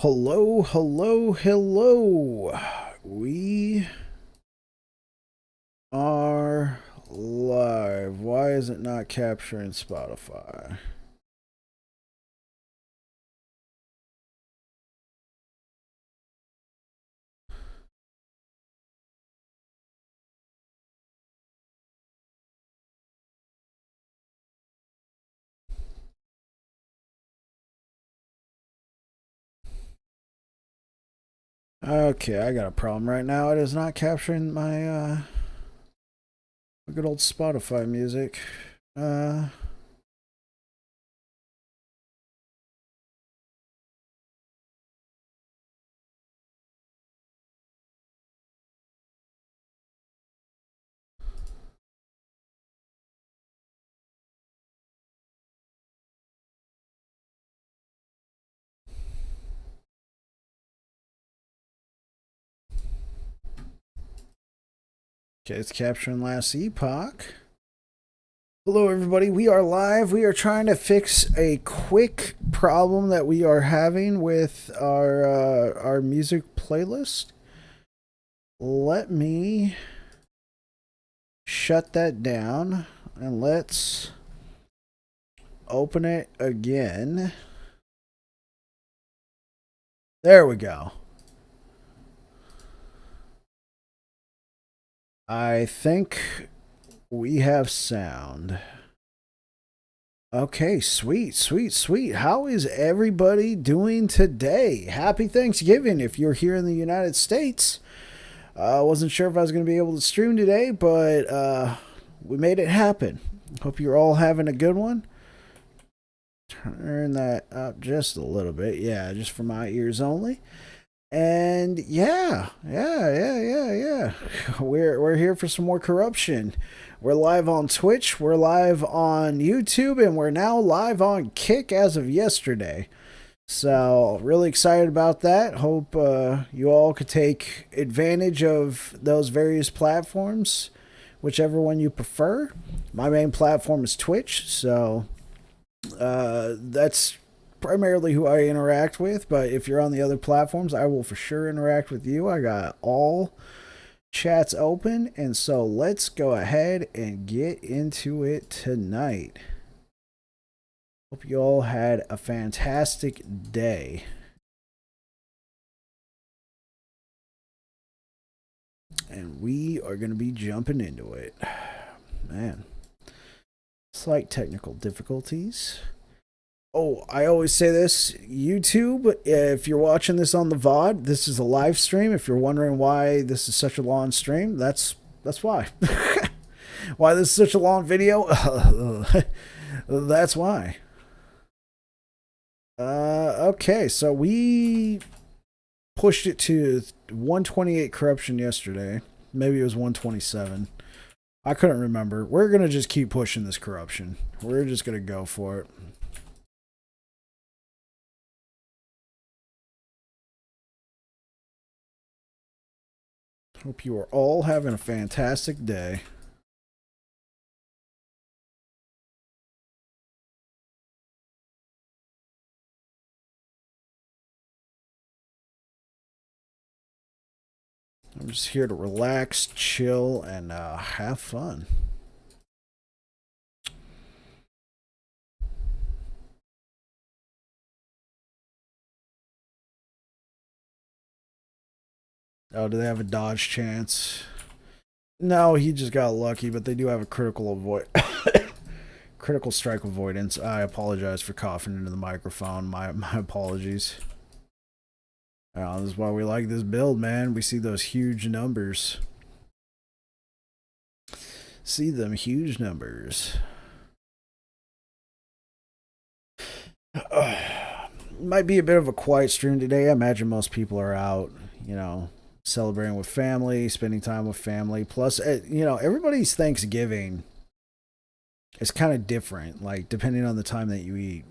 Hello, hello, hello. We are live. Why is it not capturing Spotify? Okay, I got a problem right now. It is not capturing my good old Spotify music. Uh okay, it's capturing Last Epoch. Hello, everybody. We are live. We are trying to fix a quick problem that we are having with our music playlist. Let me shut that down and let's open it again. There we go. I think we have sound. Okay, sweet, sweet, sweet. How is everybody doing today? Happy Thanksgiving if you're here in the United States. I wasn't sure if I was going to be able to stream today, but we made it happen. Hope you're all having a good one. Turn that up just a little bit. Yeah, just for my ears only. And yeah. We're here for some more corruption. We're live on Twitch, we're live on YouTube, and we're now live on Kick as of yesterday. So really excited about that. Hope you all could take advantage of those various platforms, whichever one you prefer. My main platform is Twitch, so that's primarily who I interact with, but if you're on the other platforms, I will for sure interact with you. I got all chats open, and so let's go ahead and get into it tonight. Hope you all had a fantastic day. And we are going to be jumping into it. Man, slight technical difficulties. Oh, I always say this, YouTube, if you're watching this on the VOD, this is a live stream. If you're wondering why this is such a long stream, that's why. Why this is such a long video? That's why. Okay, so we pushed it to 128 corruption yesterday. Maybe it was 127. I couldn't remember. We're going to just keep pushing this corruption. We're just going to go for it. Hope you are all having a fantastic day. I'm just here to relax, chill, and have fun. Oh, do they have a dodge chance? No, he just got lucky, but they do have a critical critical strike avoidance. I apologize for coughing into the microphone. My apologies. This is why we like this build, man. We see those huge numbers. See them huge numbers. Might be a bit of a quiet stream today. I imagine most people are out, celebrating with family, spending time with family. Plus, everybody's Thanksgiving is kind of different, like depending on the time that you eat.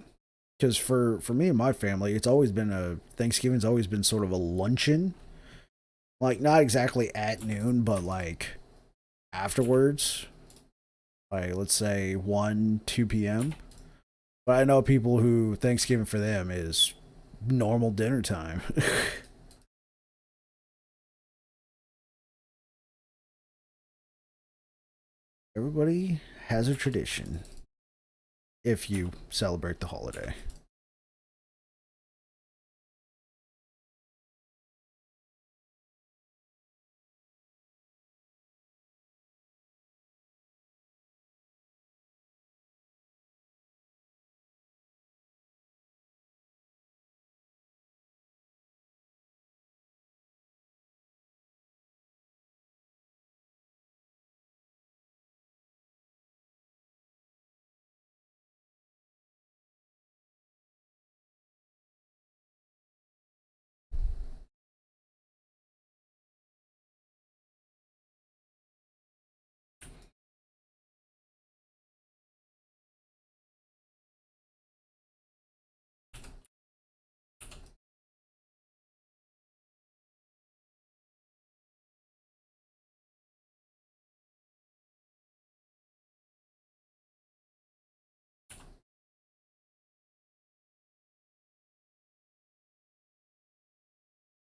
Because for me and my family, it's always been Thanksgiving's always been sort of a luncheon, like not exactly at noon, but like afterwards, like let's say 1, 2 p.m. But I know people who Thanksgiving for them is normal dinner time. Everybody has a tradition if you celebrate the holiday.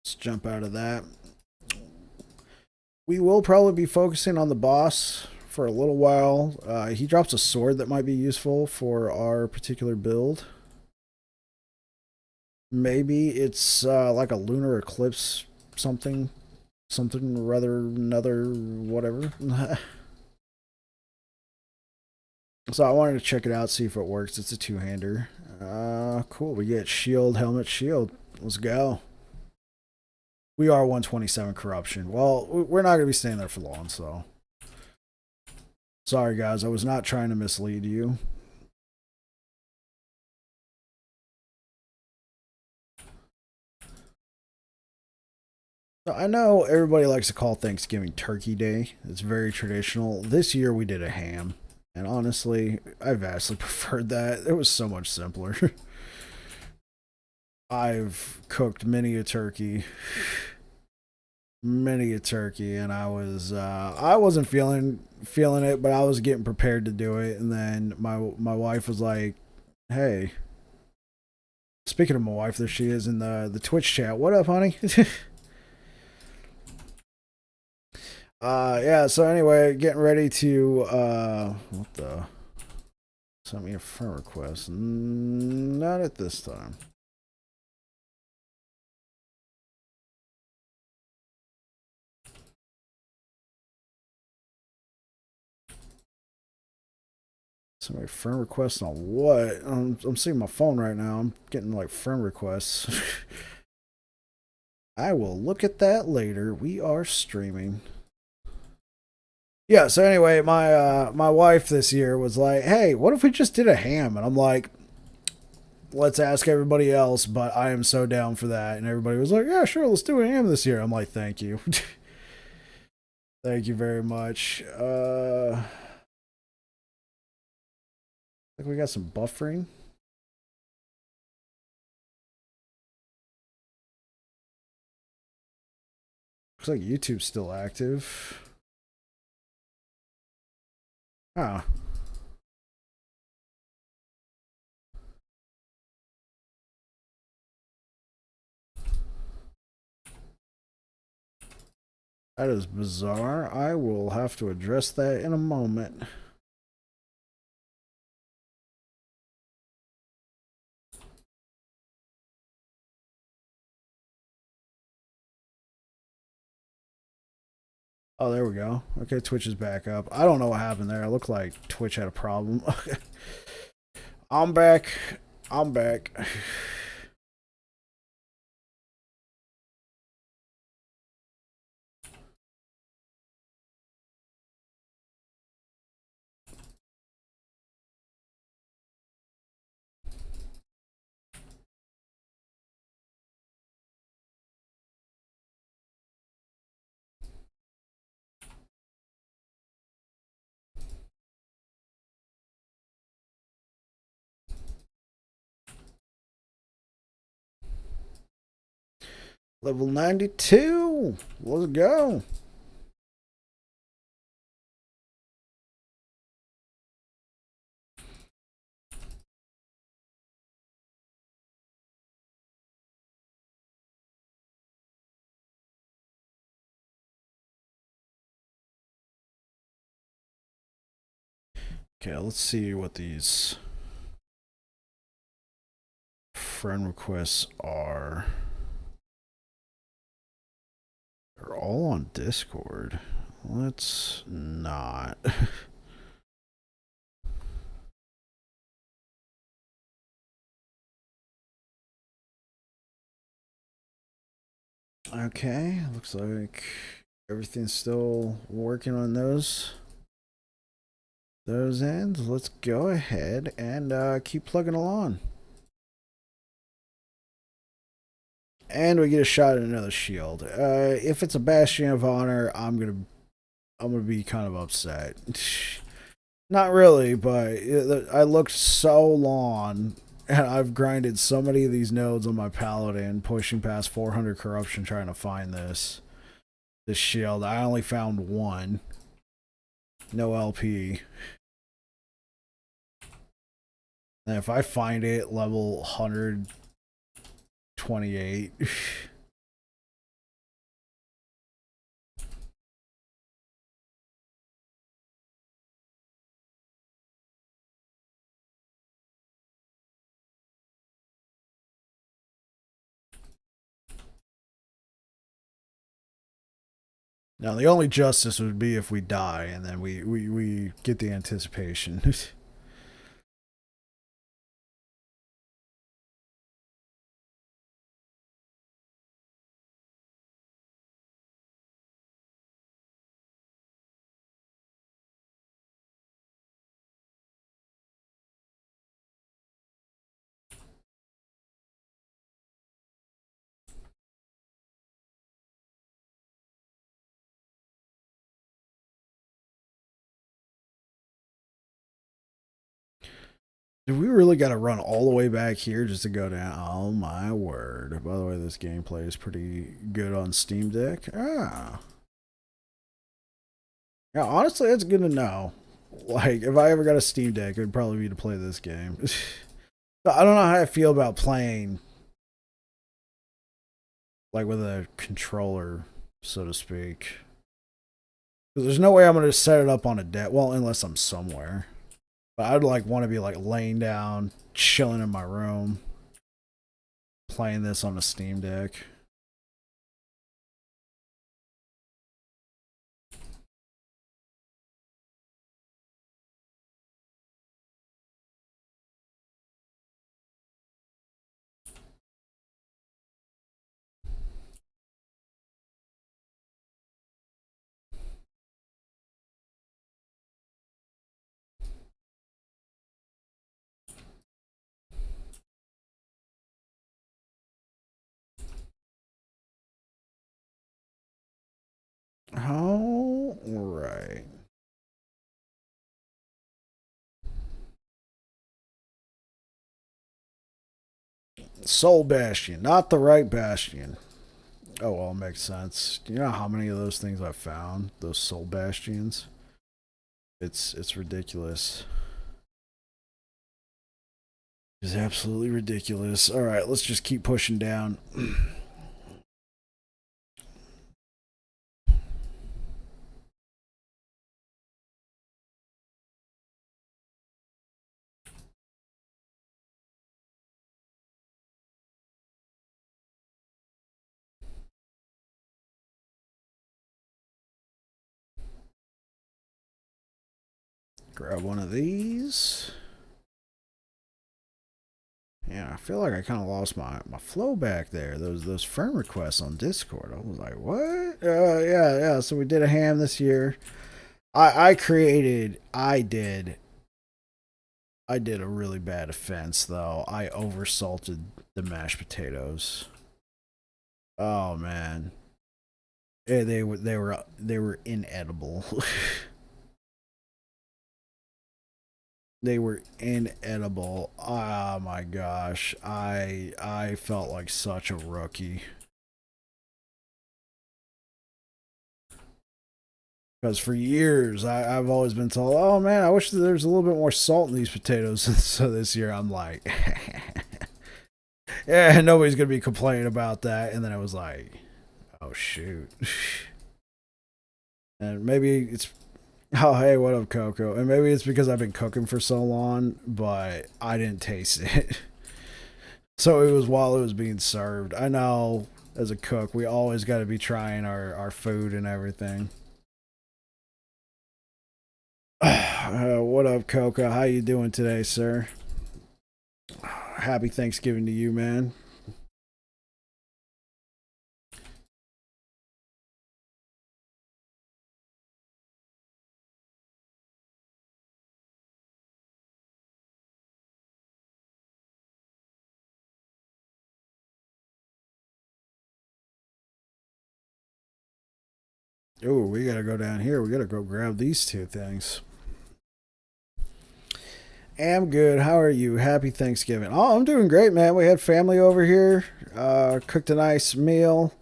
Let's jump out of that. We will probably be focusing on the boss for a little while. He drops a sword that might be useful for our particular build. Maybe it's like a lunar eclipse something. Something rather another whatever. So I wanted to check it out, see if it works. It's a two-hander. Cool. We get shield, helmet, shield. Let's go. We are 127 corruption. Well, we're not going to be staying there for long, so. Sorry, guys. I was not trying to mislead you. I know everybody likes to call Thanksgiving Turkey Day. It's very traditional. This year we did a ham. And honestly, I vastly preferred that. It was so much simpler. I've cooked many a turkey, and I wasn't feeling it, but I was getting prepared to do it. And then my wife was like, "Hey, speaking of my wife, there she is in the Twitch chat. What up, honey?" Yeah. So anyway, getting ready to what the sent me a friend request. Not at this time. Somebody friend requests on what? I'm seeing my phone right now. I'm getting like friend requests. I will look at that later. We are streaming. Yeah, so anyway, my wife this year was like, "Hey, what if we just did a ham?" And I'm like, "Let's ask everybody else, but I am so down for that." And everybody was like, "Yeah, sure, let's do a ham this year." I'm like, "Thank you." Thank you very much. I think we got some buffering. Looks like YouTube's still active. Ah, that is bizarre. I will have to address that in a moment. Oh, there we go. Okay, Twitch is back up. I don't know what happened there. It looked like Twitch had a problem. I'm back. I'm back. Level 92. Let's go. Okay, let's see what these friend requests are. They're all on Discord. Let's not. Okay, looks like everything's still working on those ends. Let's go ahead and keep plugging along. And we get a shot at another shield. If it's a Bastion of Honor, I'm gonna be kind of upset. Not really, but I looked so long, and I've grinded so many of these nodes on my Paladin, pushing past 400 corruption trying to find this shield. I only found one. No LP. And if I find it level 128. Now the only justice would be if we die and then we get the anticipation. Do we really got to run all the way back here just to go down? Oh my word. By the way, this gameplay is pretty good on Steam Deck. Ah. Yeah, honestly, that's good to know. Like, if I ever got a Steam Deck, it would probably be to play this game. I don't know how I feel about playing, like, with a controller, so to speak. There's no way I'm going to set it up on a deck. Well, unless I'm somewhere. But I'd like want to be like laying down, chilling in my room, playing this on a Steam Deck. All right. Soul Bastion, not the right Bastion. Oh well, makes sense. Do you know how many of those things I've found? Those Soul Bastions. It's ridiculous. It's absolutely ridiculous. All right, let's just keep pushing down. Grab one of these. Yeah, I feel like I kind of lost my flow back there. Those friend requests on Discord. I was like, what? Yeah. So we did a ham this year. I did a really bad offense though. I oversalted the mashed potatoes. Oh man, they were inedible. They were inedible. Oh my gosh. I felt like such a rookie. Because for years I've always been told, oh man, I wish there was a little bit more salt in these potatoes. So this year I'm like, yeah, nobody's gonna be complaining about that. And then I was like, oh shoot. And maybe Oh, hey, what up, Coco? And maybe it's because I've been cooking for so long, but I didn't taste it. So it was while it was being served. I know as a cook, we always got to be trying our food and everything. What up, Coco? How you doing today, sir? Happy Thanksgiving to you, man. Oh, we gotta go down here. We gotta go grab these two things. Am good. How are you? Happy Thanksgiving. Oh, I'm doing great, man. We had family over here. Cooked a nice meal.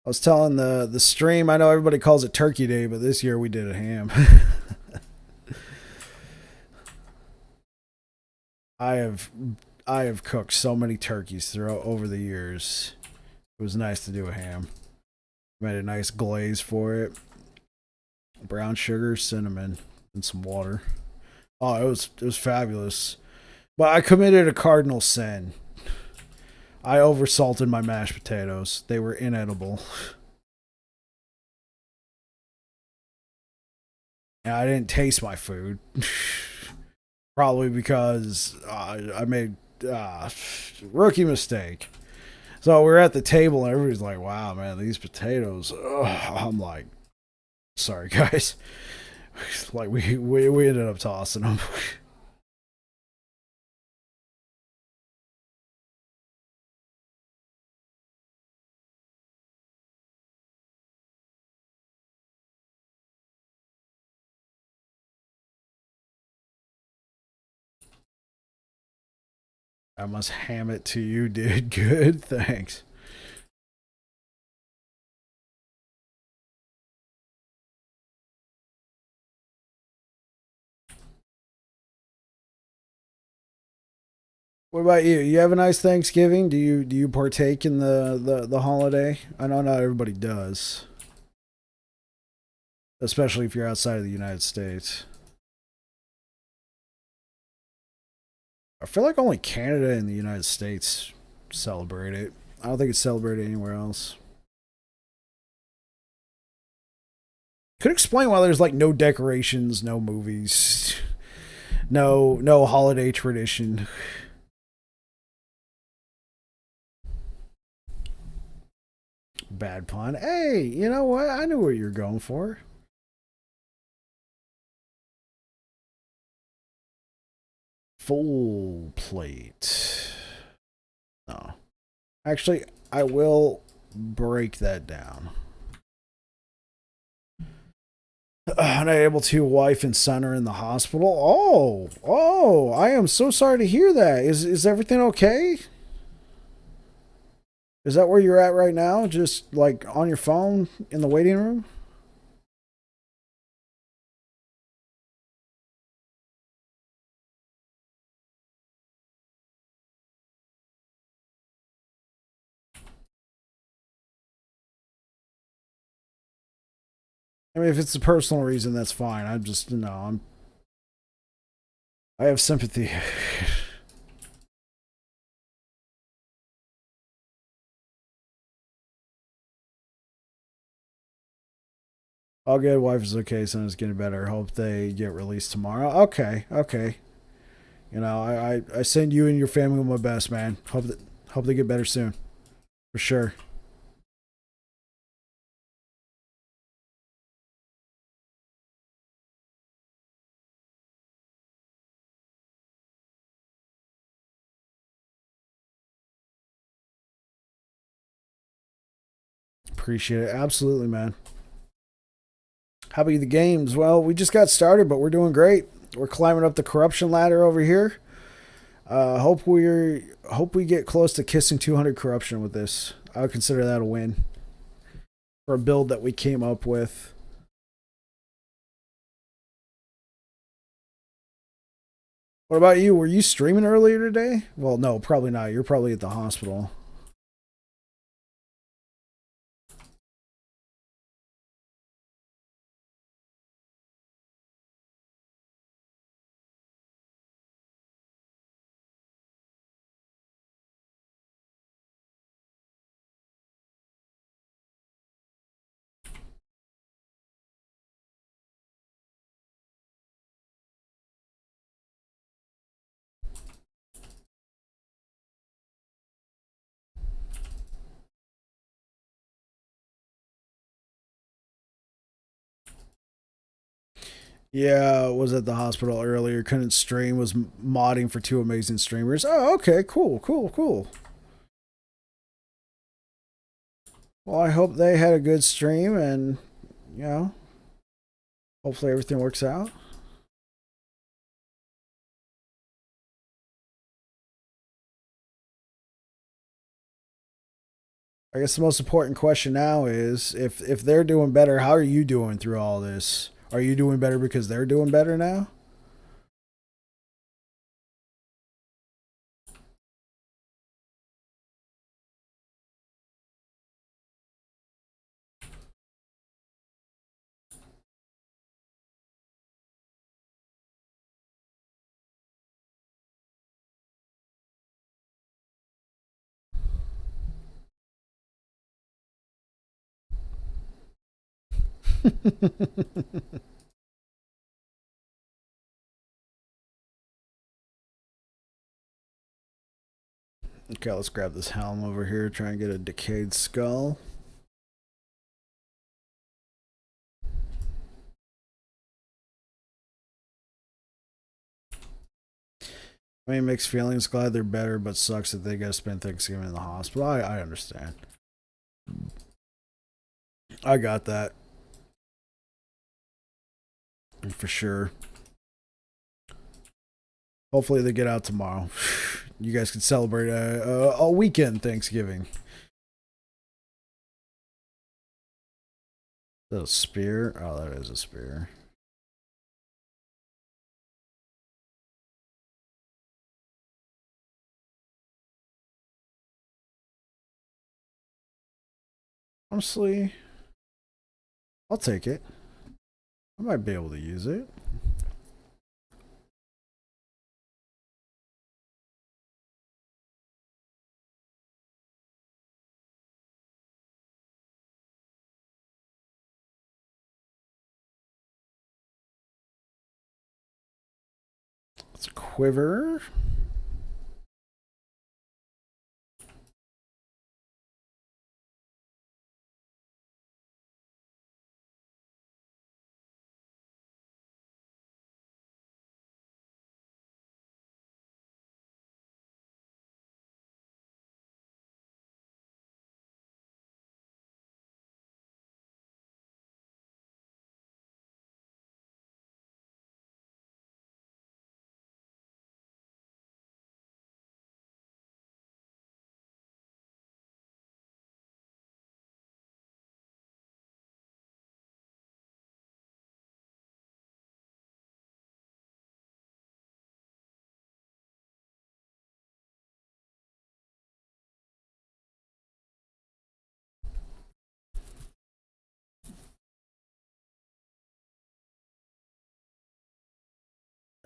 I was telling the stream. I know everybody calls it Turkey Day, but this year we did a ham. I have I have cooked so many turkeys throughout over the years. It was nice to do a ham. Made a nice glaze for it. Brown sugar, cinnamon, and some water. Oh, it was fabulous. But I committed a cardinal sin. I oversalted my mashed potatoes. They were inedible. And I didn't taste my food. Probably because I made rookie mistake. So we're at the table and everybody's like, "Wow, man, these potatoes." Ugh. I'm like, "Sorry, guys." Like we ended up tossing them. I must ham it to you, dude. Good, thanks. What about you? You have a nice Thanksgiving? Do you partake in the holiday? I know not everybody does, especially if you're outside of the United States. I feel like only Canada and the United States celebrate it. I don't think it's celebrated anywhere else. Could explain why there's like no decorations, no movies, no holiday tradition. Bad pun. Hey, you know what? I knew what you're going for. Full plate. No. Actually, I will break that down. Unable to, wife and son are in the hospital. Oh, I am so sorry to hear that. Is everything okay? Is that where you're at right now? Just like on your phone in the waiting room? I mean, if it's a personal reason, that's fine. I'm just no. I have sympathy. All good. Wife is okay. Son is getting better. Hope they get released tomorrow. Okay, okay. You know, I send you and your family my best, man. Hope they get better soon, for sure. Appreciate it. Absolutely, man. How about the games? Well, we just got started, but we're doing great. We're climbing up the corruption ladder over here. Hope we get close to kissing 200 corruption with this. I would consider that a win for a build that we came up with. What about you? Were you streaming earlier today? Well, no, probably not. You're probably at the hospital. Yeah, was at the hospital earlier. Couldn't stream. Was modding for two amazing streamers. Oh, okay, cool, cool, cool. Well, I hope they had a good stream, and you know, hopefully everything works out. I guess the most important question now is if they're doing better, how are you doing through all this? Are you doing better because they're doing better now? Okay, let's grab this helm over here. Try and get a decayed skull. I mean, mixed feelings. Glad they're better, but sucks that they got to spend Thanksgiving in the hospital. I understand. I got that for sure. Hopefully they get out tomorrow. You guys can celebrate a weekend Thanksgiving. Is that a spear? Oh, that is a spear. Honestly, I'll take it. I might be able to use it. It's a quiver.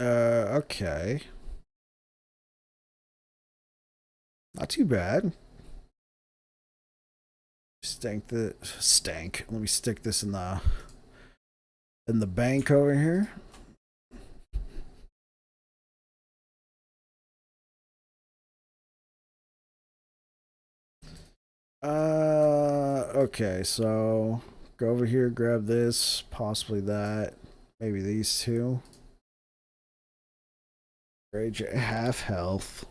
Okay. Not too bad. Stank. Let me stick this in the bank over here. Okay, so go over here, grab this, possibly that, maybe these two. Rage at half health.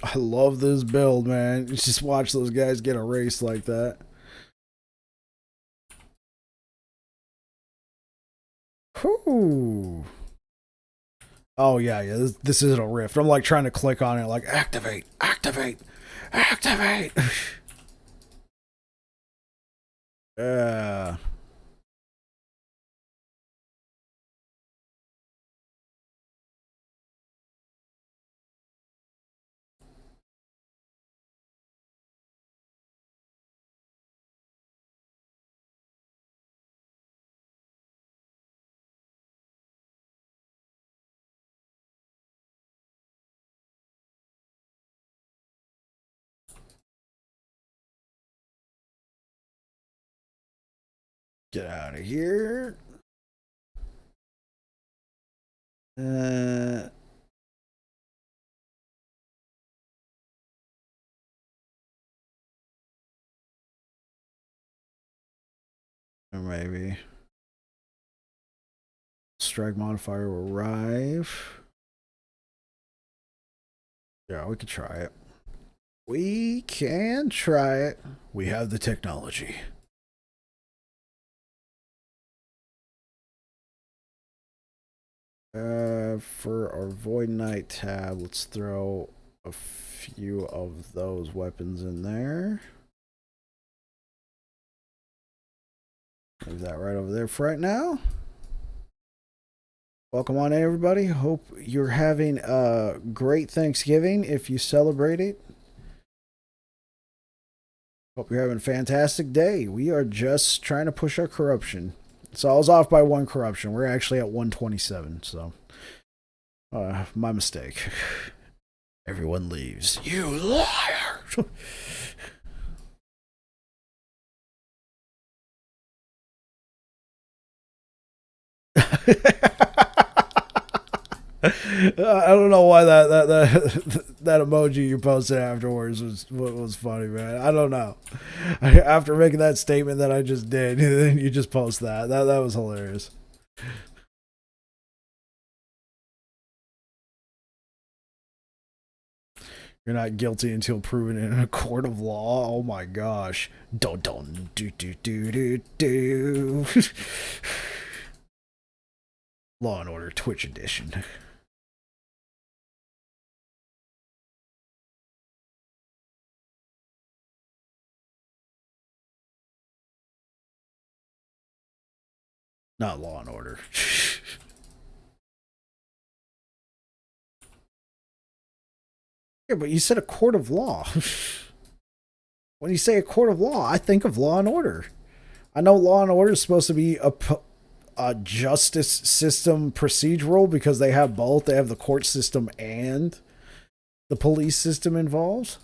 I love this build, man. Just watch those guys get erased like that. Whew. Oh yeah, yeah. This isn't a rift. I'm like trying to click on it, like activate, activate, activate. Yeah. Get out of here. Uh, or maybe strike modifier will arrive. Yeah, we could try it. We can try it. We have the technology. For our Void Knight tab, let's throw a few of those weapons in there. Leave that right over there for right now. Welcome on in, everybody. Hope you're having a great Thanksgiving if you celebrate it. Hope you're having a fantastic day. We are just trying to push our corruption. So I was off by one corruption. We're actually at 127, so my mistake. Everyone leaves. You liar! I don't know why that emoji you posted afterwards was funny, man. I don't know. After making that statement that I just did, then you just post that. That was hilarious. You're not guilty until proven in a court of law. Oh my gosh. Don't do do do do do. Law and Order Twitch edition. Not Law and Order. Yeah, but you said a court of law. When you say a court of law, I think of Law and Order. I know Law and Order is supposed to be a justice system procedural because they have both. They have the court system and the police system involved.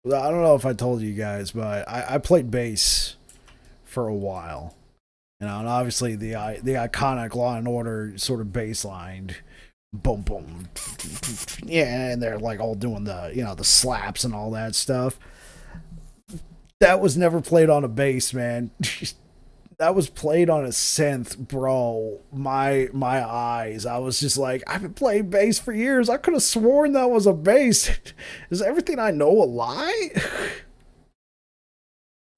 I don't know if I told you guys, but I played bass for a while. You know, and obviously the iconic Law and Order sort of bass line, boom boom, yeah, and they're like all doing the slaps and all that stuff. That was never played on a bass, man. That was played on a synth, bro. My eyes. I was just like, I've been playing bass for years. I could have sworn that was a bass. Is everything I know a lie?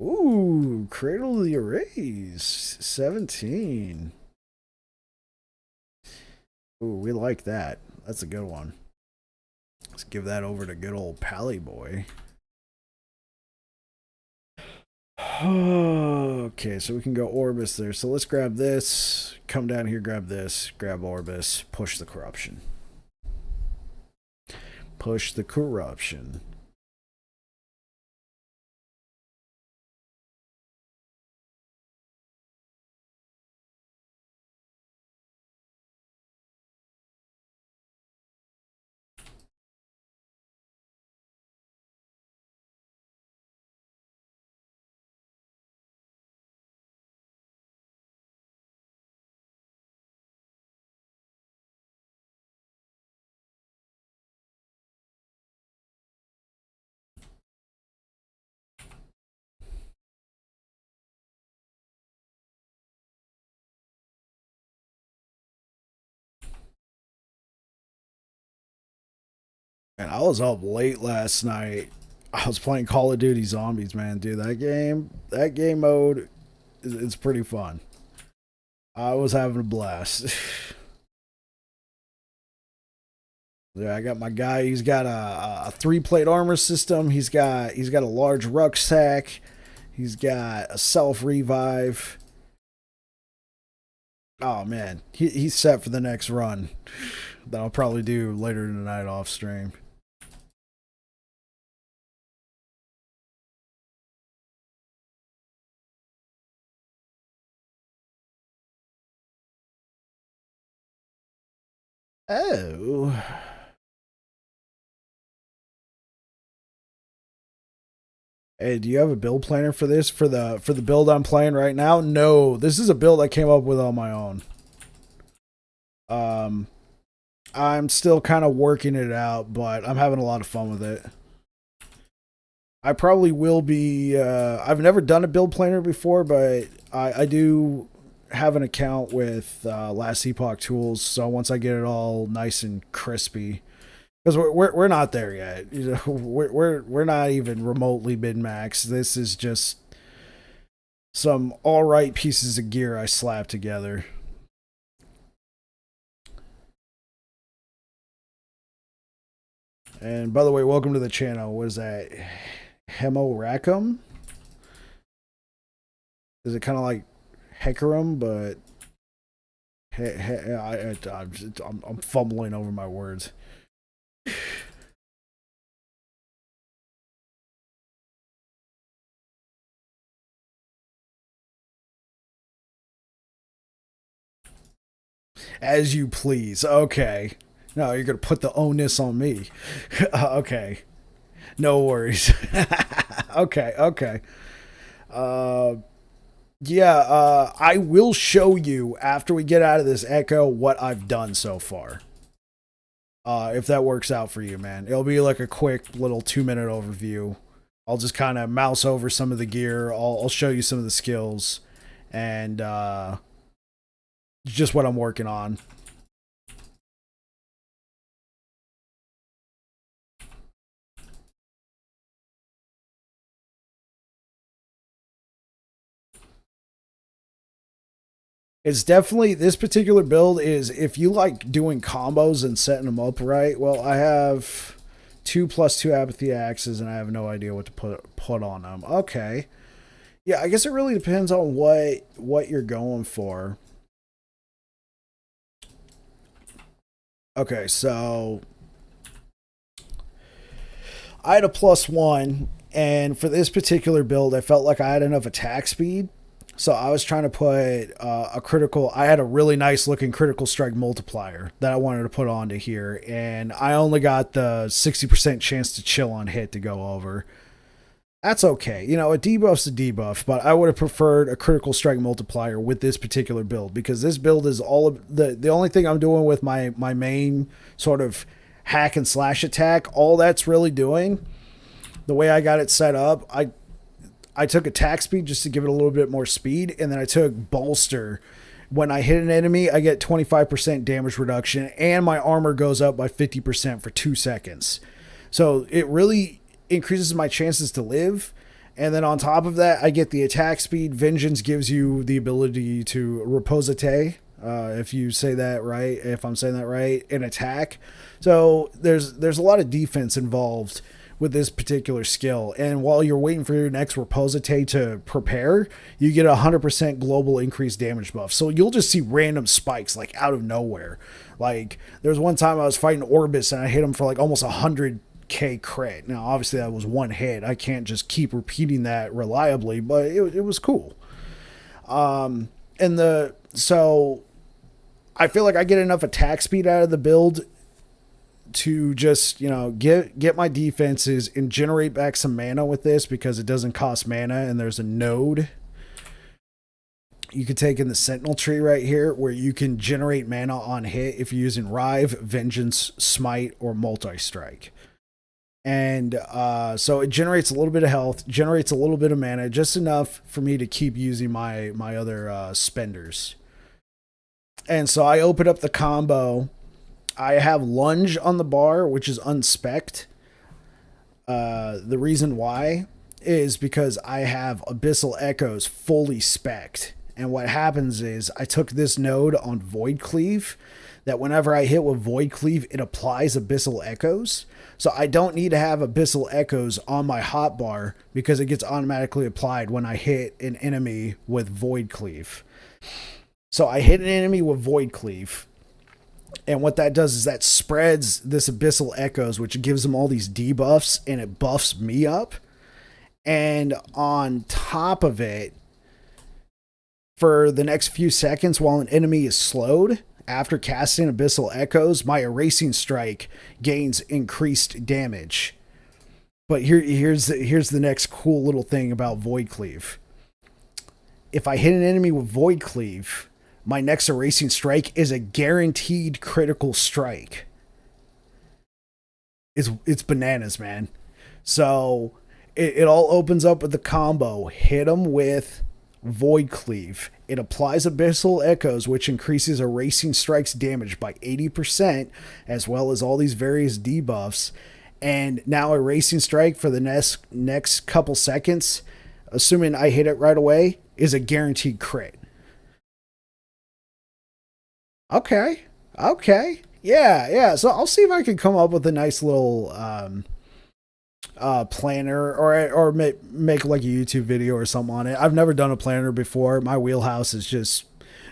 Ooh, Cradle of the Arrays, 17. Ooh, we like that. That's a good one. Let's give that over to good old Pally Boy. Okay, so we can go Orbis there. So let's grab this, come down here, grab this, grab Orbis, push the corruption. Push the corruption. And I was up late last night. I was playing Call of Duty Zombies, man. Dude, that game mode, it's pretty fun. I was having a blast. Yeah, I got my guy. He's got a 3-plate armor system. He's got a large rucksack. He's got a self revive. Oh man, he's set for the next run that I'll probably do later tonight off stream. Oh. Hey, do you have a build planner for this? For the build I'm playing right now? No, this is a build I came up with on my own. Um, I'm still kind of working it out, but I'm having a lot of fun with it. I probably will be. I've never done a build planner before, but I do have an account with Last Epoch Tools. So once I get it all nice and crispy, because we're not there yet. You know, we're not even remotely mid max. This is just some all right pieces of gear I slapped together. And by the way, welcome to the channel. What is that? Hemorrhacum? Is it kind of like Hecarim, but I'm fumbling over my words. As you please. Okay. No, you're gonna put the onus on me. Okay. No worries. Okay. Okay. Uh, yeah. I will show you after we get out of this echo what I've done so far. If that works out for you, man. It'll be like a quick little 2 minute overview. I'll just kind of mouse over some of the gear. I'll show you some of the skills and just what I'm working on. It's definitely this particular build is if you like doing combos and setting them up right. Well, I have 2+2 apathy axes and I have no idea what to put on them. Okay. Yeah, I guess it really depends on what you're going for. Okay, so I had a +1, and for this particular build, I felt like I had enough attack speed. So I was trying to put a critical. I had a really nice looking critical strike multiplier that I wanted to put onto here, and I only got the 60% chance to chill on hit to go over. That's okay. You know, a debuff's a debuff, but I would have preferred a critical strike multiplier with this particular build because this build is all of the only thing I'm doing with my main sort of hack and slash attack. All that's really doing the way I got it set up. I took attack speed just to give it a little bit more speed, and then I took bolster. When I hit an enemy, I get 25% damage reduction, and my armor goes up by 50% for 2 seconds. So it really increases my chances to live. And then on top of that, I get the attack speed. Vengeance gives you the ability to reposite, if you say that right, if I'm saying that right, and attack. So there's a lot of defense involved with this particular skill. And while you're waiting for your next reposite to prepare, you get a 100% global increased damage buff. So you'll just see random spikes like out of nowhere. Like there was one time I was fighting Orbis and I hit him for like almost 100k crit. Now obviously that was one hit. I can't just keep repeating that reliably, but it was cool. And so I feel like I get enough attack speed out of the build to just, you know, get my defenses and generate back some mana with this because it doesn't cost mana, and there's a node you can take in the Sentinel tree right here where you can generate mana on hit if you're using Rive, Vengeance, Smite, or Multi-Strike. And so it generates a little bit of health, generates a little bit of mana, just enough for me to keep using my other spenders. And so I open up the combo. I have lunge on the bar, which is unspec'd. The reason why is because I have Abyssal Echoes fully spec'd. And what happens is I took this node on Void Cleave that whenever I hit with Void Cleave, it applies Abyssal Echoes. So I don't need to have Abyssal Echoes on my hotbar because it gets automatically applied when I hit an enemy with Void Cleave. So I hit an enemy with Void Cleave. And what that does is that spreads this Abyssal Echoes, which gives them all these debuffs, and it buffs me up. And on top of it, for the next few seconds while an enemy is slowed, After casting Abyssal Echoes, my Erasing Strike gains increased damage. But here's the next cool little thing about Void Cleave. If I hit an enemy with Void Cleave, my next Erasing Strike is a guaranteed critical strike. It's bananas, man. So it all opens up with the combo. Hit them with Void Cleave. It applies Abyssal Echoes, which increases Erasing Strike's damage by 80%, as well as all these various debuffs. And now Erasing Strike for the next couple seconds, assuming I hit it right away, is a guaranteed crit. Okay. Okay. Yeah, yeah. So I'll see if I can come up with a nice little planner, or make like a YouTube video or something on it. I've never done a planner before. My wheelhouse is just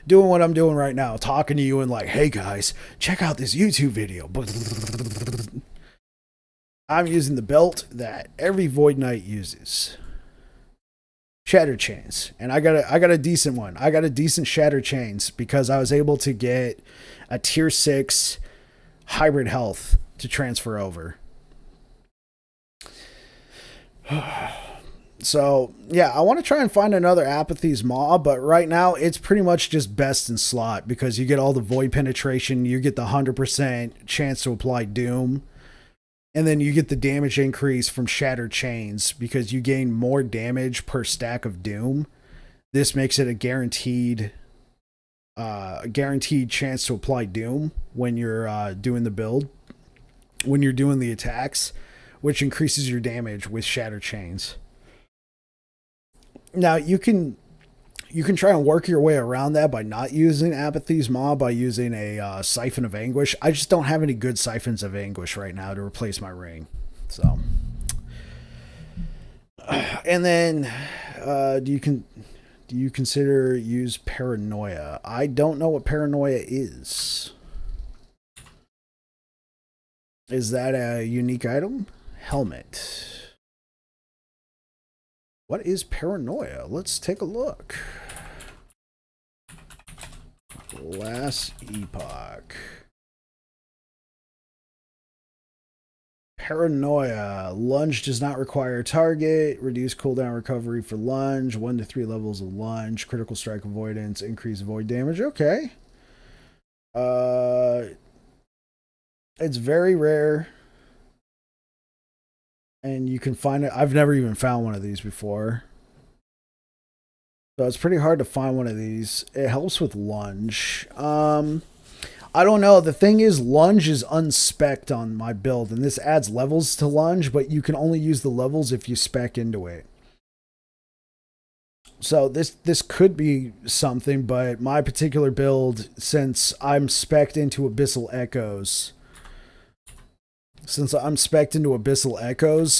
doing what I'm doing right now, talking to you and like, hey guys, check out this YouTube video. I'm using the belt that every Void Knight uses. Shatter Chains. And I got a decent one. I got a decent Shatter Chains because I was able to get a tier 6 hybrid health to transfer over. So, yeah, I want to try and find another Apathy's Maw, but right now it's pretty much just best in slot because you get all the void penetration, you get the 100% chance to apply Doom, and then you get the damage increase from Shattered Chains because you gain more damage per stack of Doom. This makes it a guaranteed chance to apply Doom when you're doing the build, when you're doing the attacks, which increases your damage with Shattered Chains. Now you can try and work your way around that by not using Apathy's Maw, by using a Siphon of Anguish. I just don't have any good Siphons of Anguish right now to replace my ring. So, and then do you consider use Paranoia? I don't know what Paranoia is. Is that a unique item? Helmet. What is Paranoia? Let's take a look. Last Epoch. Paranoia. Lunge does not require a target. Reduce cooldown recovery for lunge. 1 to 3 levels of lunge. Critical strike avoidance. Increase void damage. Okay. It's very rare. And you can find it. I've never even found one of these before. So it's pretty hard to find one of these. It helps with lunge. I don't know. The thing is, lunge is unspec'd on my build, and this adds levels to lunge, but you can only use the levels if you spec into it. So this could be something, but my particular build, since I'm spec'd into Abyssal Echoes,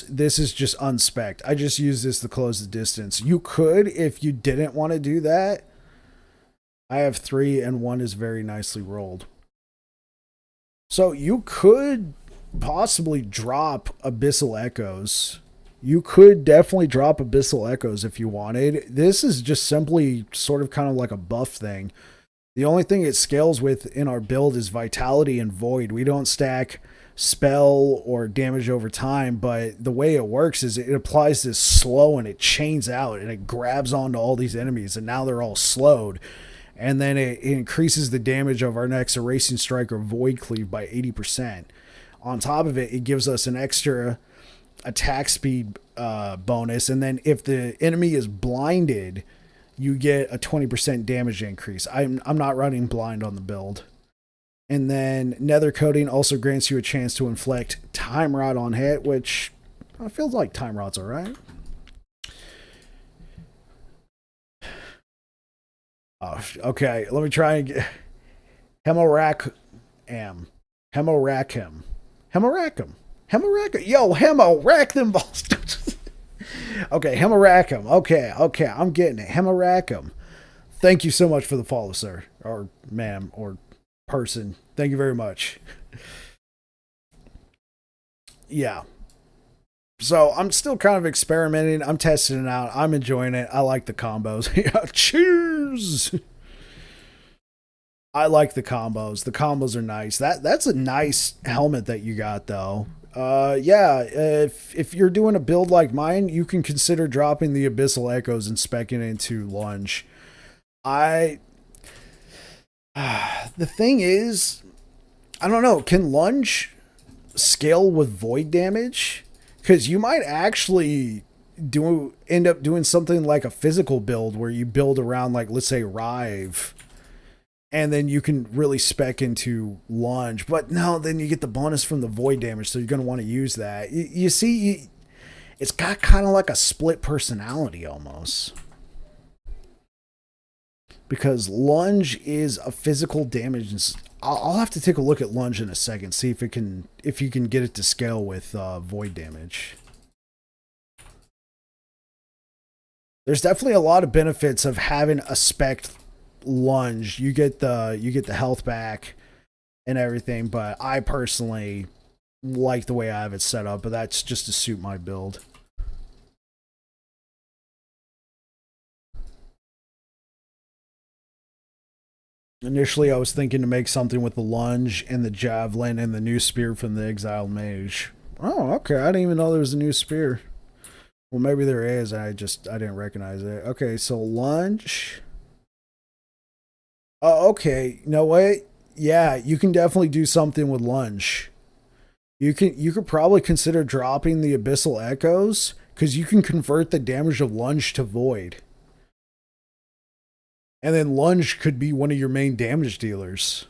this is just unspec'd. I just use this to close the distance. You could, if you didn't want to do that. I have 3 and 1 is very nicely rolled. So you could possibly drop Abyssal Echoes. You could definitely drop Abyssal Echoes if you wanted. This is just simply sort of kind of like a buff thing. The only thing it scales with in our build is Vitality and Void. We don't stack spell or damage over time, but the way it works is it applies this slow and it chains out and it grabs onto all these enemies, and now they're all slowed, and then it increases the damage of our next Erasing Strike or Void Cleave by 80%. On top of it, it gives us an extra attack speed bonus, and then if the enemy is blinded, you get a 20% damage increase. I'm not running blind on the build. And then Nether Coating also grants you a chance to inflict Time Rot on hit, which I feel like Time Rot's alright. Oh, okay. Let me try and get Hemorrhacum. Hemorrhacum. Yo, Hemorrhac them balls. Okay, Hemorrhacum. Okay, I'm getting it. Hemorrhacum. Thank you so much for the follow, sir. Or ma'am, or person. Thank you very much. Yeah. So I'm still kind of experimenting. I'm testing it out. I'm enjoying it. I like the combos. Yeah, cheers. I like the combos. The combos are nice. That's a nice helmet that you got though. Yeah, if you're doing a build like mine, you can consider dropping the Abyssal Echoes and specking into Lunge. I the thing is, I don't know, can Lunge scale with void damage? Cuz you might actually do end up doing something like a physical build where you build around like let's say Rive and then you can really spec into Lunge. But no, then you get the bonus from the void damage, so you're going to want to use that. You see, it's got kind of like a split personality almost. Because Lunge is a physical damage. I'll have to take a look at Lunge in a second, see if you can get it to scale with void damage. There's definitely a lot of benefits of having a spec Lunge. You get the health back and everything, but I personally like the way I have it set up, but that's just to suit my build. Initially, I was thinking to make something with the Lunge and the Javelin and the new spear from the Exiled Mage. Oh, okay. I didn't even know there was a new spear. Well, maybe there is. I didn't recognize it. Okay, so Lunge. Oh, okay. No way. Yeah, you can definitely do something with Lunge. You could probably consider dropping the Abyssal Echoes because you can convert the damage of Lunge to Void. And then Lunge could be one of your main damage dealers.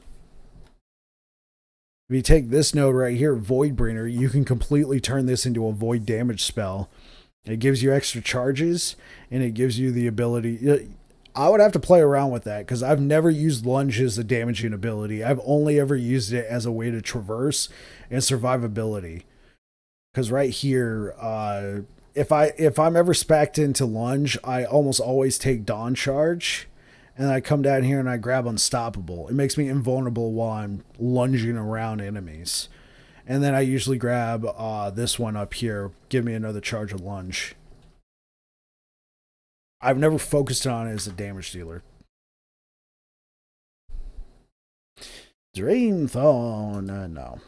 If you take this node right here, Voidbringer, you can completely turn this into a void damage spell. It gives you extra charges, and it gives you the ability. I would have to play around with that because I've never used Lunge as a damaging ability. I've only ever used it as a way to traverse and survivability. Because right here, if I'm ever specced into Lunge, I almost always take Dawn Charge, and I come down here and I grab Unstoppable. It makes me invulnerable while I'm lunging around enemies. And then I usually grab this one up here, give me another charge of Lunge. I've never focused on it as a damage dealer. Dreamthorn, no.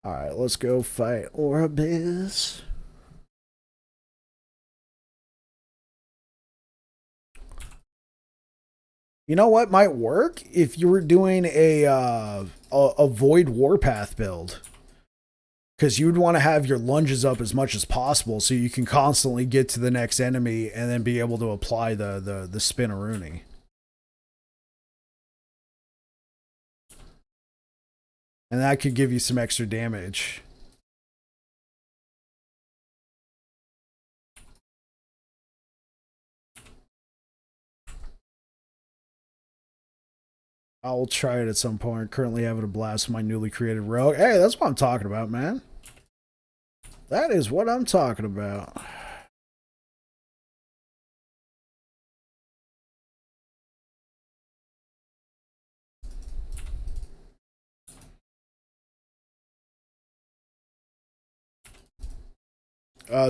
Alright, let's go fight Oribis. You know what might work if you were doing a Void Warpath build, because you'd want to have your lunges up as much as possible so you can constantly get to the next enemy and then be able to apply the Spinaroonie. And that could give you some extra damage. I'll try it at some point. Currently having a blast with my newly created rogue. Hey, that's what I'm talking about, man. That is what I'm talking about.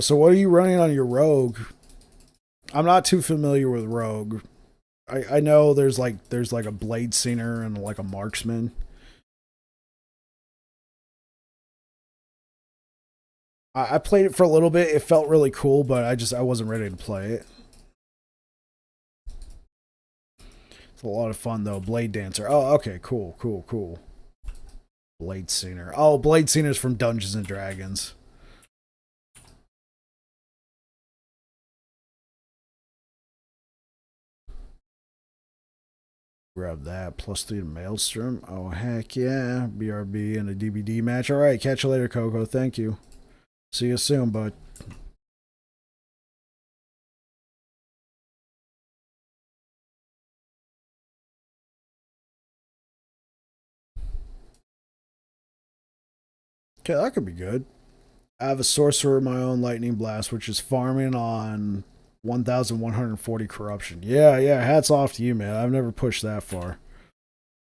So what are you running on your rogue? I'm not too familiar with rogue. I know there's like a blade singer and like a marksman. I played it for a little bit. It felt really cool, but I wasn't ready to play it. It's a lot of fun though. Blade Dancer. Oh, okay, cool. Blade Singer. Oh, Blade Singer's from Dungeons and Dragons. Grab that. +3 to Maelstrom. Oh, heck yeah. BRB and a DBD match. All right, catch you later, Coco. Thank you. See you soon, bud. Okay, that could be good. I have a sorcerer of my own, Lightning Blast, which is farming on 1,140 corruption. Yeah, hats off to you, man. I've never pushed that far.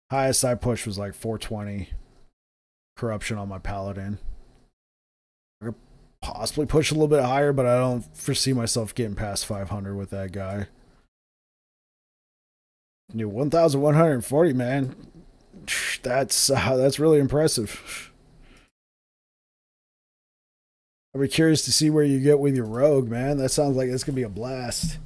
Highest I pushed was like 420 corruption on my paladin. I could possibly push a little bit higher, but I don't foresee myself getting past 500 with that guy. You 1,140, man. That's really impressive. I'll be curious to see where you get with your rogue, man. That sounds like it's gonna be a blast.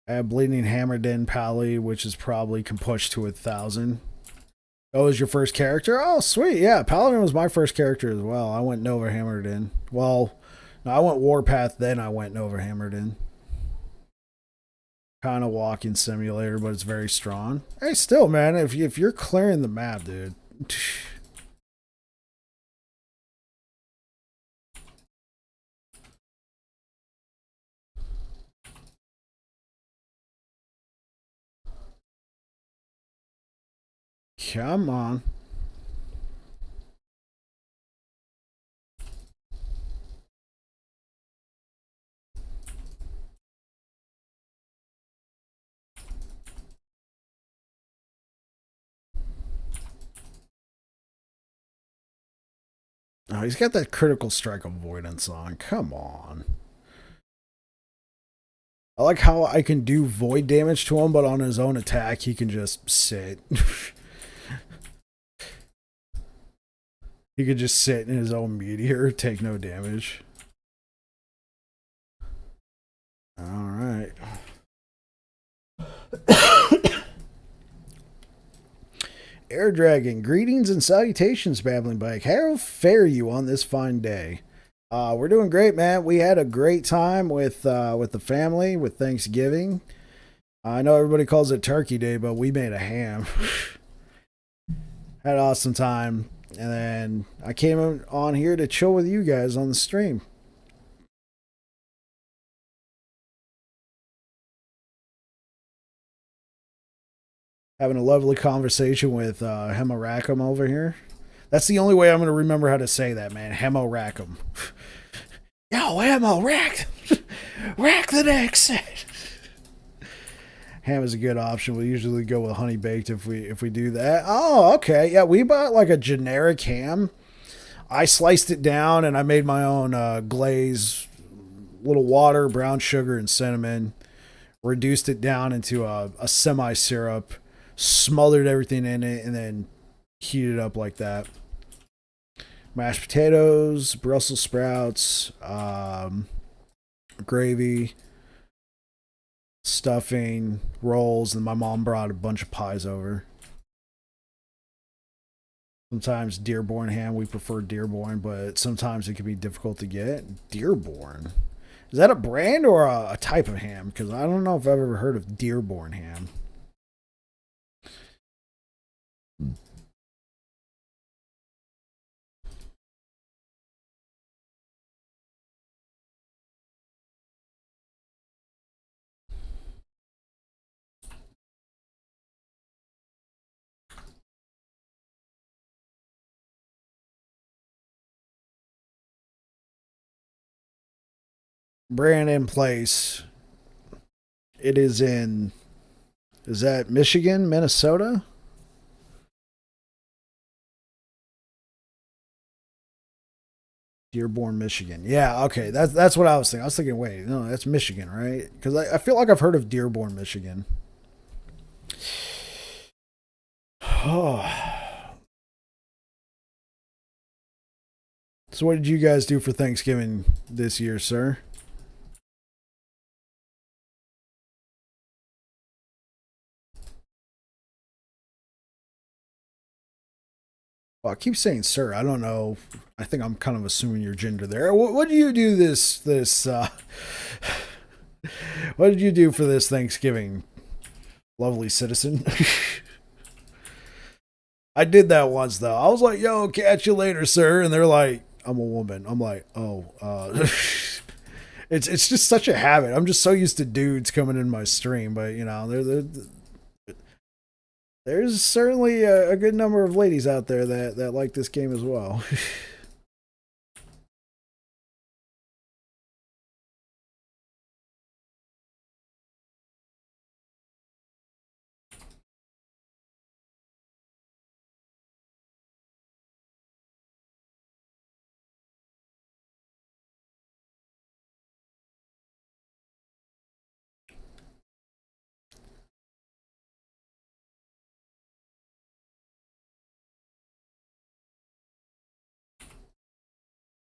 I have Bleeding Hammerden Pally, which is probably can push to 1,000. Oh, was your first character? Oh, sweet. Yeah, Paladin was my first character as well. I went Nova Hammerden. Well, no, I went Warpath, then I went Nova Hammerden. Kind of walking simulator, but it's very strong. Hey, still, man, if you're clearing the map, dude. Come on. Oh, he's got that critical strike avoidance on. Come on. I like how I can do void damage to him, but on his own attack, he can just sit. He could just sit in his own meteor, take no damage. All right. Air Dragon, greetings and salutations, Babbling Bike. How fare you on this fine day? We're doing great, man. We had a great time with the family with Thanksgiving. I know everybody calls it Turkey Day, but we made a ham. Had an awesome time, and then I came on here to chill with you guys on the stream. Having a lovely conversation with Hema Rackham over here. That's the only way I'm going to remember how to say that, man. Hemo Rackham. Yo, Hemo, rack! Rack the next set! Ham is a good option. We usually go with honey baked if we do that. Oh, okay. Yeah, we bought like a generic ham. I sliced it down and I made my own glaze, little water, brown sugar, and cinnamon. Reduced it down into a semi syrup, smothered everything in it, and then heated it up like that. Mashed potatoes, Brussels sprouts, gravy, stuffing, rolls, and my mom brought a bunch of pies over. Sometimes Dearborn ham, we prefer Dearborn, but sometimes it can be difficult to get. Dearborn. Is that a brand or a type of ham? Because I don't know if I've ever heard of Dearborn ham. Brand in place. It is in. Is that Michigan, Minnesota? Dearborn, Michigan. Yeah, okay. That's what I was thinking. I was thinking, wait, no, that's Michigan, right? Because I feel like I've heard of Dearborn, Michigan. Oh. So, what did you guys do for Thanksgiving this year, sir? Well, I keep saying sir. I don't know. I think I'm kind of assuming your gender there. What do you do this? What did you do for this Thanksgiving, lovely citizen? I did that once though. I was like, "Yo, catch you later, sir," and they're like, "I'm a woman." I'm like, "Oh, it's just such a habit. I'm just so used to dudes coming in my stream, but you know, there's certainly a good number of ladies out there that like this game as well."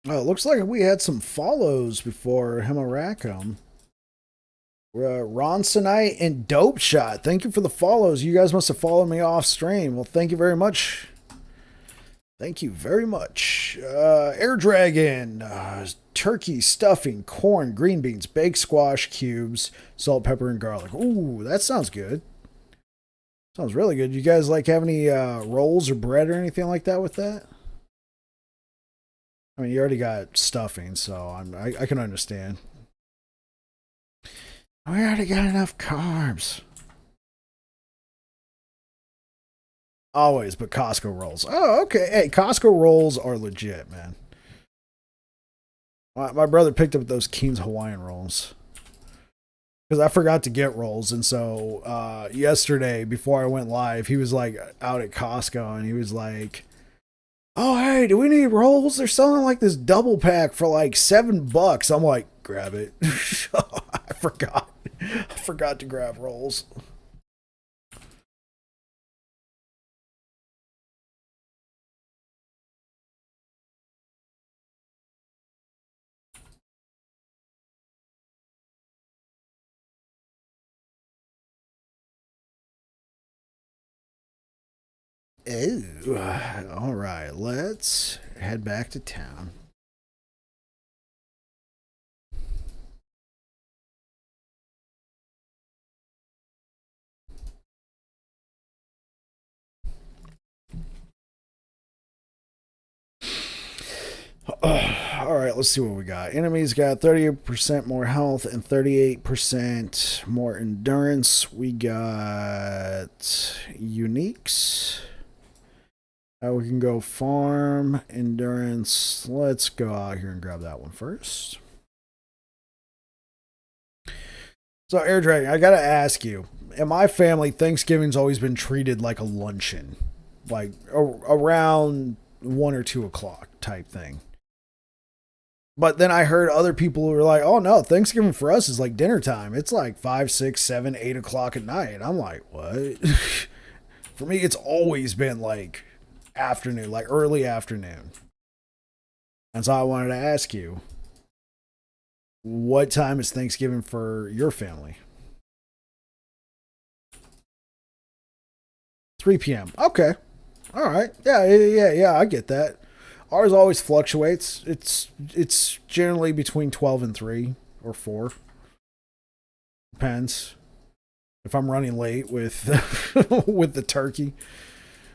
Oh, it looks like we had some follows before Hemoracum. Ron Sonite and Dope Shot. Thank you for the follows. You guys must have followed me off stream. Well, thank you very much. Thank you very much. Air Dragon, turkey, stuffing, corn, green beans, baked squash cubes, salt, pepper, and garlic. Ooh, that sounds good. Sounds really good. You guys like have any rolls or bread or anything like that with that? I mean, you already got stuffing, so I can understand. We already got enough carbs. Always, but Costco rolls. Oh, okay. Hey, Costco rolls are legit, man. My brother picked up those King's Hawaiian rolls because I forgot to get rolls, and so yesterday before I went live, he was like out at Costco, and he was like, "Oh, hey, do we need rolls? They're selling like this double pack for like $7." I'm like, "Grab it." I forgot. I forgot to grab rolls. Ooh. All right, let's head back to town. All right, let's see what we got. Enemies got 38% more health and 38% more endurance. We got uniques. We can go farm, endurance. Let's go out here and grab that one first. So, Air Dragon, I gotta ask you. In my family, Thanksgiving's always been treated like a luncheon, like around 1 or 2 o'clock type thing. But then I heard other people who were like, "Oh no, Thanksgiving for us is like dinner time. It's like 5, 6, 7, 8 o'clock at night." I'm like, "What?" For me, it's always been like afternoon, like early afternoon. And so I wanted to ask you, what time is Thanksgiving for your family? 3 p.m. Okay. All right. Yeah. I get that. Ours always fluctuates. It's generally between 12 and 3 or 4. Depends. If I'm running late with with the turkey.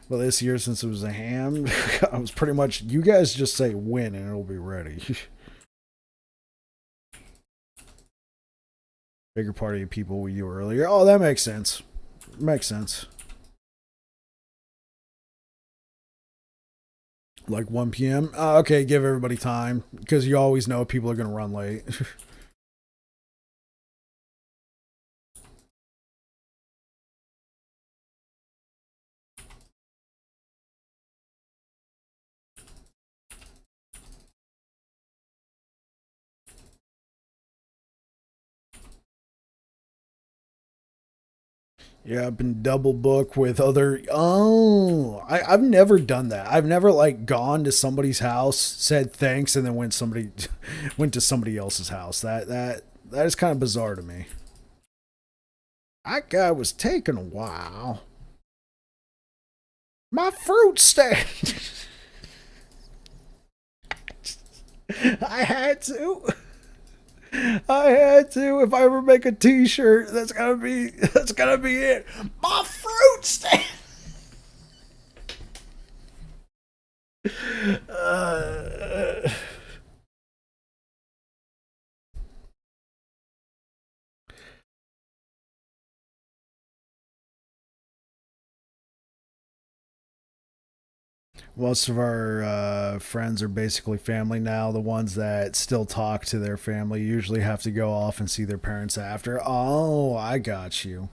Well, this year since it was a ham, I was pretty much you guys just say when and it'll be ready. Bigger party of people with you earlier. Oh, that makes sense. Makes sense. Like 1 p.m. Okay, give everybody time because you always know people are gonna run late. Yeah, I've been double booked with other. Oh, I've never done that. I've never like gone to somebody's house, said thanks, and then went to somebody else's house. That is kind of bizarre to me. That guy was taking a while. My fruit stand. I had to. I had to. If I ever make a T-shirt, that's gonna be it. My fruit stand. Uh, Most of our friends are basically family now. The ones that still talk to their family usually have to go off and see their parents after. Oh, I got you.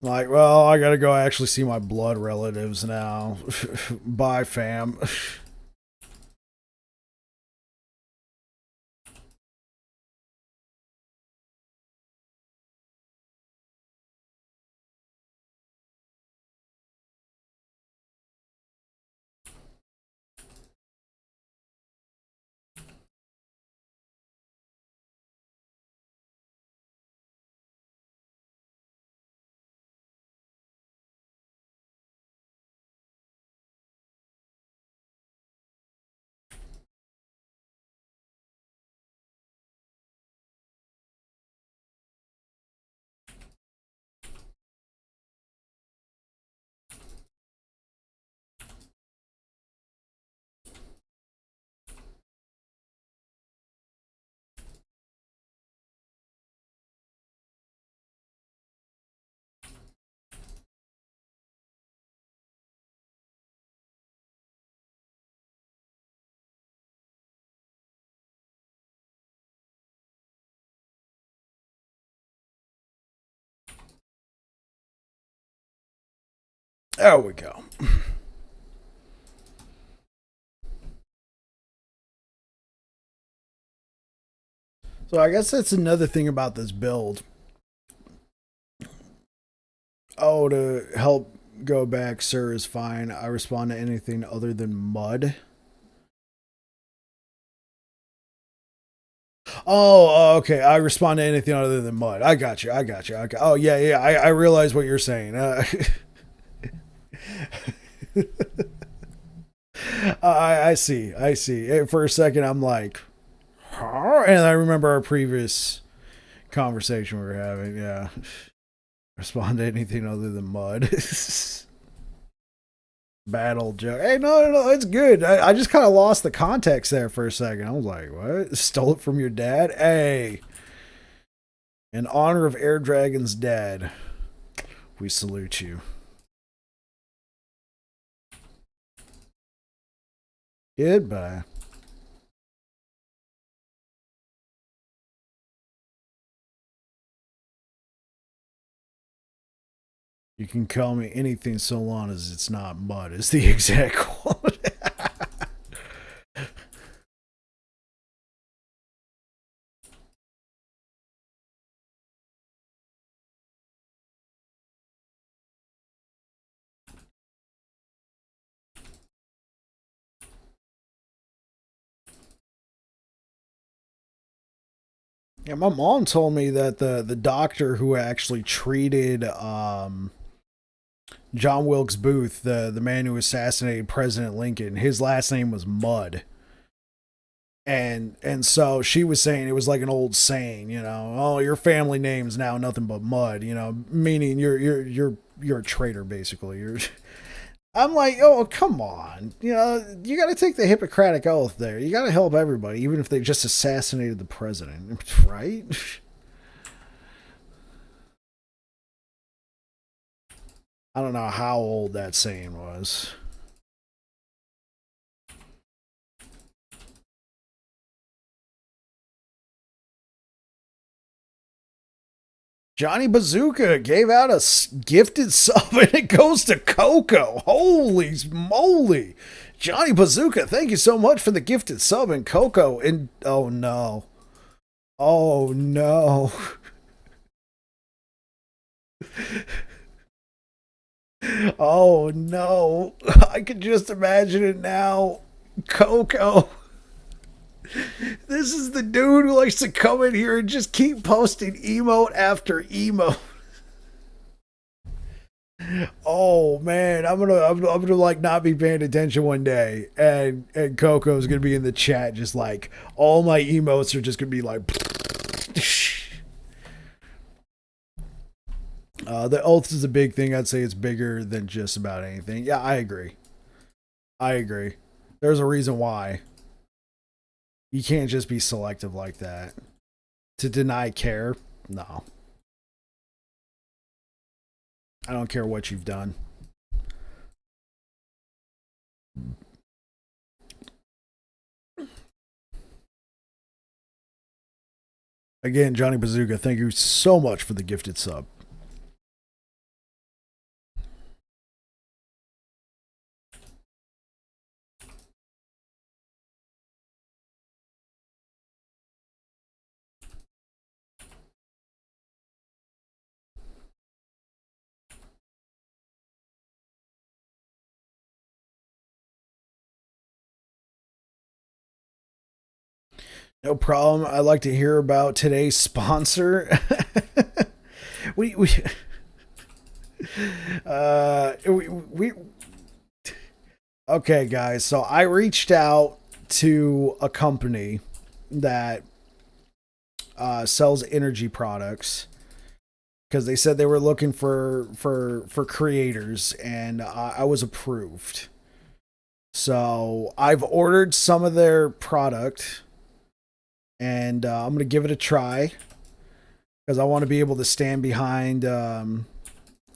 Like, well, I gotta go actually see my blood relatives now. Bye, fam. There we go. So I guess that's another thing about this build. Oh, to help go back, sir, is fine. I respond to anything other than mud. Okay. I respond to anything other than mud. I got you. I got you. Oh, yeah, yeah. I realize what you're saying. I see. I see. For a second, I'm like, huh? And I remember our previous conversation we were having. Yeah. Respond to anything other than mud. Battle joke. Hey, no, it's good. I just kind of lost the context there for a second. I was like, what? Stole it from your dad? Hey. In honor of Air Dragon's dad, we salute you. Goodbye. You can call me anything so long as it's not mud, is the exact quote. Yeah, my mom told me that the doctor who actually treated John Wilkes Booth, the man who assassinated President Lincoln, his last name was Mud. And so she was saying it was like an old saying, you know, oh, your family name's now nothing but mud, you know, meaning you're a traitor basically. You're I'm like, oh, come on. You know, you got to take the Hippocratic Oath there. You got to help everybody, even if they just assassinated the president, right? I don't know how old that saying was. Johnny Bazooka gave out a gifted sub and it goes to Coco. Holy moly. Johnny Bazooka, thank you so much for the gifted sub and Coco. And oh no. Oh no. Oh no. I can just imagine it now. Coco. This is the dude who likes to come in here and just keep posting emote after emote. Oh man, I'm gonna like not be paying attention one day, and Coco's gonna be in the chat just like all my emotes are just gonna be like. The oath is a big thing. I'd say it's bigger than just about anything. Yeah, I agree. I agree. There's a reason why. You can't just be selective like that. To deny care, no. I don't care what you've done. Again, Johnny Bazooka, thank you so much for the gifted sub. No problem. I'd like to hear about today's sponsor. we we okay, guys. So I reached out to a company that sells energy products because they said they were looking for creators, and I was approved. So I've ordered some of their product, and I'm gonna give it a try because I want to be able to stand behind. I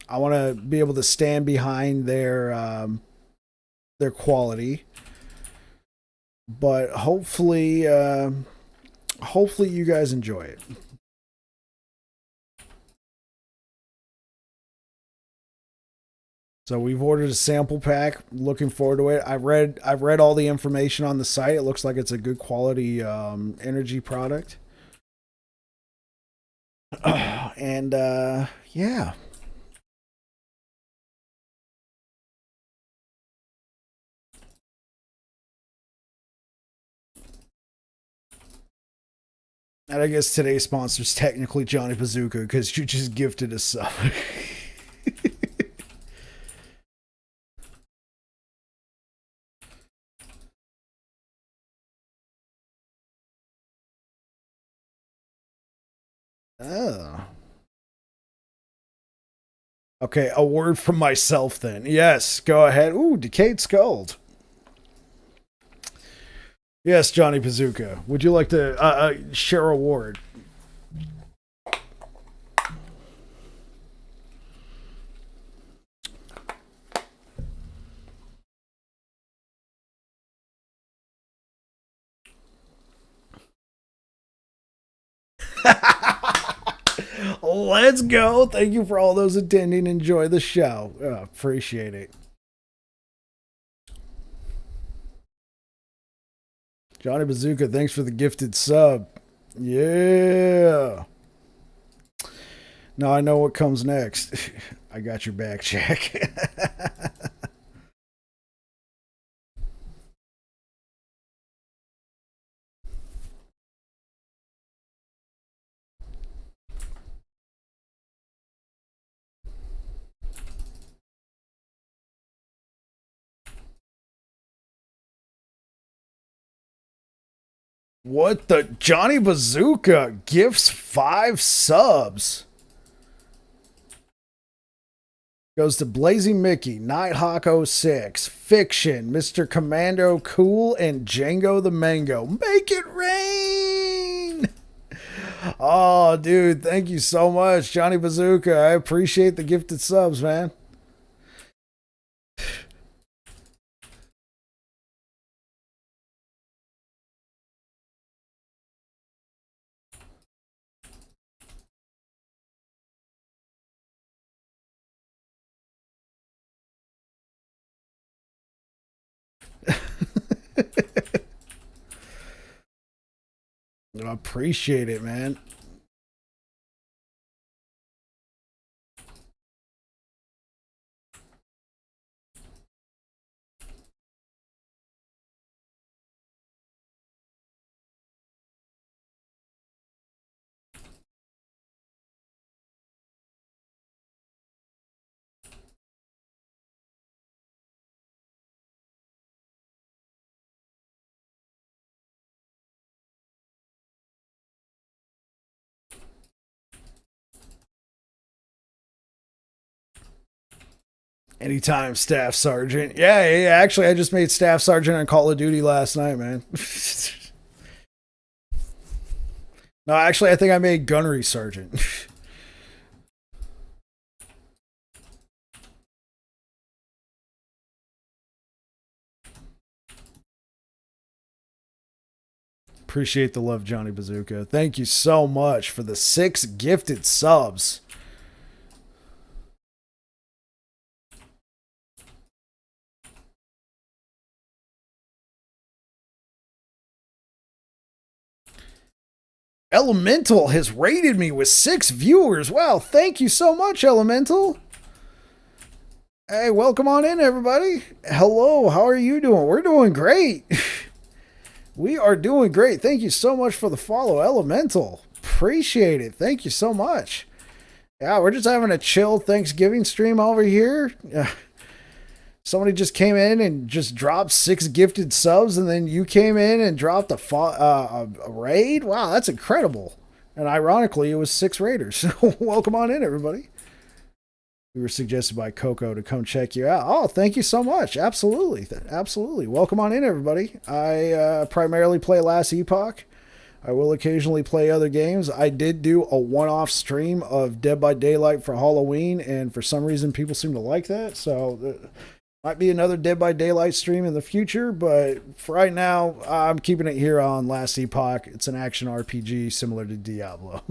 want to be able to stand behind their quality, but hopefully you guys enjoy it. So we've ordered a sample pack. Looking forward to it. I've read all the information on the site. It looks like it's a good quality energy product. And yeah. And I guess today's sponsor is technically Johnny Bazooka because you just gifted us sub. Oh. Okay, a word from myself then. Yes, go ahead. Ooh, Decayed Skull. Yes, Johnny Bazooka. Would you like to share a word? Let's go. Thank you for all those attending. Enjoy the show. Appreciate it. Johnny Bazooka, thanks for the gifted sub. Yeah. Now I know what comes next. I got your back, Jack. What the Johnny Bazooka gifts 5 subs. Goes to Blazing Mickey, Nighthawk06, Fiction, Mr. Commando Cool, and Django the Mango. Make it rain! Oh, dude, thank you so much, Johnny Bazooka. I appreciate the gifted subs, man. I appreciate it, man. Anytime, Staff Sergeant. Yeah, actually, I just made Staff Sergeant on Call of Duty last night, man. No, actually, I think I made Gunnery Sergeant. Appreciate the love, Johnny Bazooka. Thank you so much for the 6 gifted subs. Elemental has rated me with 6 viewers. Wow, thank you so much, Elemental. Hey, welcome on in, everybody. Hello, how are you doing? We're doing great. We are doing great. Thank you so much for the follow, Elemental. Appreciate it. Thank you so much. Yeah, we're just having a chill Thanksgiving stream over here. Somebody just came in and just dropped 6 gifted subs, and then you came in and dropped a raid. Wow, that's incredible. And ironically, it was 6 raiders. Welcome on in, everybody. We were suggested by Coco to come check you out. Oh, thank you so much. Absolutely. Absolutely. Welcome on in, everybody. I primarily play Last Epoch. I will occasionally play other games. I did do a one-off stream of Dead by Daylight for Halloween, and for some reason people seem to like that. So might be another Dead by Daylight stream in the future, but for right now, I'm keeping it here on Last Epoch. It's an action RPG similar to Diablo.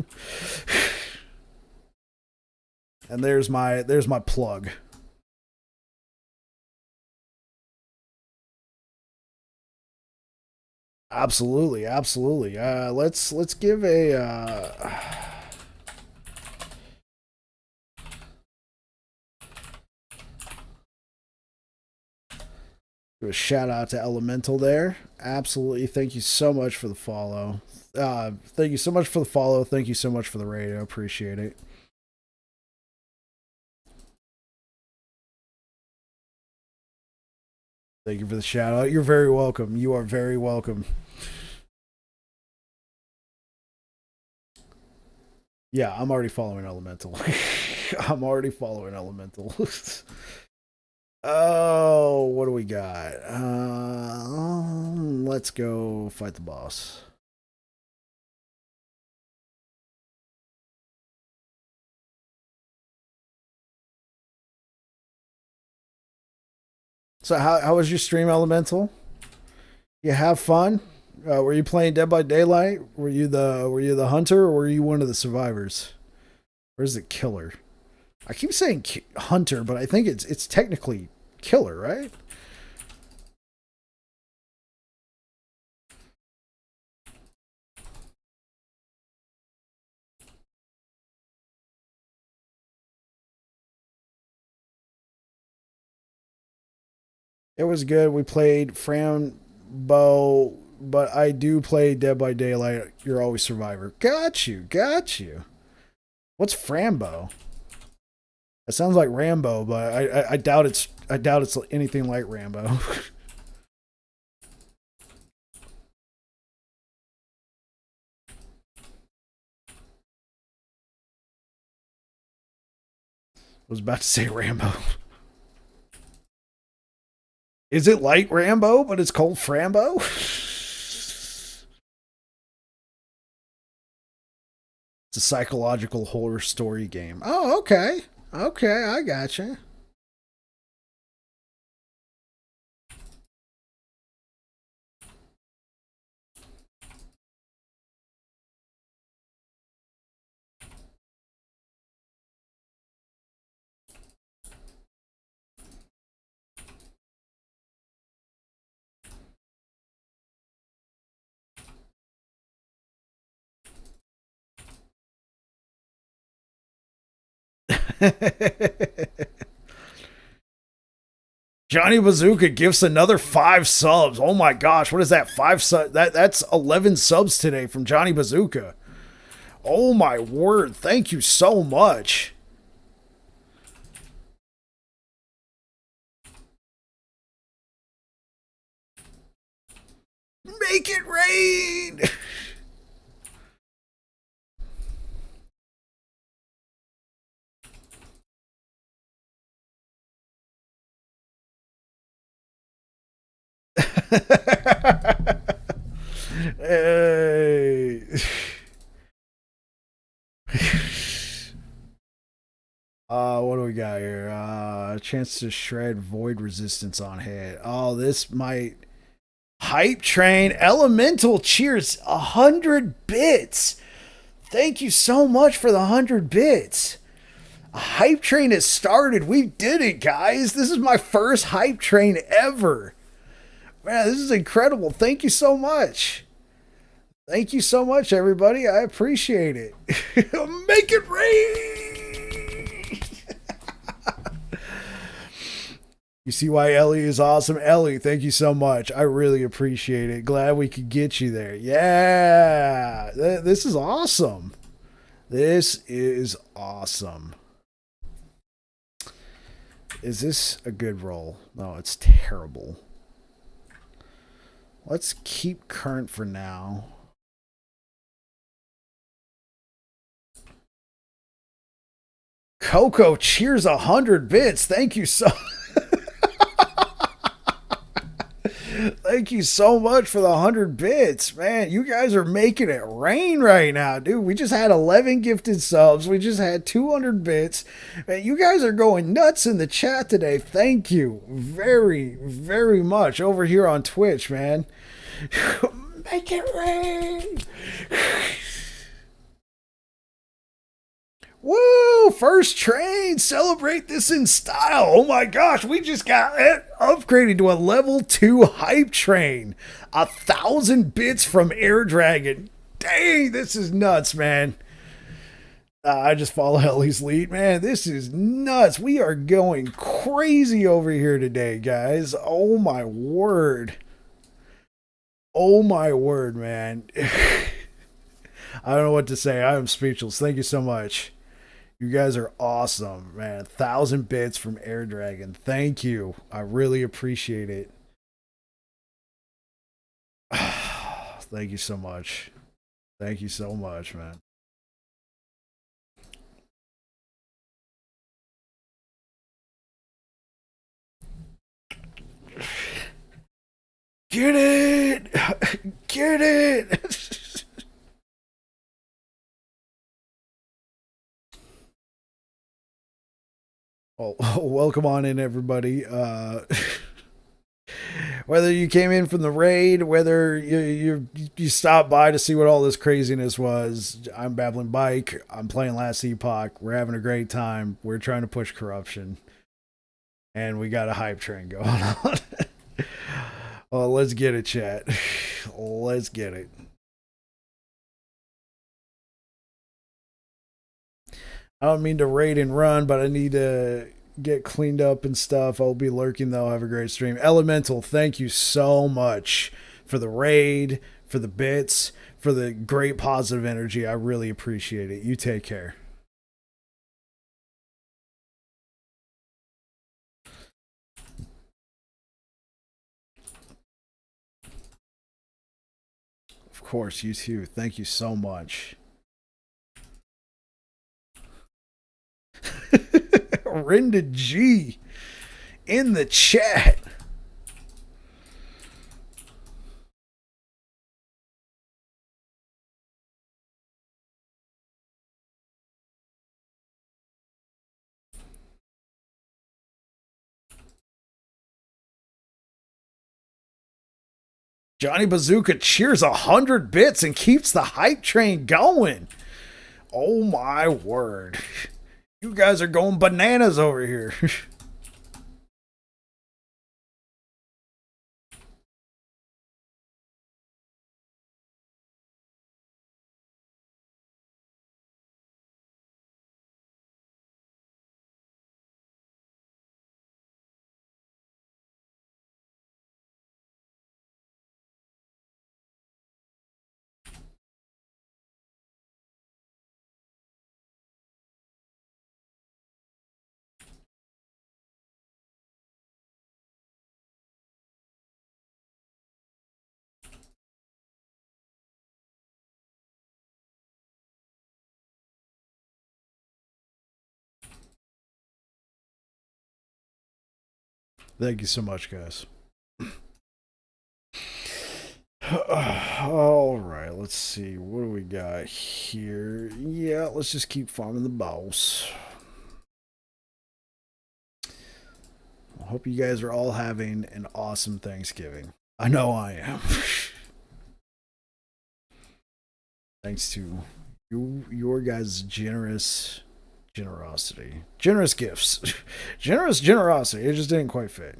And there's my plug. Absolutely, absolutely. Let's give a shout out to Elemental there. Absolutely. Thank you so much for the follow. Thank you so much for the follow. Thank you so much for the radio. Appreciate it. Thank you for the shout out. You're very welcome. You are very welcome. Yeah, I'm already following Elemental. I'm already following Elemental. Oh, what do we got? Let's go fight the boss. So how was your stream, Elemental? You have fun? Were you playing Dead by Daylight? Were you the hunter or were you one of the survivors? Where's the killer? I keep saying hunter, but I think it's technically killer, right? It was good. We played Frambo, but I do play Dead by Daylight. You're always survivor. Got you. Got you. What's Frambo? It sounds like Rambo, but I doubt it's anything like Rambo. I was about to say Rambo. Is it like Rambo, but it's called Frambo? It's a psychological horror story game. Oh, okay. Okay, I gotcha. Johnny Bazooka gives another 5 subs. Oh my gosh, what is that? 5 subs? That's 11 subs today from Johnny Bazooka. Oh my word! Thank you so much. Make it rain. Hey. What do we got here? Chance to shred void resistance on hit. Oh, this might hype train elemental cheers 100 bits. Thank you so much for the 100 bits. A hype train has started. We did it, guys. This is my first hype train ever. Man, this is incredible. Thank you so much. Thank you so much, everybody. I appreciate it. Make it rain. You see why Ellie is awesome? Ellie, thank you so much. I really appreciate it. Glad we could get you there. Yeah. This is awesome. This is awesome. Is this a good roll? No, it's terrible. Let's keep current for now. Coco cheers 100 bits. Thank you so Thank you so much for the 100 bits. Man, you guys are making it rain right now, dude. We just had 11 gifted subs. We just had 200 bits. Man, you guys are going nuts in the chat today. Thank you very, very much over here on Twitch, man. Make it rain. Woo! First train! Celebrate this in style! Oh my gosh, we just got it upgraded to a level 2 hype train. 1,000 bits from Air Dragon. Dang, this is nuts, man. I just follow Ellie's lead. Man, this is nuts. We are going crazy over here today, guys. Oh my word. Oh my word, man. I don't know what to say. I am speechless. Thank you so much. You guys are awesome, man. 1,000 bits from Air Dragon. Thank you. I really appreciate it. Thank you so much. Thank you so much, man. Get it! Get it! Oh, welcome on in, everybody. Whether you came in from the raid, whether you stopped by to see what all this craziness was, I'm Babbling Bike. I'm playing Last Epoch. We're having a great time. We're trying to push corruption, and we got a hype train going on. Well, let's get it, chat. Let's get it. I don't mean to raid and run, but I need to get cleaned up and stuff. I'll be lurking though. Have a great stream. Elemental, thank you so much for the raid, for the bits, for the great positive energy. I really appreciate it. You take care. Of course, you too. Thank you so much. Rinda G in the chat. Johnny Bazooka cheers 100 bits and keeps the hype train going. Oh my word. You guys are going bananas over here. Thank you so much, guys. All right, let's see. What do we got here? Yeah, let's just keep farming the boss. I hope you guys are all having an awesome Thanksgiving. I know I am. Thanks to your guys' generosity. Generous gifts. Generous generosity. It just didn't quite fit.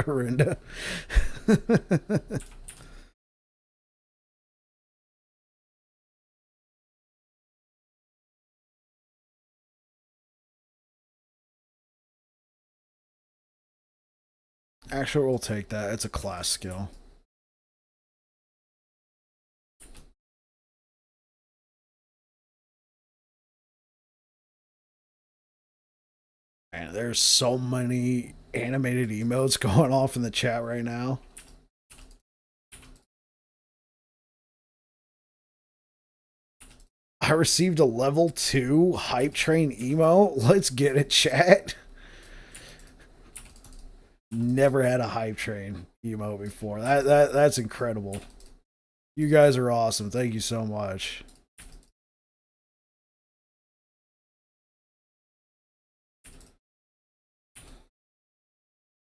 Rinda. Actually, we'll take that. It's a class skill. And there's so many animated emotes going off in the chat right now. I received a level 2 hype train emo. Let's get it, chat. Never had a hype train emo before. That's incredible. You guys are awesome. Thank you so much.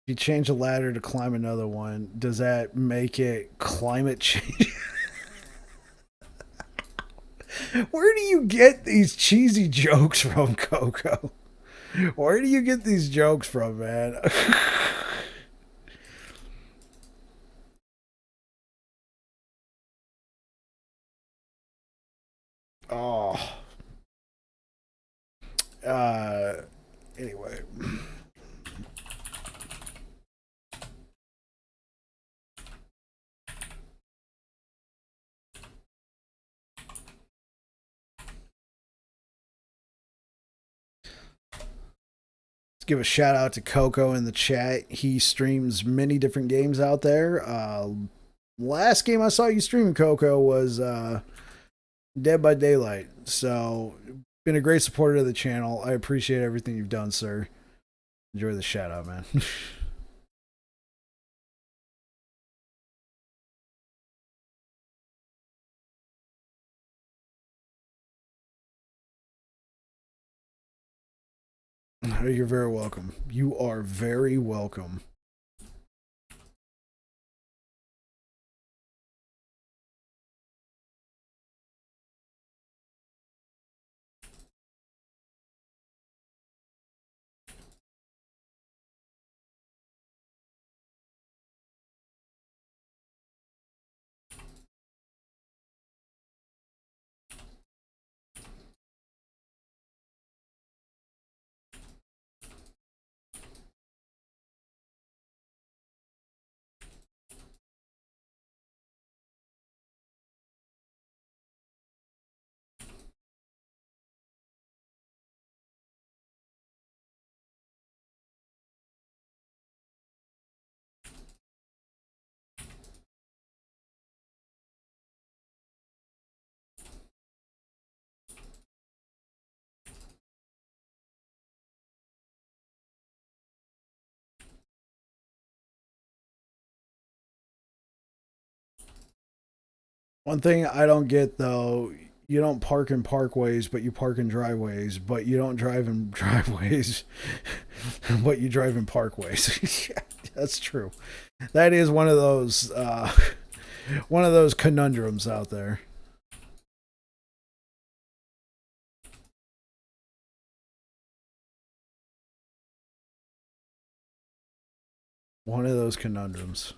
If you change a ladder to climb another one, does that make it climate change? Where do you get these cheesy jokes from, Coco? Where do you get these jokes from, man? Oh. Anyway. Give a shout out to Coco in the chat. He streams many different games out there. Last game I saw you streaming, Coco, was Dead by Daylight. So, been a great supporter of the channel. I appreciate everything you've done, sir. Enjoy the shout out, man. You're very welcome. You are very welcome. One thing I don't get though, you don't park in parkways, but you park in driveways, but you don't drive in driveways, but you drive in parkways. Yeah, that's true. That is one of those conundrums out there. One of those conundrums.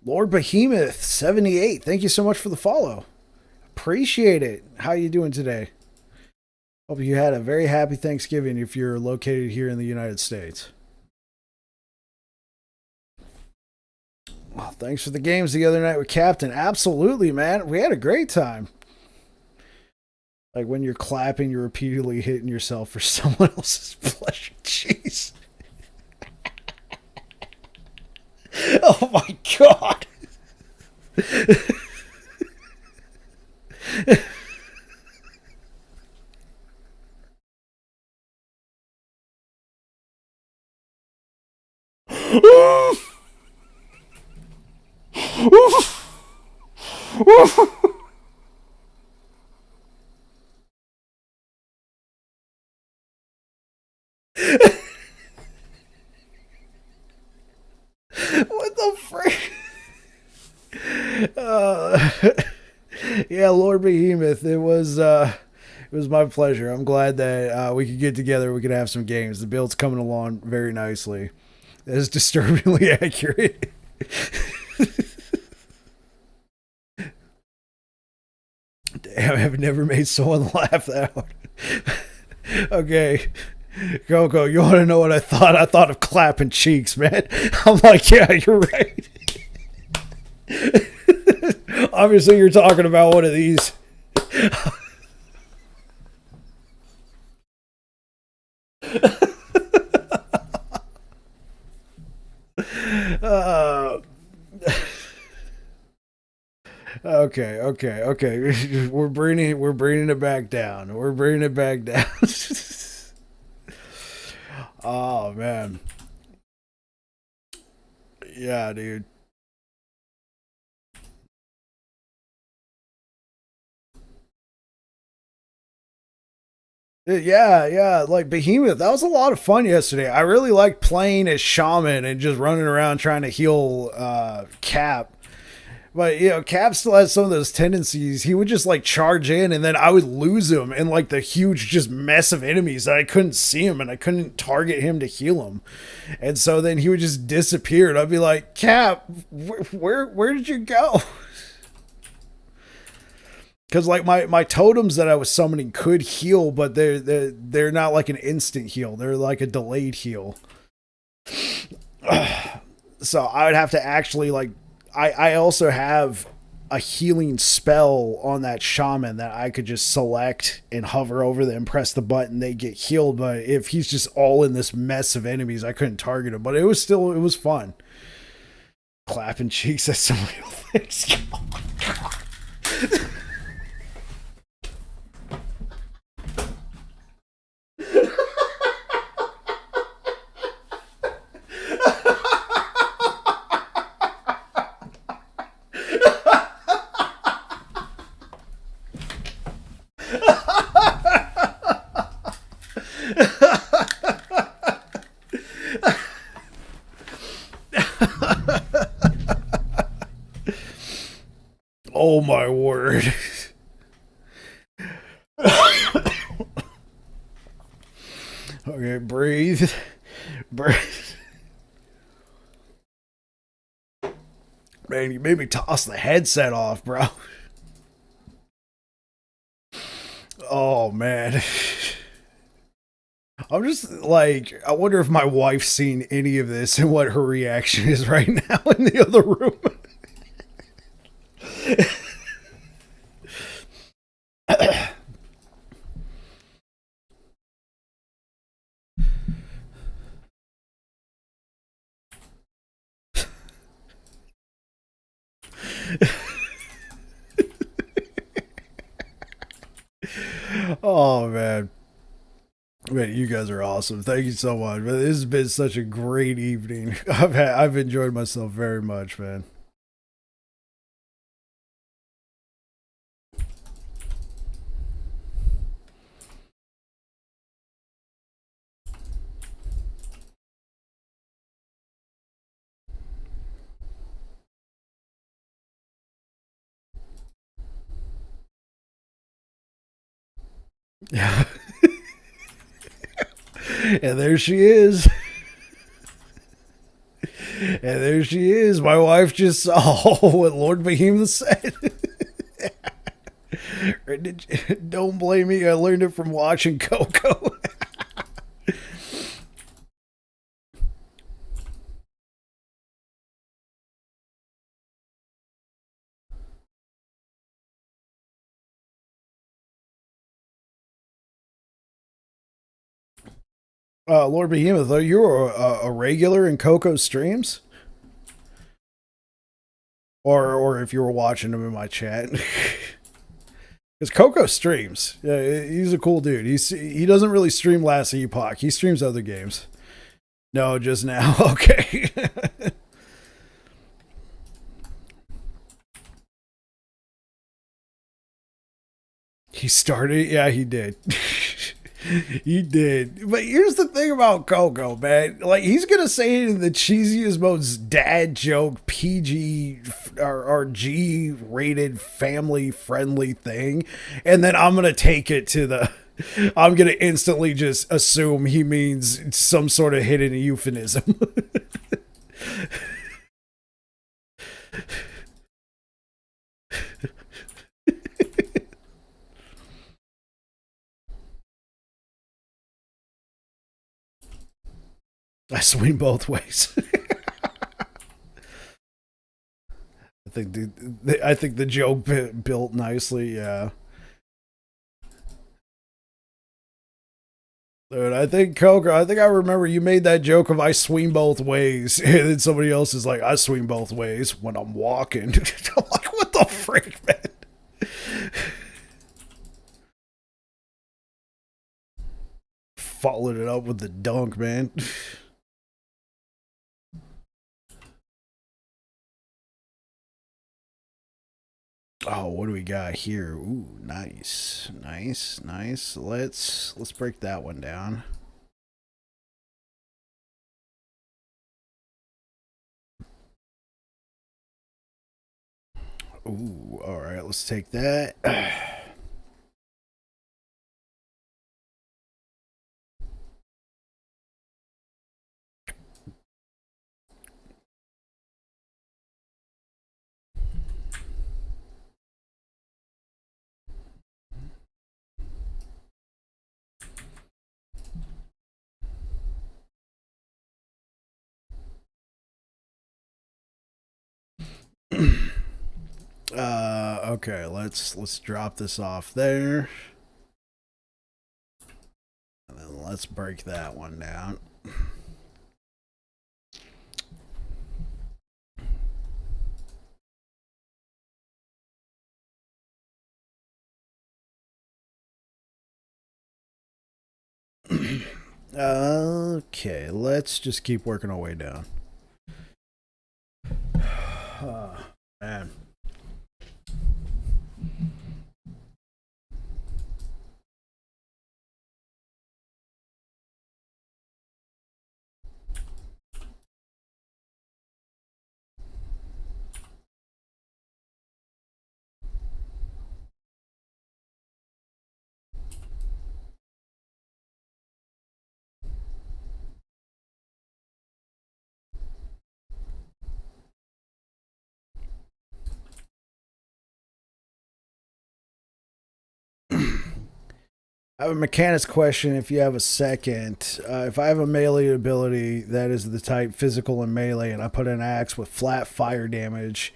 Lord Behemoth 78. Thank you so much for the follow. Appreciate it. How you doing today? Hope you had a very happy Thanksgiving if you're located here in the United States. Well, thanks for the games the other night with Captain. Absolutely, man. We had a great time. Like when you're clapping, you're repeatedly hitting yourself for someone else's pleasure. Jeez. Oh my god. Uh, yeah, Lord Behemoth. It was my pleasure. I'm glad that we could get together. We could have some games. The build's coming along very nicely. That is disturbingly accurate. Damn, I've never made someone laugh that hard. Okay, Coco, you want to know what I thought? I thought of clapping cheeks, man. I'm like, yeah, you're right. Obviously, you're talking about one of these. Uh, okay. We're bringing it back down. We're bringing it back down. Oh man, yeah, dude. Yeah. Like Behemoth, that was a lot of fun yesterday. I really liked playing as Shaman and just running around trying to heal Cap. But Cap still has some of those tendencies. He would just like charge in, and then I would lose him in like the huge just mess of enemies that I couldn't see him, and I couldn't target him to heal him. And so then he would just disappear, and I'd be like, Cap, where did you go? Because like my totems that I was summoning could heal, but they're not like an instant heal. They're like a delayed heal. So I would have to actually like I also have a healing spell on that shaman that I could just select and hover over them, press the button, they get healed. But if he's just all in this mess of enemies, I couldn't target him. But it was fun. Clapping cheeks at some real things. Oh my god. Oh my word. Okay, breathe. Breathe. Man, you made me toss the headset off, bro. Oh man. I'm just like, I wonder if my wife's seen any of this and what her reaction is right now in the other room. Oh man. Man, you guys are awesome. Thank you so much. Man, this has been such a great evening. I've enjoyed myself very much, man. Yeah. And there she is. And there she is. My wife just saw what Lord Behemoth said. Don't blame me. I learned it from watching Coco. Lord Behemoth, are you a regular in Coco's streams? Or if you were watching him in my chat. Because Coco streams. Yeah, he's a cool dude. He doesn't really stream Last Epoch. He streams other games. No, just now. Okay. He started. Yeah, he did. He did. But here's the thing about Coco, man. Like, he's going to say it in the cheesiest, most dad joke, PG or G rated, family friendly thing. And then I'm going to take it to the. I'm going to instantly just assume he means some sort of hidden euphemism. I swing both ways. I think the joke built nicely. Yeah. Dude, I think Coker. I think I remember you made that joke of I swing both ways, and then somebody else is like, I swing both ways when I'm walking. I'm like, what the freak, man? Followed it up with the dunk, man. Oh, what do we got here? Ooh, nice, nice, nice. Let's break that one down. Ooh, all right. Let's take that. Okay. Let's drop this off there, and then let's break that one down. Okay, let's just keep working our way down. Oh, man. I have a mechanics question if you have a second. If I have a melee ability that is the type physical and melee, and I put an axe with flat fire damage,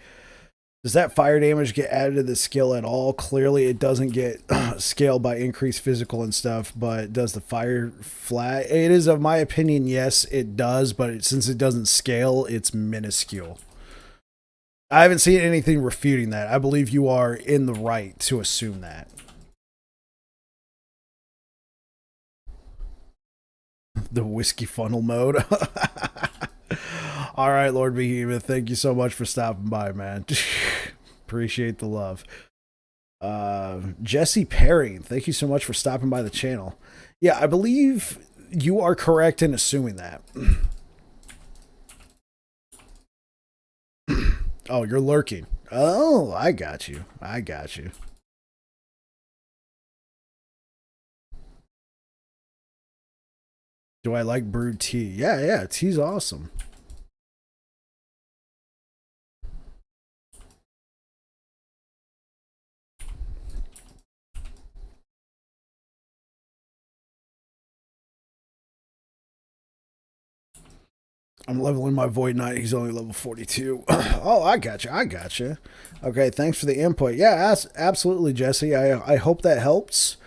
does that fire damage get added to the skill at all? Clearly, it doesn't get scaled by increased physical and stuff, but does the fire flat? It is, of my opinion, yes, it does, but since it doesn't scale, it's minuscule. I haven't seen anything refuting that. I believe you are in the right to assume that. The whiskey funnel mode. All right, Lord Behemoth, thank you so much for stopping by, man. Appreciate the love. Jesse Perry, thank you so much for stopping by the channel. Yeah, I believe you are correct in assuming that. Oh, you're lurking. Oh, I got you. I got you. Do I like brewed tea? Yeah, yeah, tea's awesome. I'm leveling my Void Knight. He's only level 42. Oh, I got you. I got you. Okay, thanks for the input. Yeah, absolutely, Jesse. I hope that helps.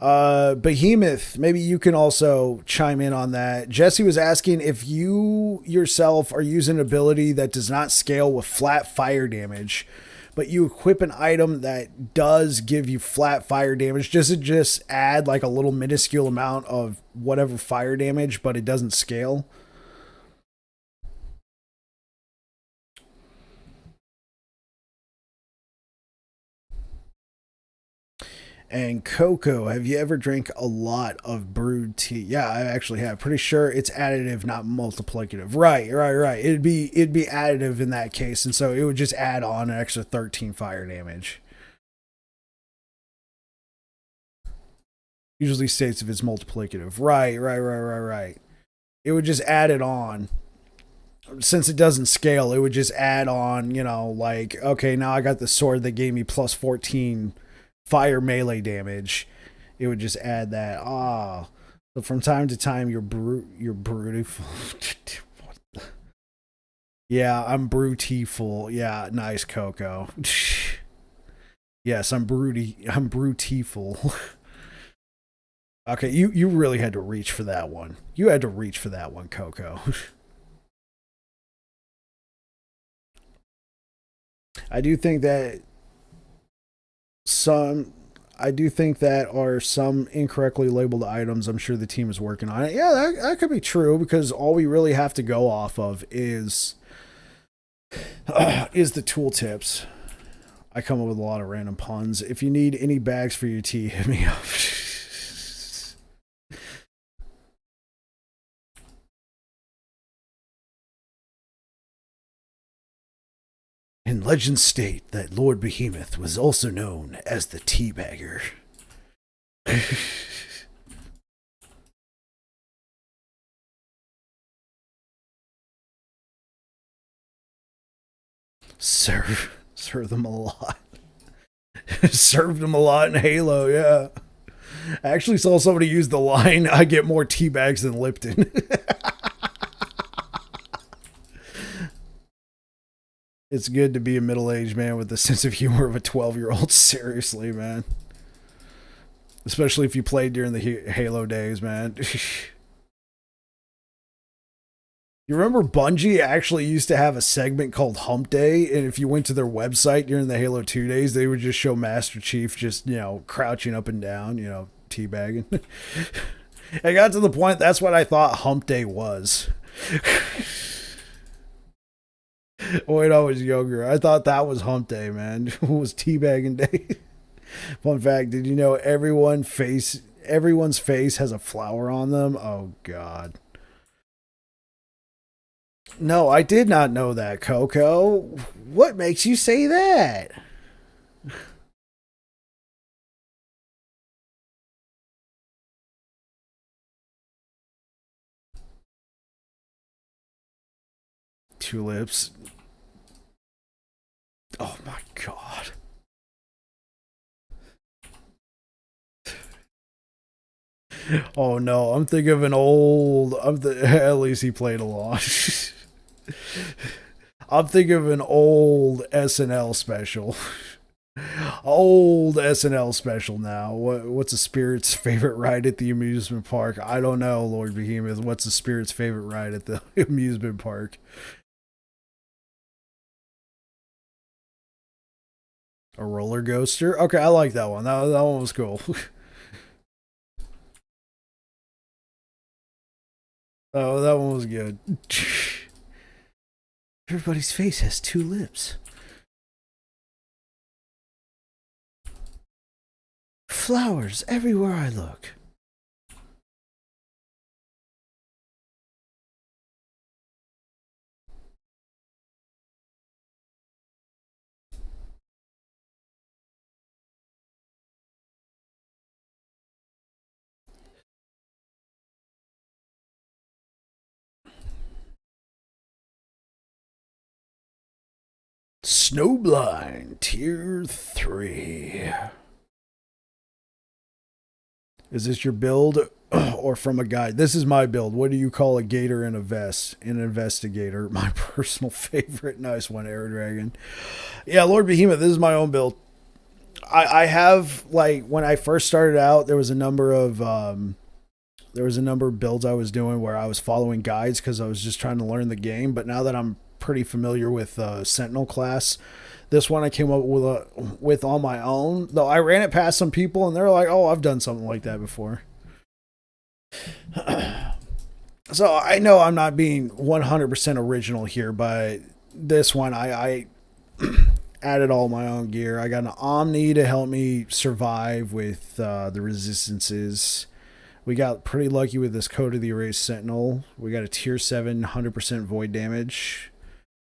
Behemoth, maybe you can also chime in on that. Jesse was asking if you yourself are using an ability that does not scale with flat fire damage, but you equip an item that does give you flat fire damage. Does it just add like a little minuscule amount of whatever fire damage, but it doesn't scale? And Coco, have you ever drank a lot of brewed tea? Yeah, I actually have. Pretty sure it's additive, not multiplicative. Right. It'd be additive in that case, and so it would just add on an extra 13 fire damage. Usually states if it's multiplicative. Right. It would just add it on. Since it doesn't scale, it would just add on, like, okay, now I got the sword that gave me plus 14 fire melee damage. It would just add that. So from time to time, you're brutal. Yeah, I'm brutiful. Yeah, nice, Coco. Yes, I'm brutiful. Okay, you really had to reach for that one. You had to reach for that one, Coco. I do think that some I do think that are some incorrectly labeled items. I'm sure the team is working on it. Yeah, that could be true because all we really have to go off of is the tooltips. I come up with a lot of random puns. If you need any bags for your tea, hit me up. In legend state that Lord Behemoth was also known as the Teabagger. Serve them a lot. Served them a lot in Halo, yeah. I actually saw somebody use the line, I get more tea bags than Lipton. It's good to be a middle-aged man with the sense of humor of a 12-year-old. Seriously, man. Especially if you played during the Halo days, man. You remember Bungie actually used to have a segment called Hump Day, and if you went to their website during the Halo 2 days, they would just show Master Chief just, crouching up and down, teabagging. It got to the point, that's what I thought Hump Day was. When I was younger, I thought that was Hump Day, man. It was teabagging day. Fun fact, did you know everyone's face has a flower on them? Oh, God. No, I did not know that, Coco. What makes you say that? Tulips. Oh my god. Oh no, I'm thinking of an old. At least he played along. I'm thinking of an old SNL special. Old SNL special now. What's a spirit's favorite ride at the amusement park? I don't know, Lord Behemoth. What's a spirit's favorite ride at the amusement park? A roller coaster? Okay, I like that one. That one was cool. Oh, that one was good. Everybody's face has two lips. Flowers everywhere I look. Snowblind Tier 3. Is this your build or from a guide? This is my build. What do you call a gator in a vest? An investigator. My personal favorite. Nice one, Air Dragon. Yeah, Lord Behemoth, this is my own build. I have, like, when I first started out, there was a number of builds I was doing where I was following guides because I was just trying to learn the game. But now that I'm pretty familiar with Sentinel class, this one I came up with on my own. Though I ran it past some people and they're like, "Oh, I've done something like that before." So I know I'm not being 100% original here, but this one added all my own gear. I got an Omni to help me survive with the resistances. We got pretty lucky with this Code of the Erased Sentinel. We got a tier 7, 100% void damage.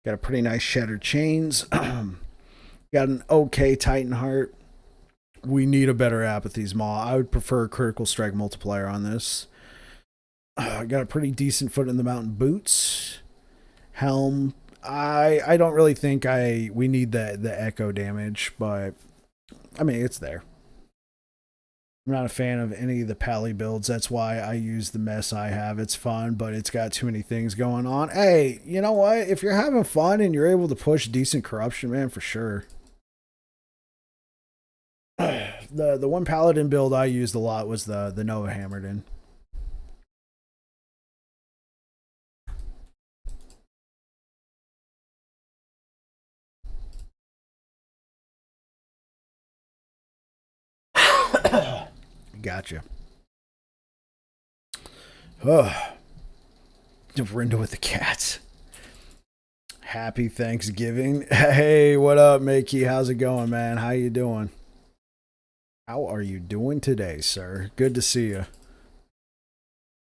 Got a pretty nice Shattered Chains. Got an okay Titan Heart. We need a better Apathy's Maw. I would prefer Critical Strike Multiplier on this. Got a pretty decent Foot in the Mountain boots. Helm. I don't really think we need the echo damage, but I mean it's there. I'm not a fan of any of the Pally builds. That's why I use the mess I have. It's fun, but it's got too many things going on. Hey, you know what? If you're having fun and you're able to push decent corruption, man, for sure. The one Paladin build I used a lot was the Nova Hammerden. Gotcha. Oh, Rinda with the cats. Happy Thanksgiving. Hey, what up, Mickey? How's it going, man? How you doing? How are you doing today, sir? Good to see you.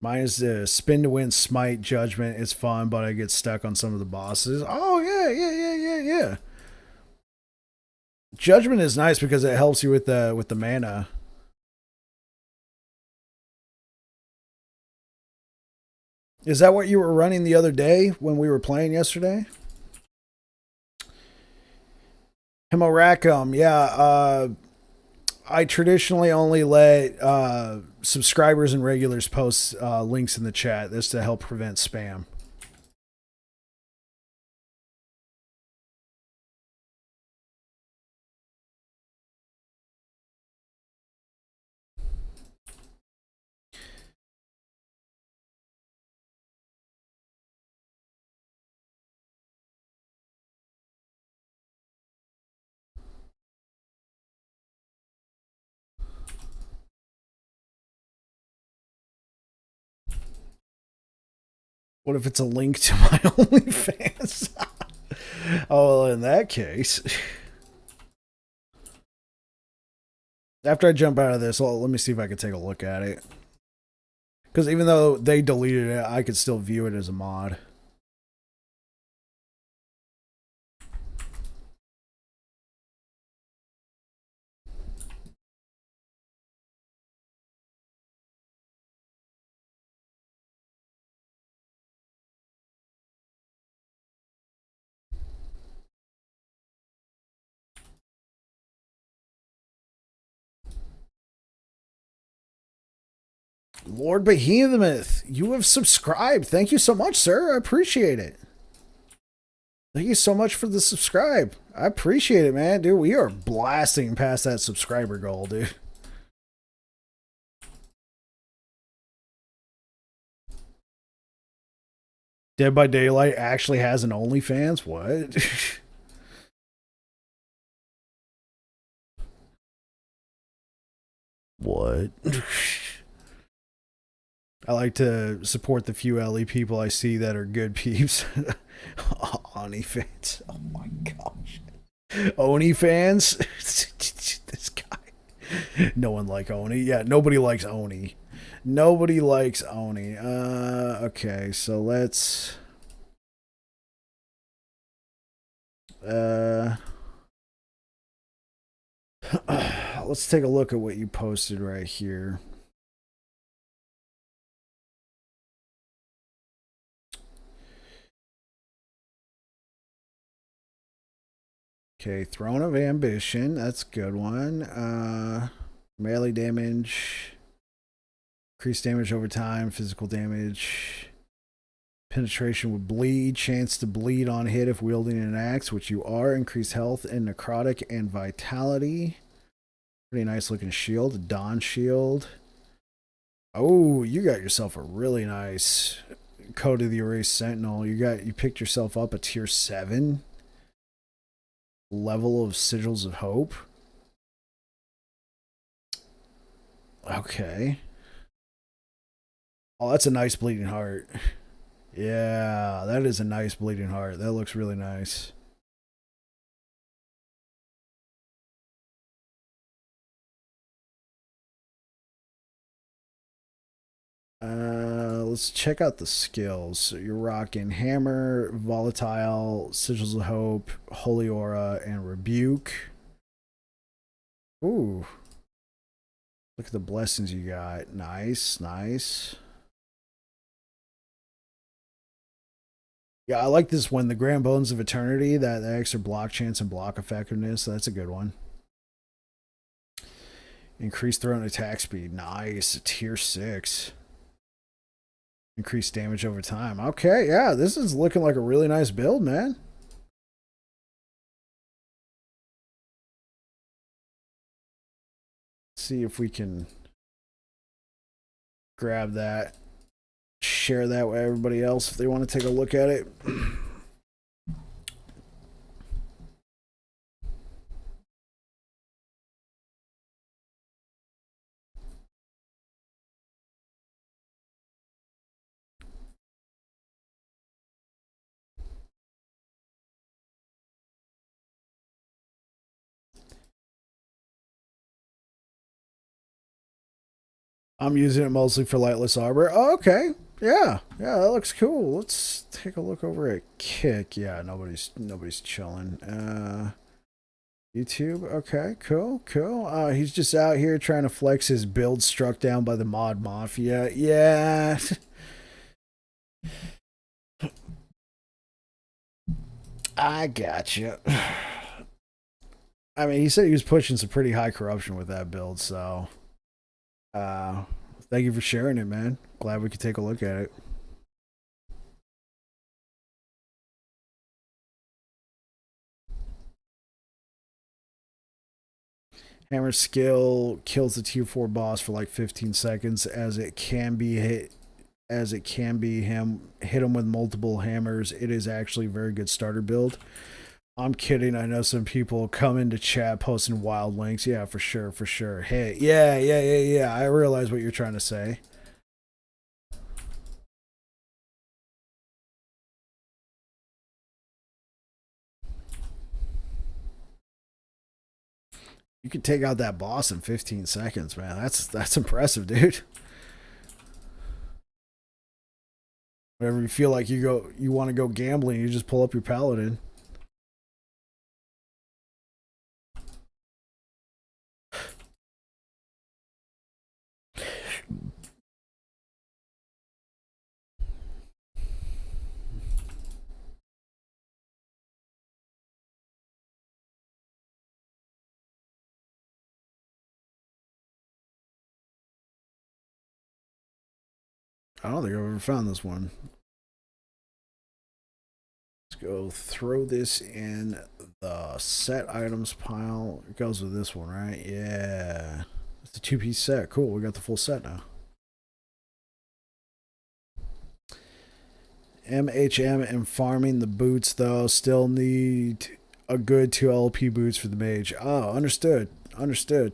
Mine is the spin to win smite judgment. It's fun, but I get stuck on some of the bosses. Oh yeah. Judgment is nice because it helps you with the mana. Is that what you were running the other day when we were playing yesterday? Hemorrhacum, yeah. I traditionally only let subscribers and regulars post links in the chat. This to help prevent spam. What if it's a link to my OnlyFans? Oh, well, in that case. After I jump out of this, well, let me see if I can take a look at it. Because even though they deleted it, I could still view it as a mod. Lord Behemoth, you have subscribed. Thank you so much, sir. I appreciate it. Thank you so much for the subscribe. I appreciate it, man. Dude, we are blasting past that subscriber goal, dude. Dead by Daylight actually has an OnlyFans? What? What? I like to support the few LE people I see that are good peeps. Oni fans. Oh my gosh. Oni fans? This guy. No one like Oni. Yeah, nobody likes Oni. Nobody likes Oni. Okay, so let's let's take a look at what you posted right here. Okay, Throne of Ambition. That's a good one. Melee damage. Increased damage over time. Physical damage. Penetration with bleed. Chance to bleed on hit if wielding an axe, which you are. Increased health and necrotic and vitality. Pretty nice looking shield. Dawn shield. Oh, you got yourself a really nice Code of the Erased Sentinel. You picked yourself up a tier 7 level of Sigils of Hope. Okay. Oh, that's a nice Bleeding Heart. Yeah, that is a nice Bleeding Heart. That looks really nice. let's check out the skills. So you're rocking Hammer, Volatile, Sigils of Hope, Holy Aura, and Rebuke. Ooh. Look at the blessings you got. Nice, nice. Yeah, I like this one. The Grand Bones of Eternity, that extra block chance and block effectiveness. That's a good one. Increased throw and attack speed. Nice. Tier 6. Increased damage over time. Okay, yeah, this is looking like a really nice build, man. See if we can grab that, share that with everybody else if they want to take a look at it. I'm using it mostly for Lightless Arbor. Oh, okay. Yeah. Yeah, that looks cool. Let's take a look over at Kick. Yeah, nobody's chilling. YouTube. Okay, cool, cool. He's just out here trying to flex his build struck down by the mod mafia. Yeah. I gotcha. I mean, he said he was pushing some pretty high corruption with that build, so uh thank you for sharing it, man. Glad we could take a look at it. Hammer skill kills the tier 4 boss for like 15 seconds as it can be hit him with multiple hammers. It is actually a very good starter build. I'm kidding. I know some people come into chat posting wild links. Yeah, for sure, for sure. Hey, yeah. I realize what you're trying to say. You can take out that boss in 15 seconds, man. That's impressive, dude. Whenever you feel like you want to go gambling, you just pull up your paladin. I don't think I've ever found this one. Let's go throw this in the set items pile. It goes with this one, right? Yeah. It's a 2-piece set. Cool. We got the full set now. MHM and farming the boots, though, still need a good 2 LP boots for the mage. Oh, understood. Understood.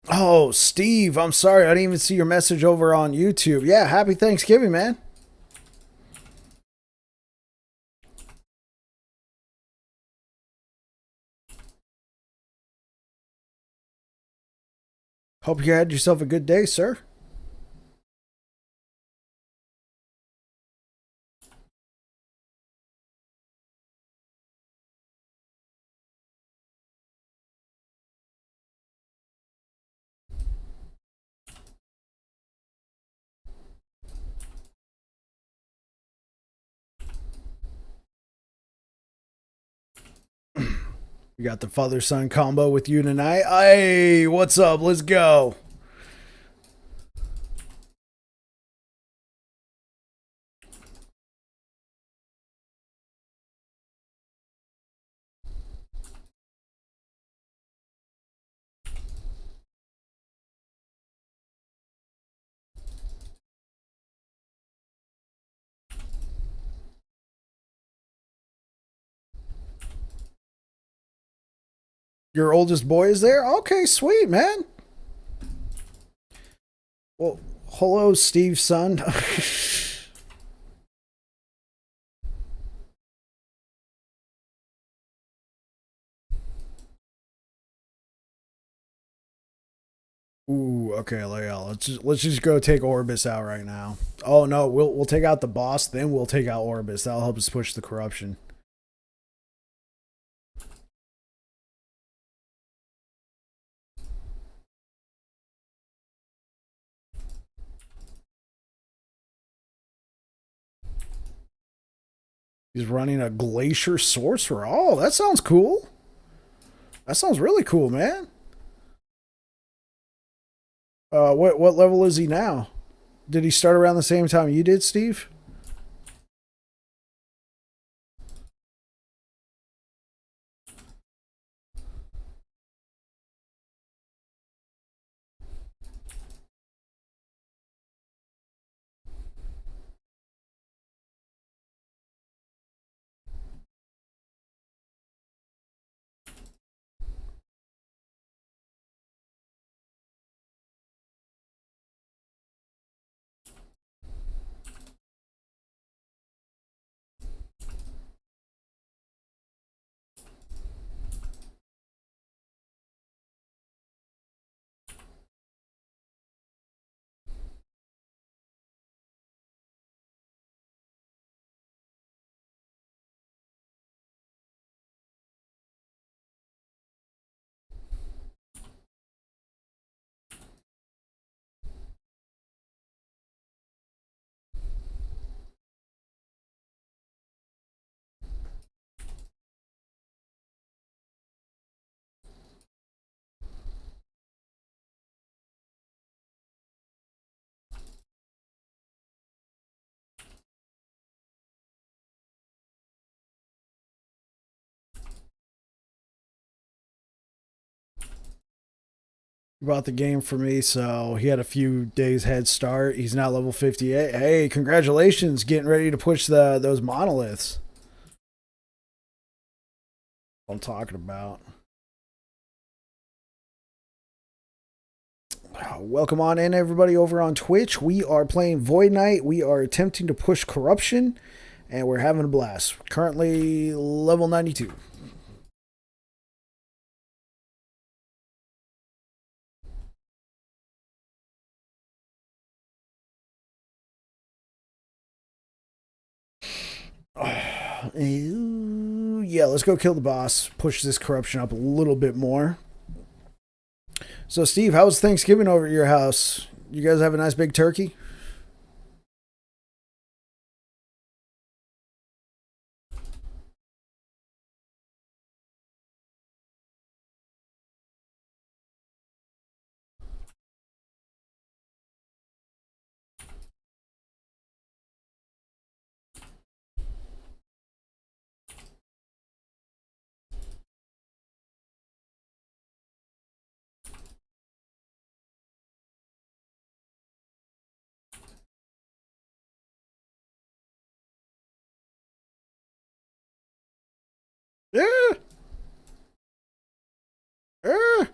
Oh, Steve, I'm sorry. I didn't even see your message over on YouTube. Yeah, happy Thanksgiving, man. Hope you had yourself a good day, sir. We got the father son combo with you tonight. Hey, what's up? Let's go. Your oldest boy is there? Okay, sweet, man. Well, hello, Steve's son. Ooh, okay, yeah. Let's just go take Orbis out right now. Oh no, we'll take out the boss, then we'll take out Orbis. That'll help us push the corruption. He's running a Glacier Sorcerer. Oh, that sounds cool. That sounds really cool, man. What level is he now? Did he start around the same time you did, Steve? Bought the game for me, so he had a few days head start. He's now level 58. Hey, congratulations, getting ready to push those monoliths. I'm talking about. Welcome on in, everybody, over on Twitch. We are playing Void Knight. We are attempting to push corruption, and we're having a blast. Currently level 92. Yeah, let's go kill the boss. Push this corruption up a little bit more. So, Steve, how was Thanksgiving over at your house? You guys have a nice big turkey? Yeah. Yeah.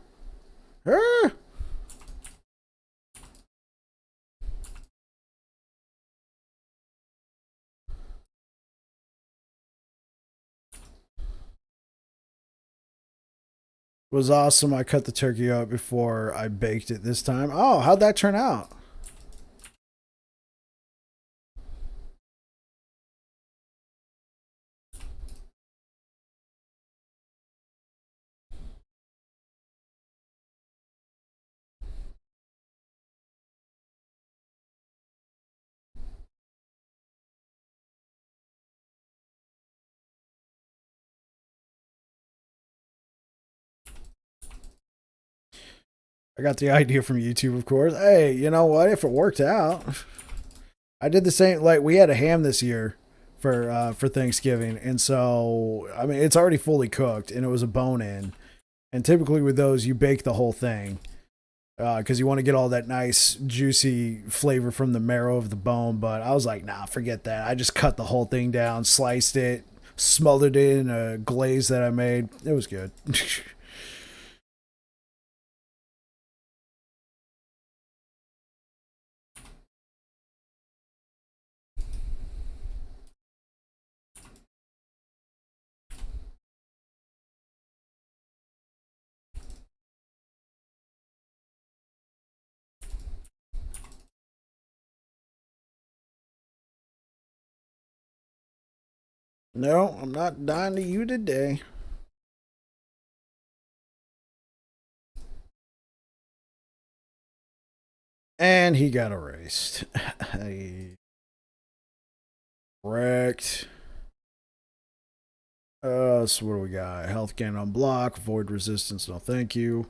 Yeah. It was awesome. I cut the turkey up before I baked it this time. Oh, how'd that turn out? I got the idea from YouTube, of course. Hey, you know what? If it worked out, I did the same. Like we had a ham this year for Thanksgiving, and so I mean it's already fully cooked, and it was a bone in. And typically with those, you bake the whole thing because you want to get all that nice juicy flavor from the marrow of the bone. But I was like, nah, forget that. I just cut the whole thing down, sliced it, smothered it in a glaze that I made. It was good. No, I'm not dying to you today. And he got erased. Wrecked. So what do we got? Health gain on block, void resistance, no thank you.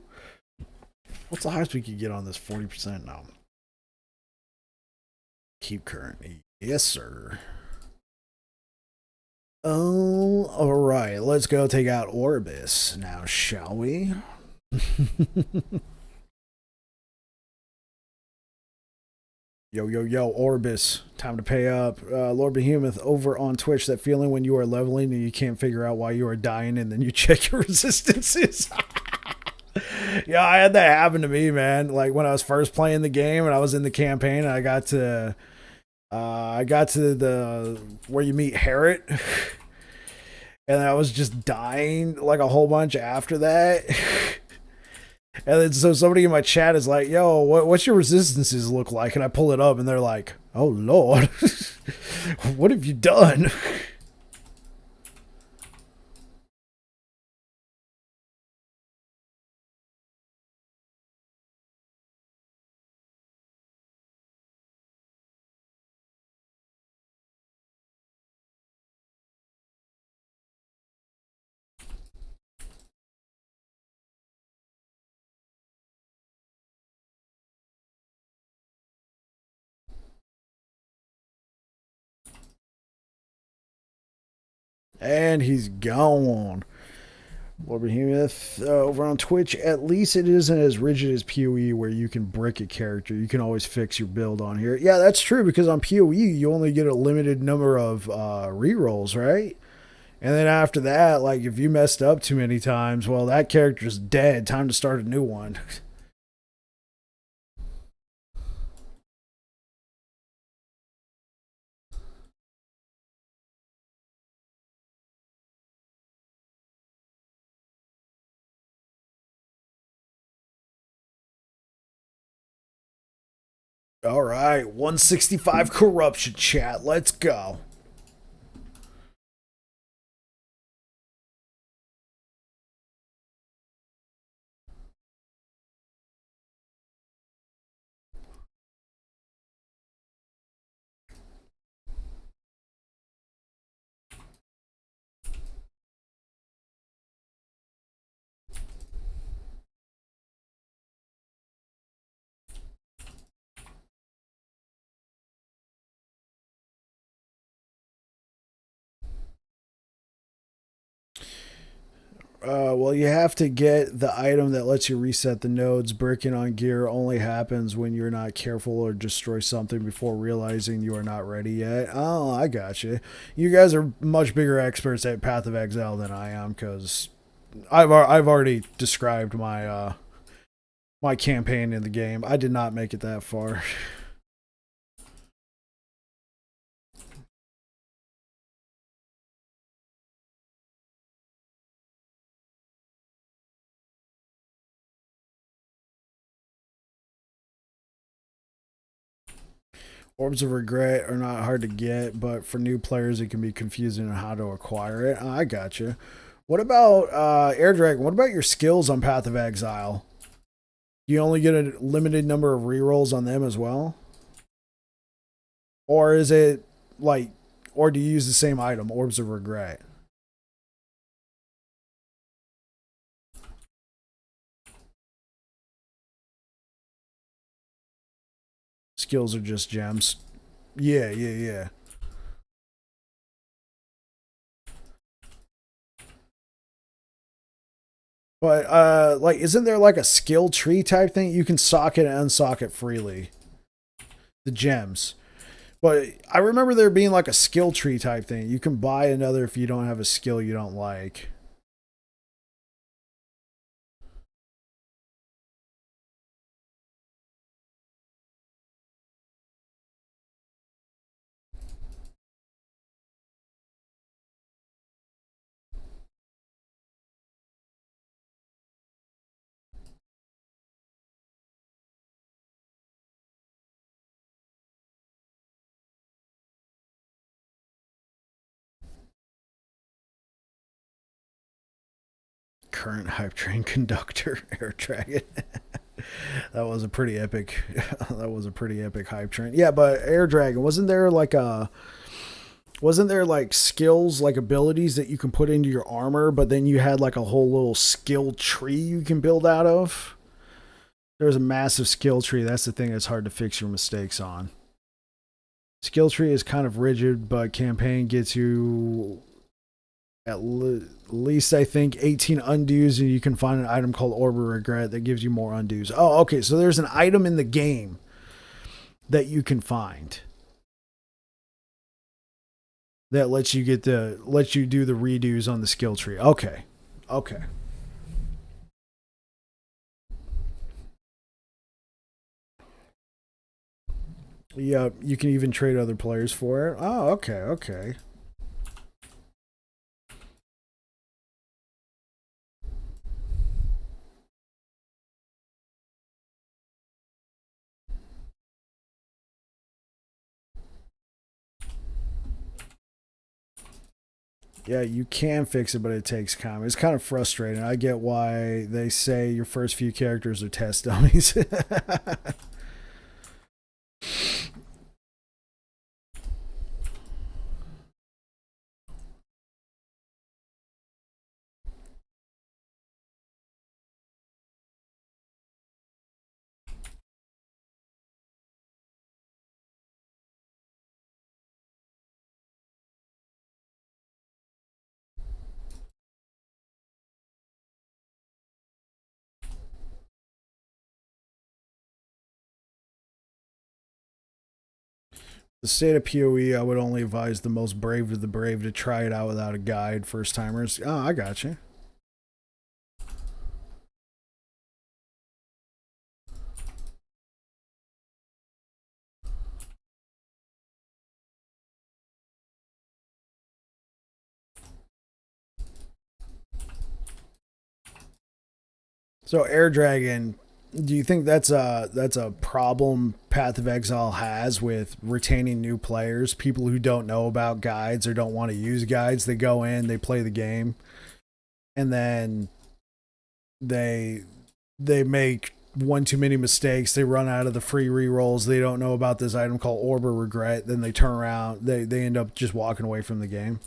What's the highest we could get on this? 40% now. Keep current. Yes, sir. Oh, alright. Let's go take out Orbis now, shall we? Yo, yo, yo, Orbis. Time to pay up. Lord Behemoth over on Twitch. That feeling when you are leveling and you can't figure out why you are dying and then you check your resistances. Yeah, I had that happen to me, man. Like when I was first playing the game and I was in the campaign and I got to the where you meet Harriet and I was just dying like a whole bunch after that. And then so somebody in my chat is like, "Yo, what's your resistances look like?" And I pull it up, and they're like, "Oh Lord, what have you done?" And he's gone. Lord Behemoth over on Twitch. At least it isn't as rigid as PoE, where you can brick a character. You can always fix your build on here. Yeah, that's true because on PoE you only get a limited number of rerolls, right? And then after that, like if you messed up too many times, well, that character's dead. Time to start a new one. All right, 165 corruption chat. Let's go. Well, you have to get the item that lets you reset the nodes. Bricking on gear only happens when you're not careful or destroy something before realizing you are not ready yet. Oh, I got you. You guys are much bigger experts at Path of Exile than I am because I've already described my campaign in the game. I did not make it that far. Orbs of Regret are not hard to get, but for new players, it can be confusing on how to acquire it. I got you. What about Air Dragon? What about your skills on Path of Exile? You only get a limited number of rerolls on them as well? Or is it like, or do you use the same item, Orbs of Regret? Skills are just gems. Yeah, yeah, yeah. But like, isn't there like a skill tree type thing? You can socket and unsocket freely. The gems. But I remember there being like a skill tree type thing. You can buy another if you don't have a skill you don't like. Current hype train conductor, Air Dragon. That was a pretty epic. That was a pretty epic hype train. Yeah, but Air Dragon, wasn't there like skills, like abilities that you can put into your armor, but then you had like a whole little skill tree you can build out of? There's a massive skill tree. That's the thing that's hard to fix your mistakes on. Skill tree is kind of rigid, but campaign gets you least I think 18 undos, and you can find an item called Orb of Regret that gives you more undos. Oh, okay. So there's an item in the game that you can find that lets you do the redos on the skill tree. Okay. Okay. Yeah, you can even trade other players for it. Oh, okay, okay. Yeah, you can fix it, but it takes time. It's kind of frustrating. I get why they say your first few characters are test dummies. The state of PoE, I would only advise the most brave of the brave to try it out without a guide, first timers. Oh, I got you. So Air Dragon, do you think that's a problem Path of Exile has with retaining new players, people who don't know about guides or don't want to use guides? They go in, they play the game, and then they they make one too many mistakes. They run out of the free rerolls. They don't know about this item called Orb of Regret. Then they turn around. They end up just walking away from the game.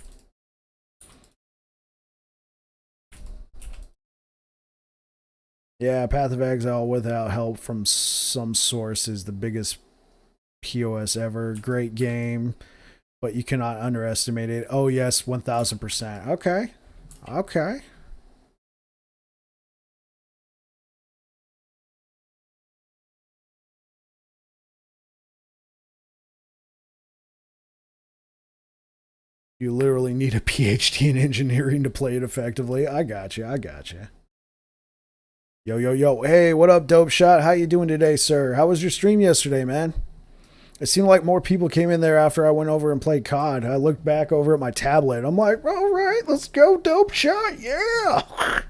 Yeah, Path of Exile without help from some source is the biggest POS ever. Great game, but you cannot underestimate it. Oh yes, 1000%. Okay, okay. You literally need a PhD in engineering to play it effectively. I got you. I got you. Yo, yo, yo. Hey, what up, Dope Shot? How you doing today, sir? How was your stream yesterday, man? It seemed like more people came in there after I went over and played COD. I looked back over at my tablet. I'm like, all right, let's go, Dope Shot. Yeah.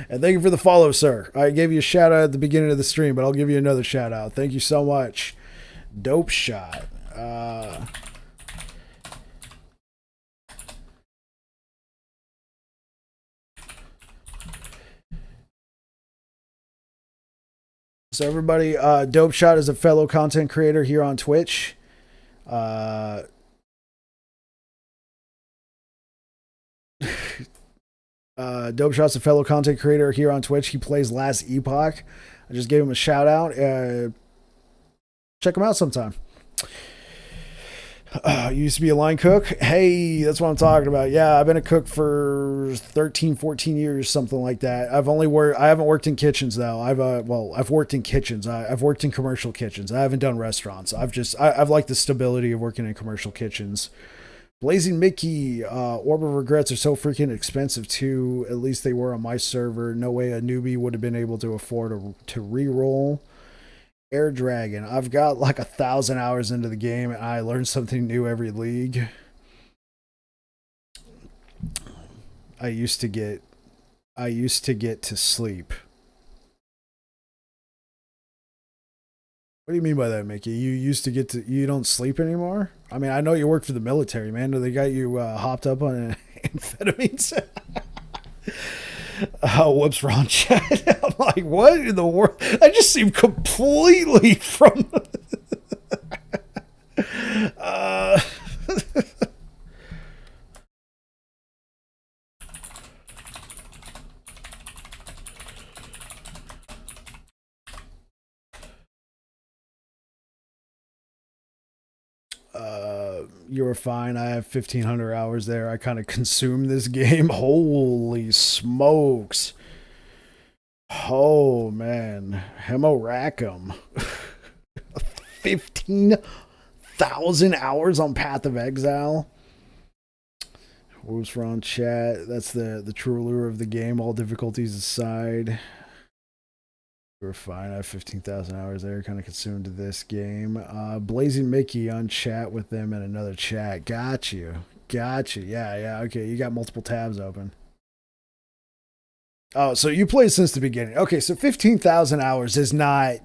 And thank you for the follow, sir. I gave you a shout out at the beginning of the stream, but I'll give you another shout out. Thank you so much. Dope Shot. So everybody, Dope Shot is a fellow content creator here on Twitch. Uh, Dope Shot's a fellow content creator here on Twitch. He plays Last Epoch. I just gave him a shout out. Check him out sometime. Used to be a line cook. Hey, that's what I'm talking about. Yeah, I've been a cook for 13, 14 years, something like that. I haven't worked in kitchens though. I've worked in kitchens. I've worked in commercial kitchens. I haven't done restaurants. I've liked the stability of working in commercial kitchens. Blazing Mickey, Orb of Regrets are so freaking expensive too. At least they were on my server. No way a newbie would have been able to afford to re-roll. Air Dragon. I've got like 1,000 hours into the game and I learn something new every league. I used to get to sleep. What do you mean by that, Mickey? You don't sleep anymore? I mean, I know you work for the military, man. Do they got you hopped up on amphetamines? Whoops, wrong chat. I'm like, what in the world? I just seem completely from. uh, you were fine. I have 1,500 hours there. I kind of consumed this game. Holy smokes. Oh, man. Hemorrhacum. 15,000 hours on Path of Exile. Whoops, wrong chat. That's the true allure of the game, all difficulties aside. We're fine. I have 15,000 hours there, kind of consumed to this game. Blazing Mickey on chat with them in another chat. Got you. Yeah, okay. You got multiple tabs open. Oh, so you played since the beginning. Okay, so 15,000 hours is not,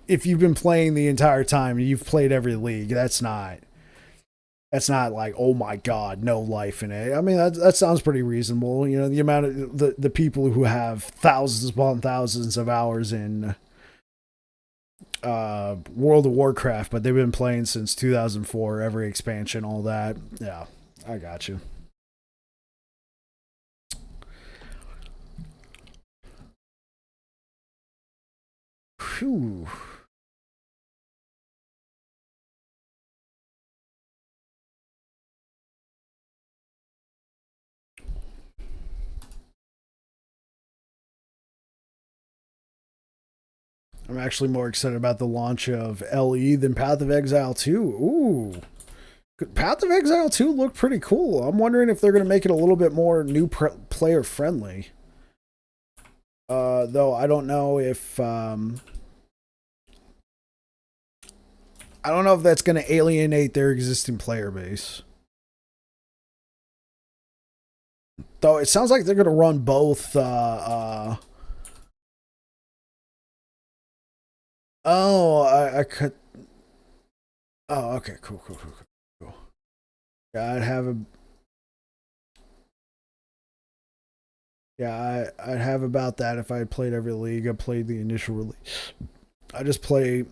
if you've been playing the entire time and you've played every league, that's not like, oh my god, no life in it. I mean, that sounds pretty reasonable. You know, the amount of the people who have thousands upon thousands of hours in World of Warcraft, but they've been playing since 2004, every expansion, all that. Yeah, I got you. Whew. I'm actually more excited about the launch of LE than Path of Exile 2. Ooh. Path of Exile 2 looked pretty cool. I'm wondering if they're going to make it a little bit more new player friendly. Though I don't know if I don't know if that's going to alienate their existing player base. Though it sounds like they're going to run both oh, I could. Oh, okay, cool. Yeah, I'd have a. Yeah, I'd have about that if I had played every league. I played the initial release. I just like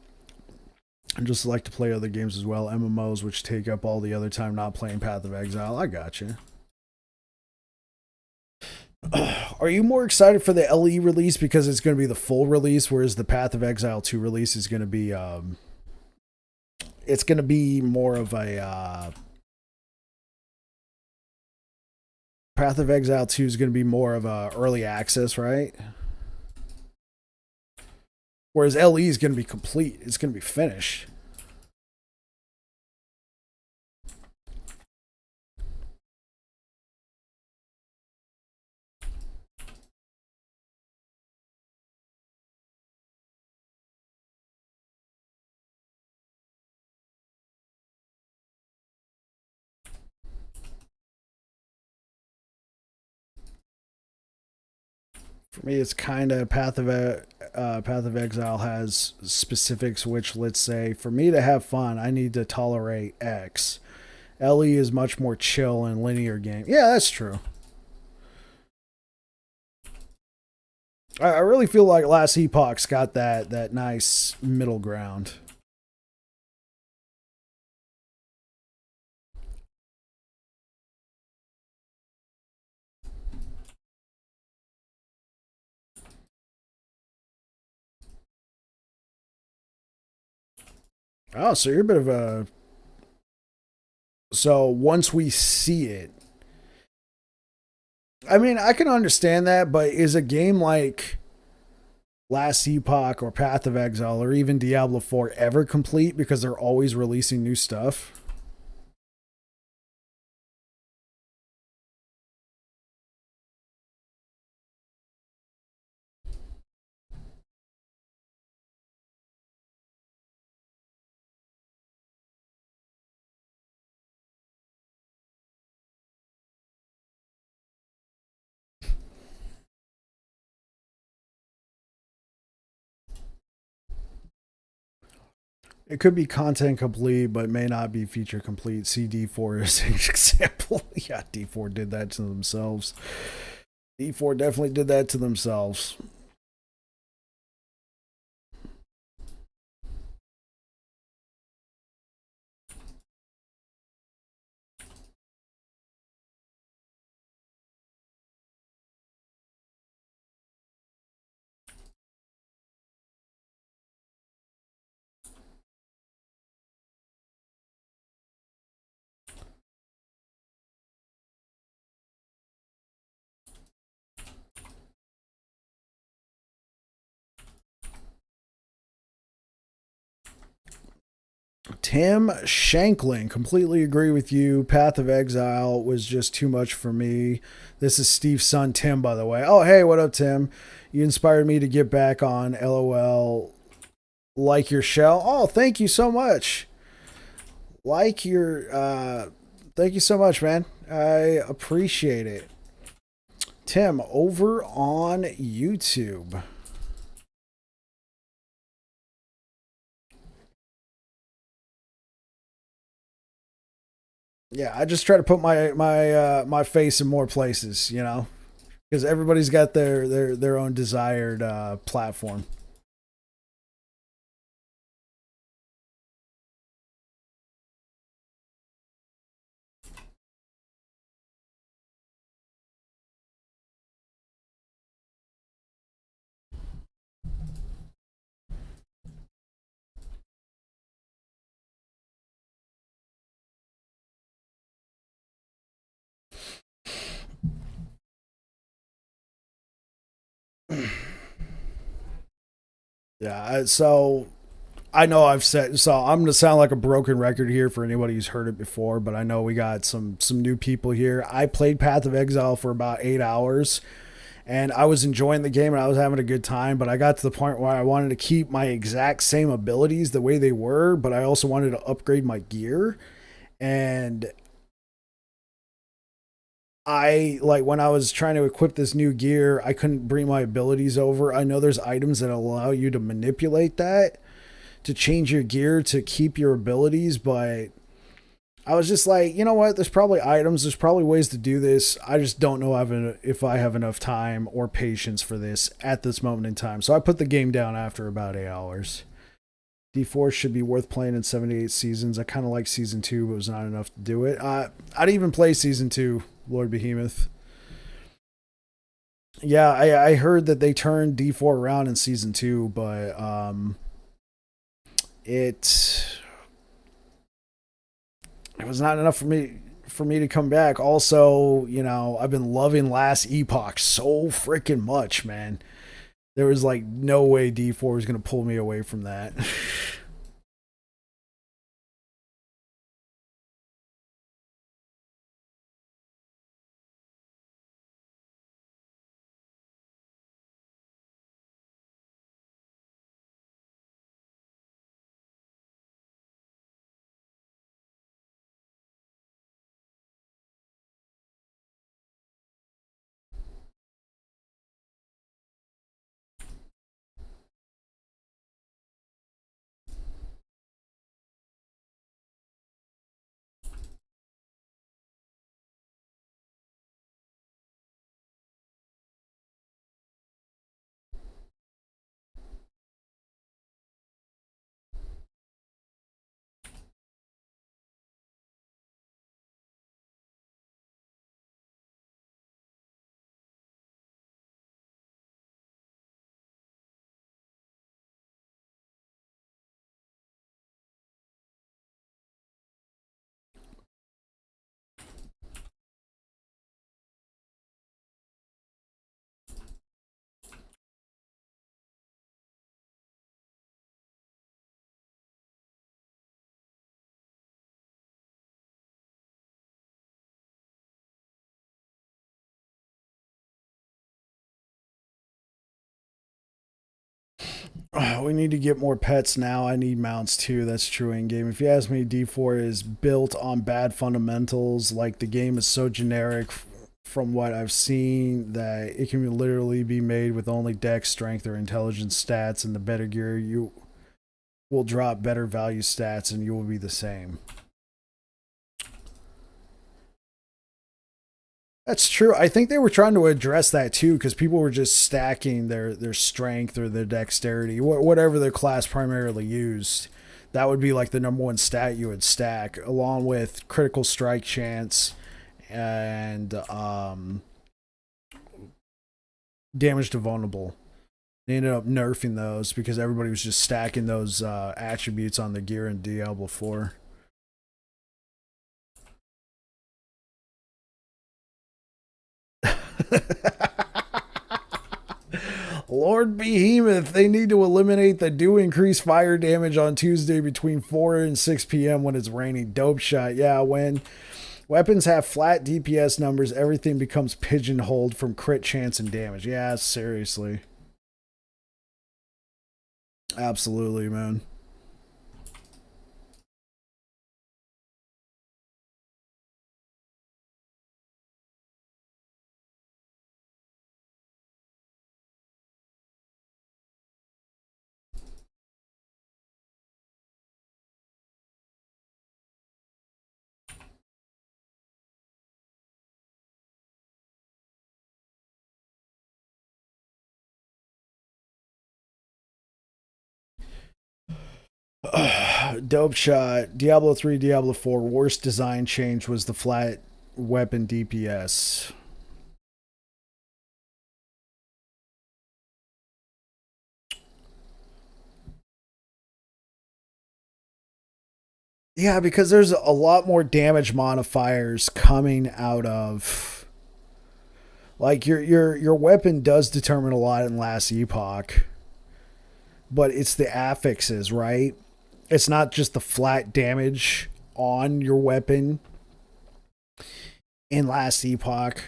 to play other games as well, MMOs, which take up all the other time not playing Path of Exile. I got you. Are you more excited for the LE release because it's going to be the full release, whereas the Path of Exile 2 release is going to be it's going to be more of a Path of Exile 2 is going to be more of a early access, right? Whereas LE is going to be complete. It's going to be finished. For me, it's kind of Path of Exile has specifics, which let's say for me to have fun, I need to tolerate X. Ellie is much more chill and linear game. Yeah, that's true. I really feel like Last Epoch's got that nice middle ground. Oh, so you're a bit of a so once we see it, I mean, I can understand that, but is a game like Last Epoch or Path of Exile or even Diablo 4 ever complete because they're always releasing new stuff? It could be content complete, but may not be feature complete. CD4 is an example. Yeah, D4 did that to themselves. D4 definitely did that to themselves. Tim Shanklin, completely agree with you. Path of Exile was just too much for me. This is Steve's son, Tim, by the way. Oh, hey, what up, Tim? You inspired me to get back on LOL. Like your shell. Oh, thank you so much. Like your, thank you so much, man. I appreciate it. Tim, over on YouTube. Yeah, I just try to put my face in more places, you know, because everybody's got their own desired platform. Yeah, so I know I've said so. I'm gonna sound like a broken record here for anybody who's heard it before, but I know we got some new people here. I played Path of Exile for about 8 hours, and I was enjoying the game and I was having a good time. But I got to the point where I wanted to keep my exact same abilities the way they were, but I also wanted to upgrade my gear. And I like when I was trying to equip this new gear, I couldn't bring my abilities over. I know there's items that allow you to manipulate that to change your gear to keep your abilities, but I was just like, you know what? There's probably items, there's probably ways to do this. I just don't know if I have enough time or patience for this at this moment in time. So I put the game down after about 8 hours. D4 should be worth playing in 78 seasons. I kind of like season two, but it was not enough to do it. I'd even play season two, Lord Behemoth. Yeah, I heard that they turned D4 around in season two, but it it was not enough for me to come back. Also, you know, I've been loving Last Epoch so freaking much, man. There was like no way D4 was gonna pull me away from that. We need to get more pets now. I need mounts too. That's true in game. If you ask me, D4 is built on bad fundamentals. Like the game is so generic from what I've seen that it can literally be made with only dex, strength, or intelligence stats, and the better gear you will drop better value stats and you will be the same. That's true. I think they were trying to address that too, because people were just stacking their strength or their dexterity, whatever their class primarily used. That would be like the number one stat you would stack, along with critical strike chance and damage to vulnerable. They ended up nerfing those because everybody was just stacking those attributes on the gear in Diablo 4. Lord Behemoth, they need to eliminate the do increase fire damage on Tuesday between 4 and 6 p.m. when it's raining. Dope shot. Yeah, when weapons have flat DPS numbers, everything becomes pigeonholed from crit chance and damage. Yeah, seriously. Absolutely, man. Dope shot. Diablo 3, Diablo 4. Worst design change was the flat weapon DPS. Yeah, because there's a lot more damage modifiers coming out of, like, your weapon does determine a lot in Last Epoch, but it's the affixes, right? It's not just the flat damage on your weapon in Last Epoch.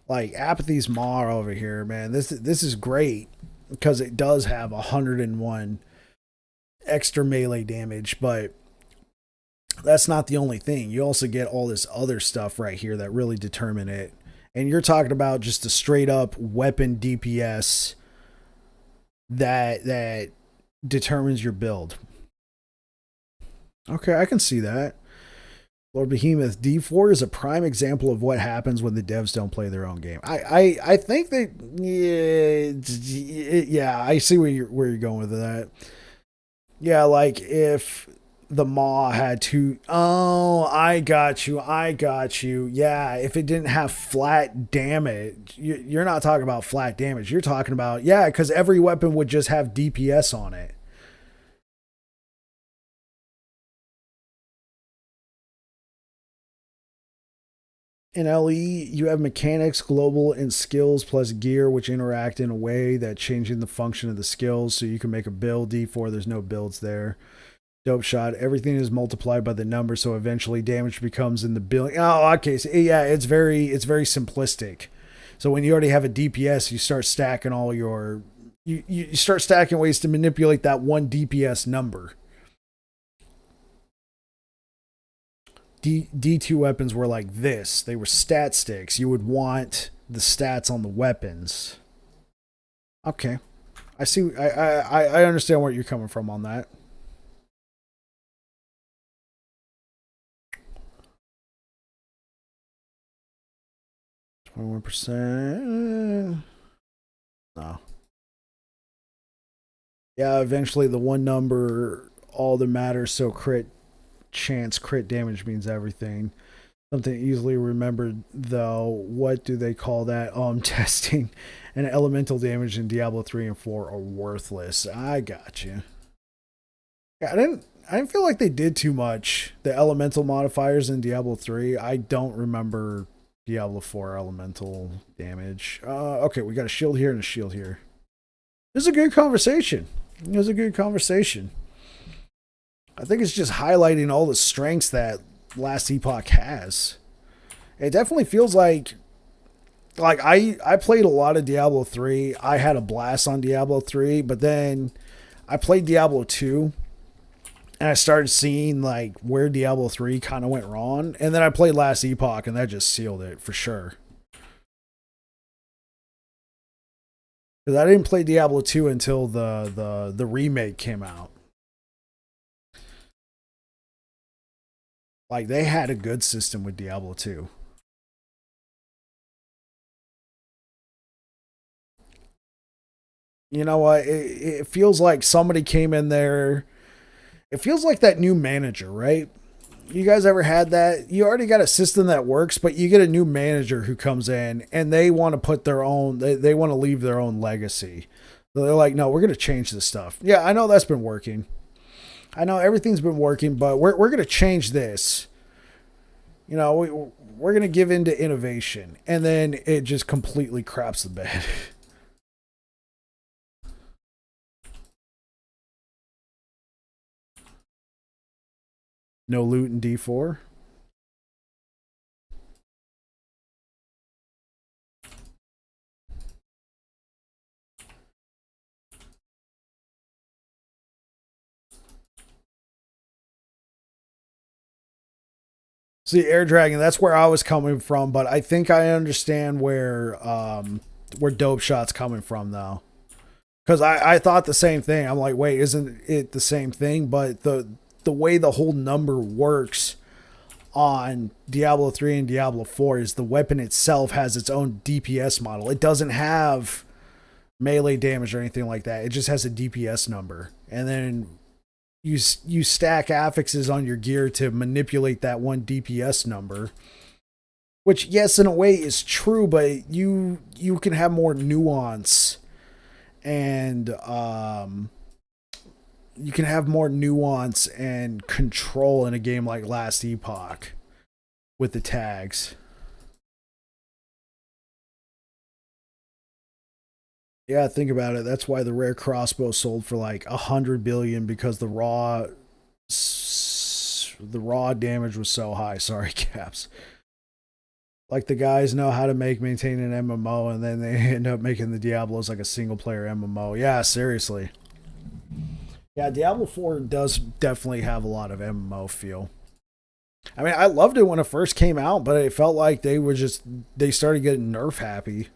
Like Apathy's Maw over here, man. This is great because it does have 101 extra melee damage, but that's not the only thing. You also get all this other stuff right here that really determine it. And you're talking about just a straight up weapon DPS that determines your build. Okay, I can see that. Lord Behemoth, D4 is a prime example of what happens when the devs don't play their own game. I think that, yeah, I see where you're going with that. Yeah, like if the Maw had to, oh, I got you. Yeah, if it didn't have flat damage, you're not talking about flat damage. You're talking about, yeah, because every weapon would just have DPS on it. In LE, you have mechanics, global, and skills plus gear, which interact in a way that changing the function of the skills. So you can make a build. D4, there's no builds there. Dope shot. Everything is multiplied by the number, so eventually damage becomes in the billion. Oh, okay. So yeah, it's very simplistic. So when you already have a DPS, you start stacking all your you start stacking ways to manipulate that one DPS number. D2 weapons were like this. They were stat sticks. You would want the stats on the weapons. Okay. I see. I understand where you're coming from on that. 21%. No. Yeah, eventually the one number, all that matters. So crit chance, crit damage means everything. Something easily remembered though. What do they call that? Testing and elemental damage in Diablo 3 and 4 are worthless. I got you. Yeah, I didn't feel like they did too much. The elemental modifiers in Diablo 3, I don't remember Diablo 4 elemental damage. Okay, we got a shield here and a shield here. This is a good conversation. It was a good conversation. I think it's just highlighting all the strengths that Last Epoch has. It definitely feels like I played a lot of Diablo 3. I had a blast on Diablo 3, but then I played Diablo 2 and I started seeing like where Diablo 3 kind of went wrong. And then I played Last Epoch and that just sealed it for sure. Because I didn't play Diablo 2 until the remake came out. Like they had a good system with Diablo 2. You know what? It feels like somebody came in there. It feels like that new manager, right? You guys ever had that? You already got a system that works, but you get a new manager who comes in and they want to put their own, they want to leave their own legacy. They're like, no, we're going to change this stuff. Yeah, I know that's been working. I know everything's been working, but we're going to change this. You know, we're going to give in to innovation. And then it just completely craps the bed. No loot in D4. See, Air Dragon, that's where I was coming from, but I think I understand where Dope Shot's coming from though. Because I thought the same thing. I'm like, wait, isn't it the same thing? But the way the whole number works on Diablo 3 and Diablo 4 is the weapon itself has its own DPS model. It doesn't have melee damage or anything like that. It just has a DPS number. And then you stack affixes on your gear to manipulate that one DPS number. Which yes, in a way is true, but you can have more nuance and you can have more nuance and control in a game like Last Epoch with the tags. Yeah, think about it. That's why the rare crossbow sold for like 100 billion because the raw damage was so high. Sorry, Caps. Like the guys know how to maintain an MMO, and then they end up making the Diablos like a single player MMO. Yeah, seriously. Yeah, Diablo 4 does definitely have a lot of MMO feel. I mean, I loved it when it first came out, but it felt like they started getting nerf happy.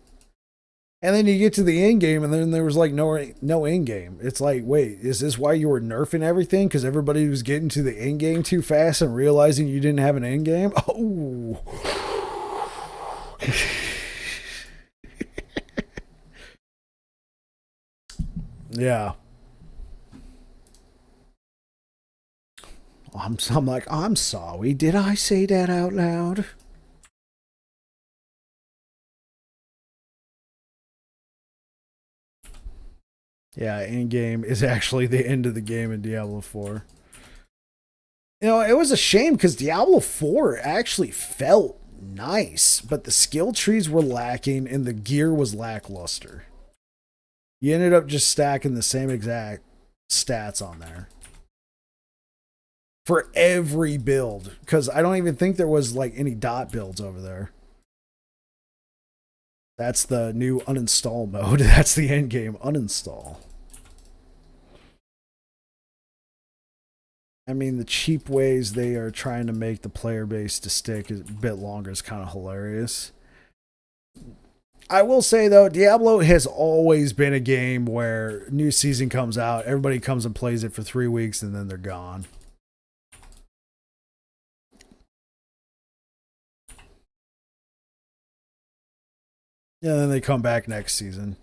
And then you get to the end game, and then there was like no end game. It's like, wait, is this why you were nerfing everything? Because everybody was getting to the end game too fast and realizing you didn't have an end game. Oh, yeah. I'm like, I'm sorry. Did I say that out loud? Yeah, end game is actually the end of the game in Diablo 4. You know, it was a shame because Diablo 4 actually felt nice, but the skill trees were lacking and the gear was lackluster. You ended up just stacking the same exact stats on there for every build because I don't even think there was like any dot builds over there. That's the new uninstall mode. That's the end game uninstall. I mean, the cheap ways they are trying to make the player base to stick a bit longer is kind of hilarious. I will say though, Diablo has always been a game where new season comes out, everybody comes and plays it for 3 weeks, and then they're gone. And then they come back next season.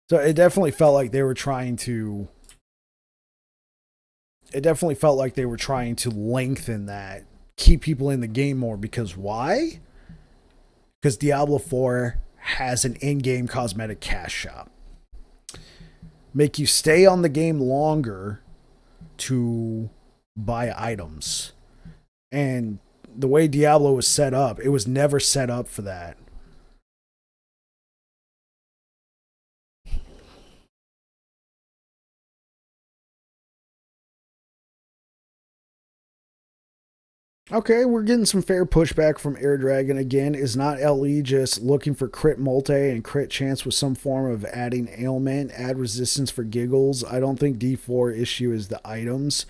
So it definitely felt like they were trying to. It definitely felt like they were trying to lengthen that, keep people in the game more. Because why? Because Diablo 4 has an in-game cosmetic cash shop. Make you stay on the game longer to buy items. And the way Diablo was set up, it was never set up for that. Okay, we're getting some fair pushback from Air Dragon again. Is not LE just looking for crit multi and crit chance with some form of adding ailment, add resistance for giggles? I don't think D4 issue is the items,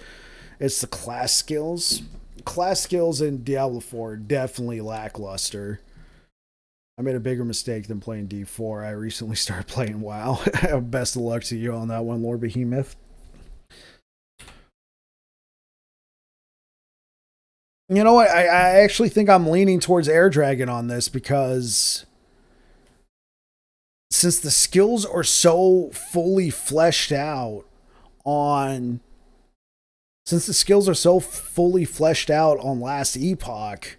it's the class skills. Class skills in Diablo 4 definitely lackluster. I made a bigger mistake than playing D4. I recently started playing WoW. Best of luck to you on that one, Lord Behemoth. You know what? I actually think I'm leaning towards Air Dragon on this because since the skills are so fully fleshed out on Last Epoch,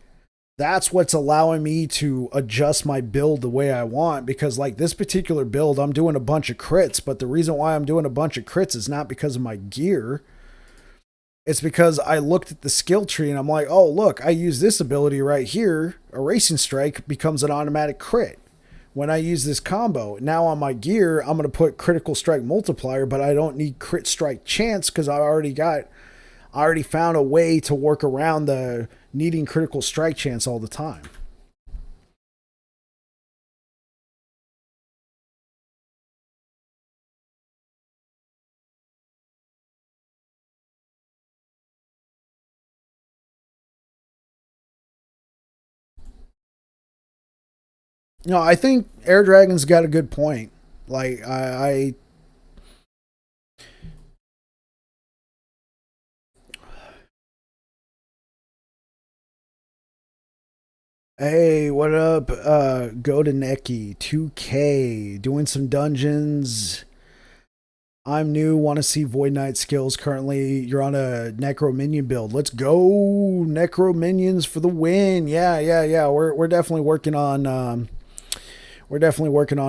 that's what's allowing me to adjust my build the way I want. Because like this particular build, I'm doing a bunch of crits, but the reason why I'm doing a bunch of crits is not because of my gear. It's because I looked at the skill tree and I'm like, oh look, I use this ability right here. A Racing Strike becomes an automatic crit when I use this combo. Now on my gear, I'm going to put critical strike multiplier, but I don't need crit strike chance because I already found a way to work around the needing critical strike chance all the time. No, I think Air Dragon's got a good point. Like hey, what up? Go to Neki 2K doing some dungeons. I'm new, want to see Void Knight skills. Currently, you're on a Necro Minion build. Let's go, Necro Minions for the win. Yeah, yeah, yeah. We're definitely working on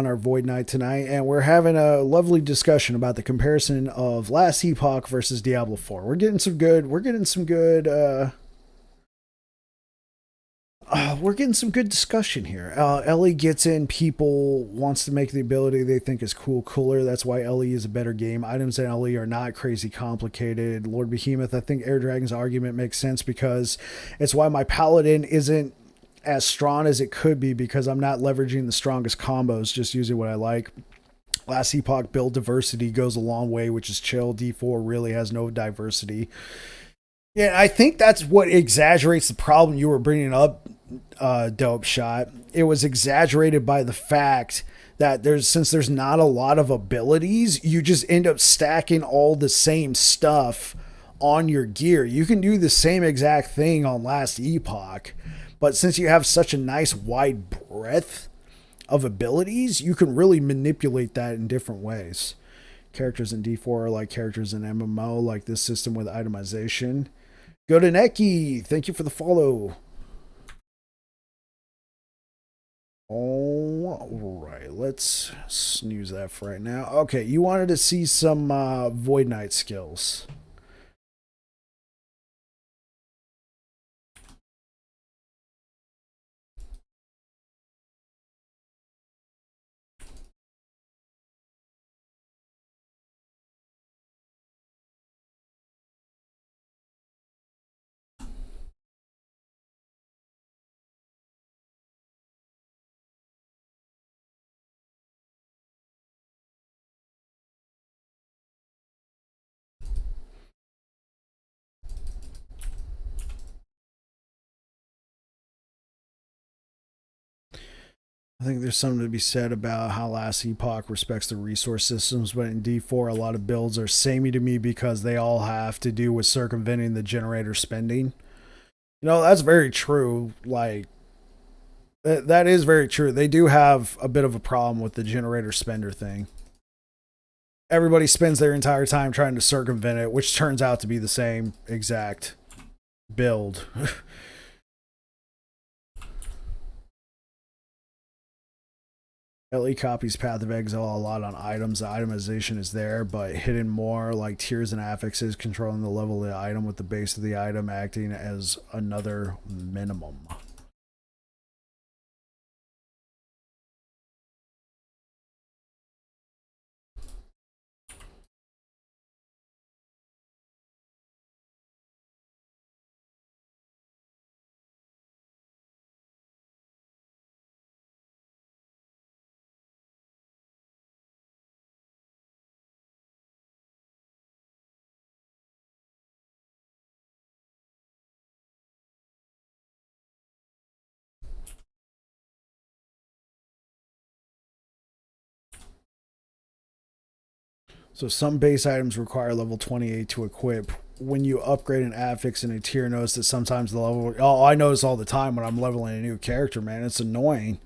our Void Knight tonight, and we're having a lovely discussion about the comparison of Last Epoch versus Diablo 4. We're getting some good discussion here. Ellie gets in. People wants to make the ability they think is cooler. That's why Ellie is a better game. Items in Ellie are not crazy complicated. Lord Behemoth, I think Air Dragon's argument makes sense because it's why my paladin isn't as strong as it could be because I'm not leveraging the strongest combos, just using what I like. Last Epoch build diversity goes a long way, which is chill. D4 really has no diversity. Yeah, I think that's what exaggerates the problem you were bringing up, Dope Shot. It was exaggerated by the fact that since there's not a lot of abilities, you just end up stacking all the same stuff on your gear. You can do the same exact thing on Last Epoch, but since you have such a nice wide breadth of abilities, you can really manipulate that in different ways. Characters in D4 are like characters in MMO, like this system with itemization. Go to Neki. Thank you for the follow. All right, let's snooze that for right now. Okay, you wanted to see some Void Knight skills. I think there's something to be said about how Last Epoch respects the resource systems, but in D4, a lot of builds are samey to me because they all have to do with circumventing the generator spending. You know, that's very true. Like, that is very true. They do have a bit of a problem with the generator spender thing. Everybody spends their entire time trying to circumvent it, which turns out to be the same exact build. LE copies Path of Exile a lot on items. The itemization is there, but hidden more like tiers and affixes, controlling the level of the item with the base of the item acting as another minimum. So some base items require level 28 to equip. When you upgrade an affix in a tier, notice that sometimes the level. Oh, I notice all the time when I'm leveling a new character, man. It's annoying.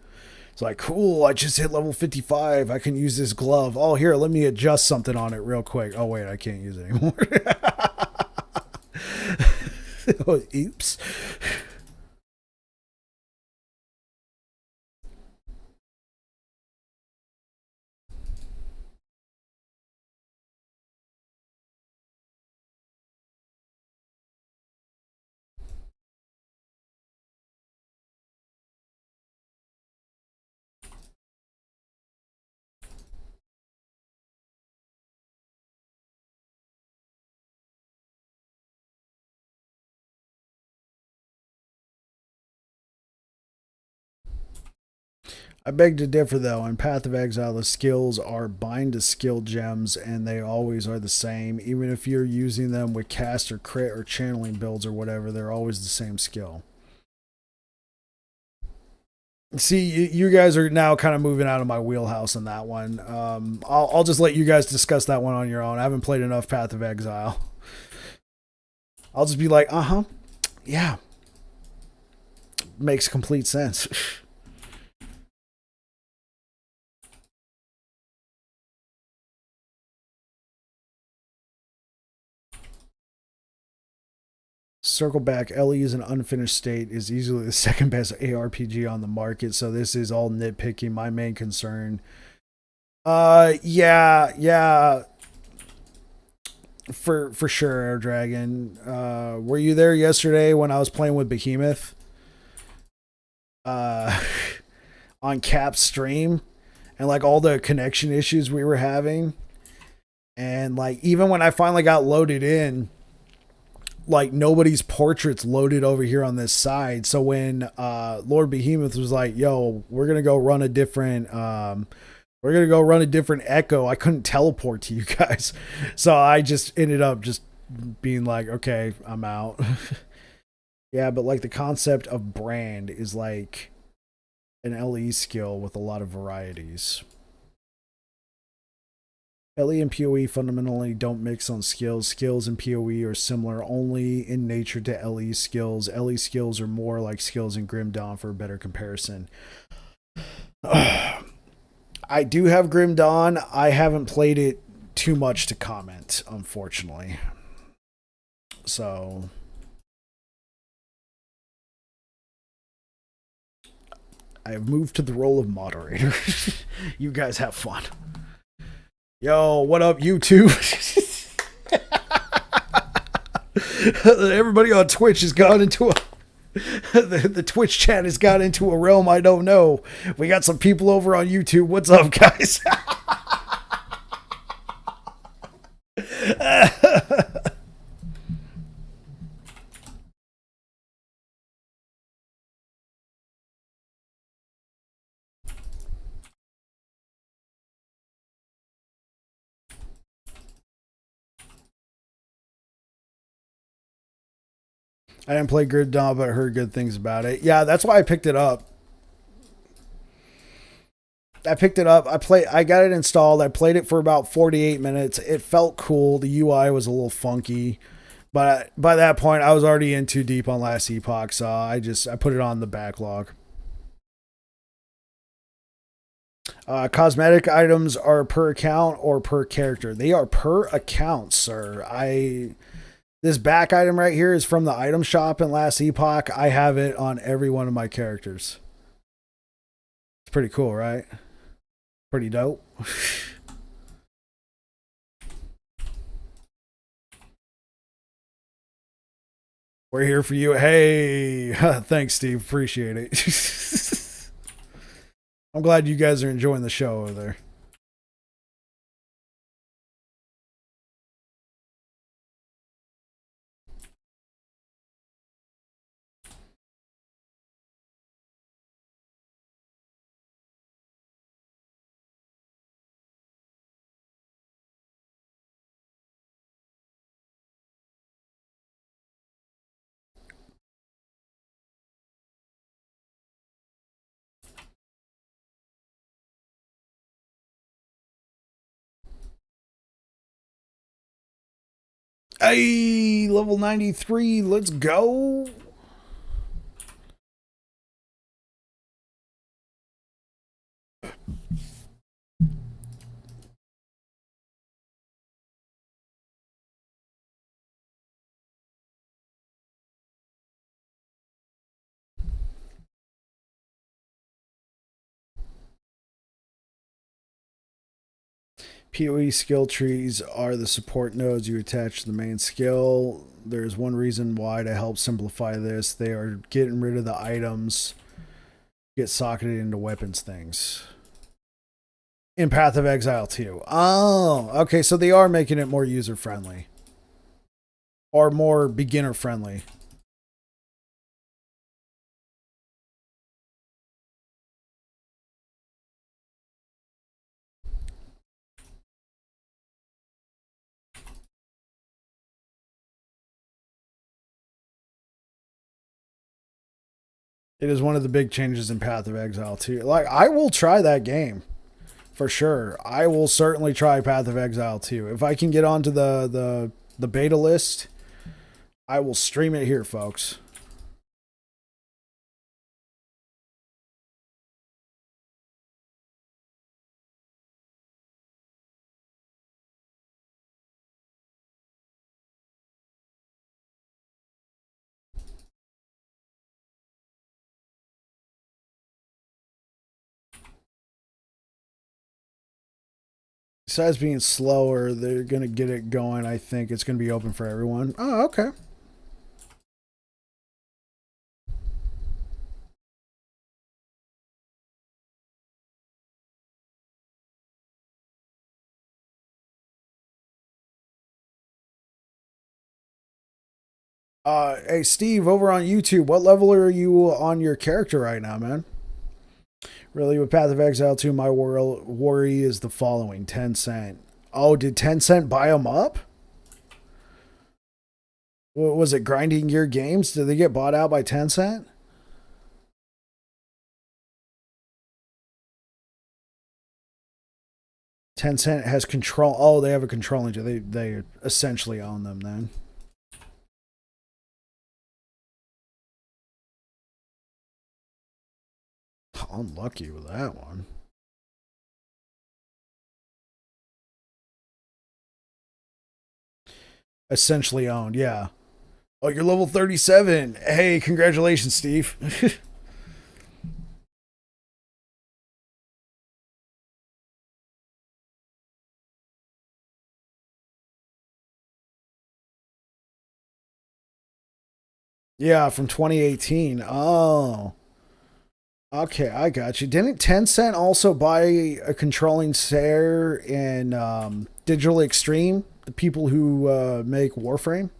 It's like, cool, I just hit level 55. I can use this glove. Oh, here, let me adjust something on it real quick. Oh, wait, I can't use it anymore. Oh, oops. I beg to differ, though. In Path of Exile, the skills are bind to skill gems, and they always are the same. Even if you're using them with cast or crit or channeling builds or whatever, they're always the same skill. See, you guys are now kind of moving out of my wheelhouse on that one. I'll just let you guys discuss that one on your own. I haven't played enough Path of Exile. I'll just be like, yeah, makes complete sense. Circle back. Ellie is an unfinished state. Is easily the second best ARPG on the market. So this is all nitpicking. My main concern. Yeah. For sure, Air Dragon. Were you there yesterday when I was playing with Behemoth? Uh, on Cap's stream, and like all the connection issues we were having, and like even when I finally got loaded in, like nobody's portraits loaded over here on this side. So when Lord Behemoth was like, "Yo, we're gonna go run a different echo," I couldn't teleport to you guys, so I just ended up just being like, "Okay, I'm out." Yeah, but like the concept of brand is like an LE skill with a lot of varieties. LE and PoE fundamentally don't mix on skills. Skills and PoE are similar only in nature to LE skills. LE skills are more like skills in Grim Dawn for a better comparison. I do have Grim Dawn. I haven't played it too much to comment, unfortunately. So I've moved to the role of moderator. You guys have fun. Yo, what up, YouTube? Everybody on Twitch has gone into a the Twitch chat has got into a realm I don't know. We got some people over on YouTube. What's up, guys? I didn't play Grid Dawn, but I heard good things about it. Yeah, that's why I picked it up. I got it installed. I played it for about 48 minutes. It felt cool. The UI was a little funky, but by that point I was already in too deep on Last Epoch, so I put it on the backlog. Cosmetic items are per account or per character. They are per account, sir. This back item right here is from the item shop in Last Epoch. I have it on every one of my characters. It's pretty cool, right? Pretty dope. We're here for you. Hey, thanks, Steve. Appreciate it. I'm glad you guys are enjoying the show over there. Hey, level 93. Let's go. PoE skill trees are the support nodes you attach to the main skill. There's one reason why to help simplify this. They are getting rid of the items get socketed into weapons things. In Path of Exile 2. Oh, okay, so they are making it more user-friendly. Or more beginner-friendly. It is one of the big changes in Path of Exile 2. Like, I will try that game. For sure. I will certainly try Path of Exile 2. If I can get onto the beta list, I will stream it here, folks. Besides being slower, they're going to get it going. I think it's going to be open for everyone. Oh, okay. Hey, Steve, over on YouTube, what level are you on your character right now, man? Really, with Path of Exile 2, my worry is the following. Tencent. Oh, did Tencent buy them up? What was it, Grinding Gear Games? Did they get bought out by Tencent? Tencent has control. Oh, they have a controlling. They essentially own them then. Unlucky with that one. Essentially owned, yeah. Oh, you're level 37. Hey, congratulations, Steve. Yeah, from 2018. Oh. Okay, I got you. Didn't Tencent also buy a controlling share in Digital Extreme, the people who make Warframe?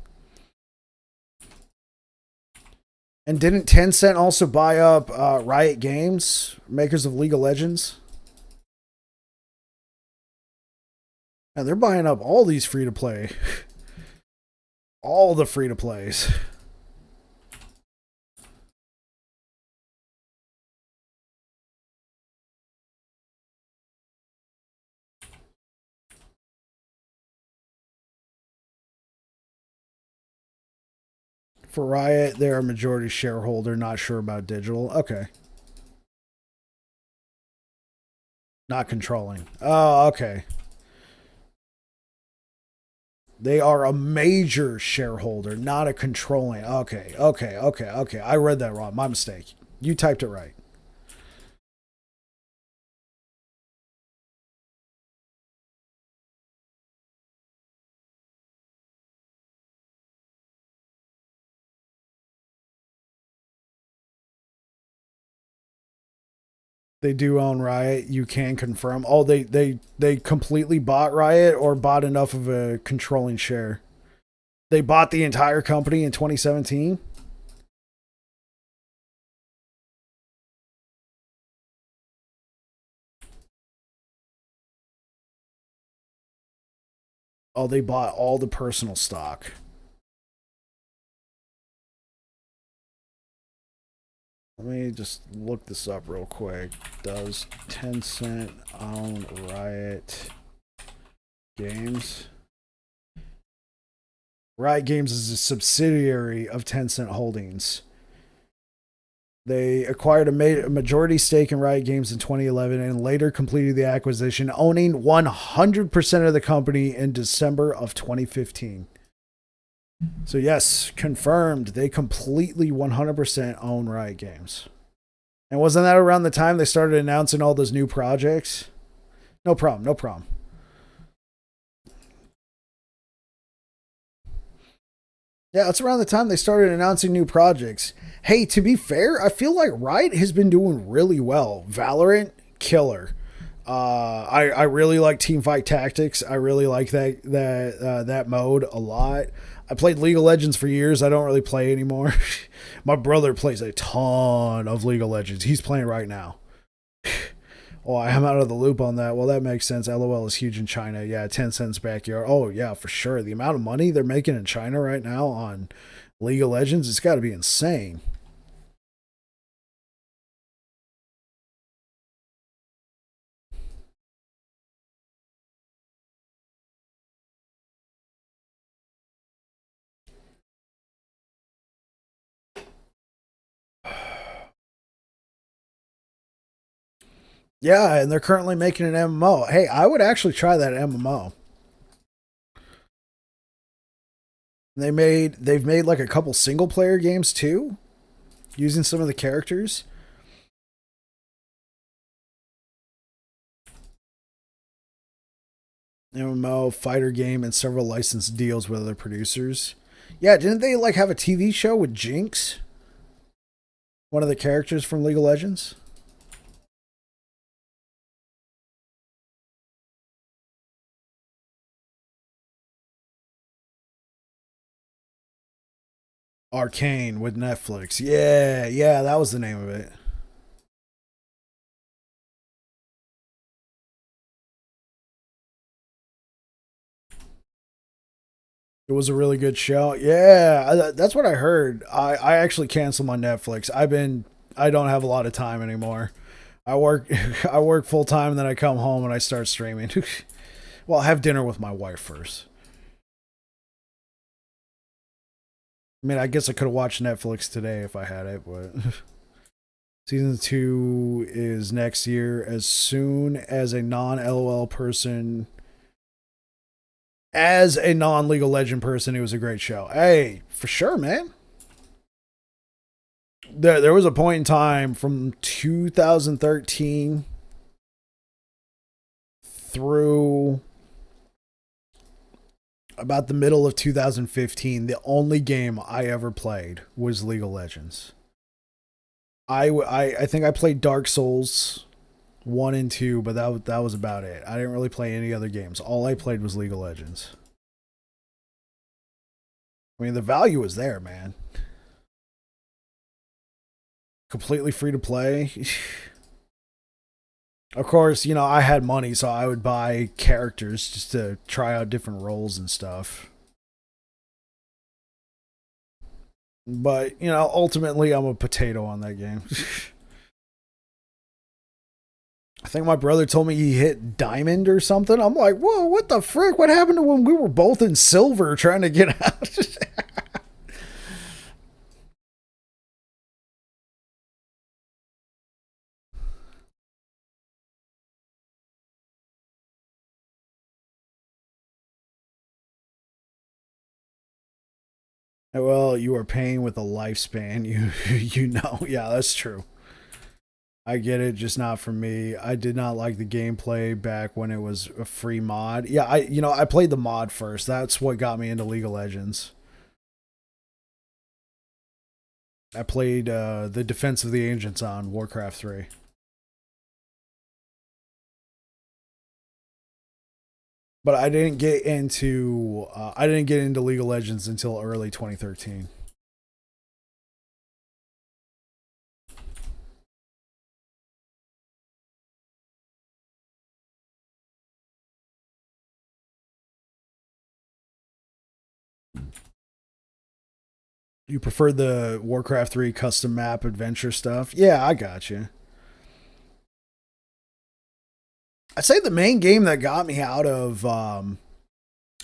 And didn't Tencent also buy up Riot Games, makers of League of Legends? And they're buying up all these free to play. All the free to plays. For Riot, they're a majority shareholder, not sure about digital. Okay. Not controlling. Oh, okay. They are a major shareholder, not a controlling. Okay. I read that wrong. My mistake. You typed it right. They do own Riot. You can confirm. Oh, they completely bought Riot or bought enough of a controlling share. They bought the entire company in 2017. Oh, they bought all the personal stock. Let me just look this up real quick. Does Tencent own Riot Games? Riot Games is a subsidiary of Tencent Holdings. They acquired a majority stake in Riot Games in 2011 and later completed the acquisition, owning 100% of the company in December of 2015. So, yes, confirmed. They completely 100% own Riot Games. And wasn't that around the time they started announcing all those new projects? No problem, no problem. Yeah, that's around the time they started announcing new projects. Hey, to be fair, I feel like Riot has been doing really well. Valorant, killer. I really like Teamfight Tactics. I really like that mode a lot. I played League of Legends for years. I don't really play anymore. My brother plays a ton of League of Legends. He's playing right now. Oh, I'm out of the loop on that. Well, that makes sense. LOL is huge in China. Yeah, 10 cents backyard. Oh, yeah, for sure. The amount of money they're making in China right now on League of Legends, it's got to be insane. Yeah, and they're currently making an MMO. Hey, I would actually try that MMO. They've made like a couple single player games too, using some of the characters. MMO, fighter game, and several licensed deals with other producers. Yeah, didn't they like have a TV show with Jinx? One of the characters from League of Legends? Arcane with Netflix. Yeah, yeah, that was the name of it. It was a really good show. Yeah, that's what I heard. I actually canceled my Netflix. I don't have a lot of time anymore. I work I work full time and then I come home and I start streaming. Well, I have dinner with my wife first. I mean, I guess I could have watched Netflix today if I had it, but season 2 is next year. As soon as a non LOL person, as a non League of Legend person, it was a great show. Hey, for sure, man. There was a point in time from 2013 through about the middle of 2015. The only game I ever played was League of Legends. I think I played Dark Souls 1 and 2, but that was about it. I didn't really play any other games. All I played was League of Legends. I mean, the value is there, man. Completely free to play. Of course, you know, I had money, so I would buy characters just to try out different roles and stuff. But, you know, ultimately, I'm a potato on that game. I think my brother told me he hit diamond or something. I'm like, whoa, what the frick? What happened to when we were both in silver trying to get out? Well, you are paying with a lifespan. You know, yeah, that's true. I get it, just not for me. I did not like the gameplay back when it was a free mod. Yeah, I played the mod first. That's what got me into League of Legends. I played the Defense of the Ancients on Warcraft 3. But I didn't get into League of Legends until early 2013. You prefer the Warcraft 3 custom map adventure stuff? Yeah, I got you. I'd say the main game that got me out of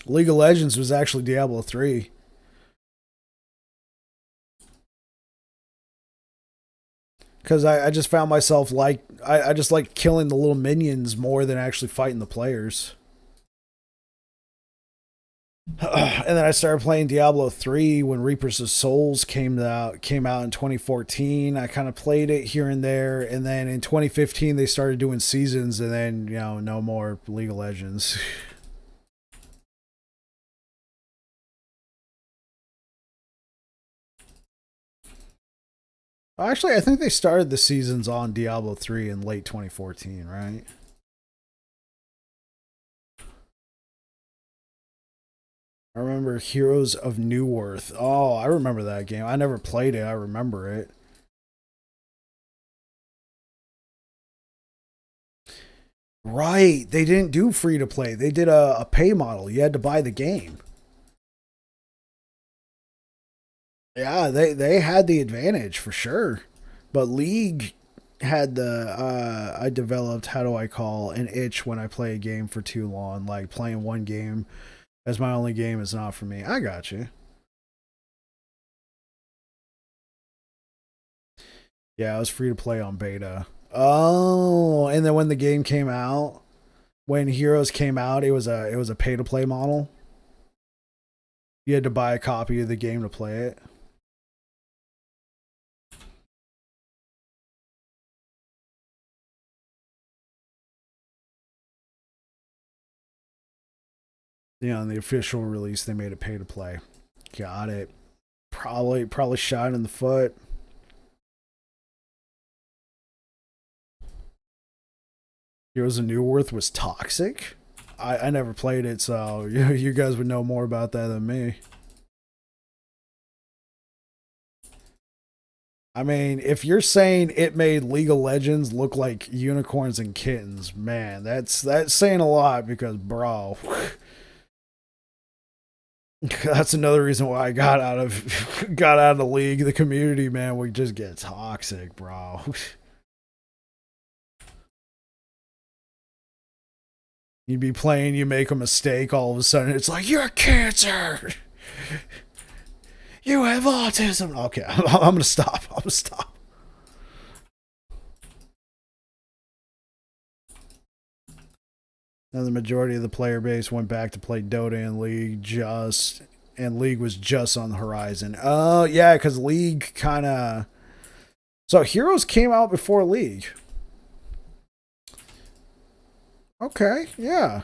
League of Legends was actually Diablo 3. Because I just found myself like I just like killing the little minions more than actually fighting the players. And then I started playing Diablo 3 when Reapers of Souls came out in 2014. I kind of played it here and there, and then in 2015 they started doing seasons, and then no more League of Legends. Actually, I think they started the seasons on Diablo 3 in late 2014, right? I remember Heroes of Newerth. Oh, I remember that game. I never played it. I remember it. Right. They didn't do free to play. They did a pay model. You had to buy the game. Yeah, they had the advantage for sure. But League had the I developed, how do I call, an itch when I play a game for too long. Like playing one game as my only game is not for me. I got you. Yeah, it was free to play on beta. Oh, and then when the game came out, when Heroes came out, it was a pay to play model. You had to buy a copy of the game to play it. On the official release, they made it pay to play. Got it. Probably shot in the foot. Heroes of Newerth was toxic. I never played it, so you guys would know more about that than me. I mean, if you're saying it made League of Legends look like unicorns and kittens, man, that's saying a lot because, bro, that's another reason why I got out of the league. The community, man, we just get toxic, bro. You'd be playing, you make a mistake, all of a sudden it's like you're cancer. You have autism. Okay, I'm gonna stop. I'm gonna stop. And the majority of the player base went back to play Dota and League and League was just on the horizon. Oh yeah, because League kind of. So Heroes came out before League. Okay, yeah.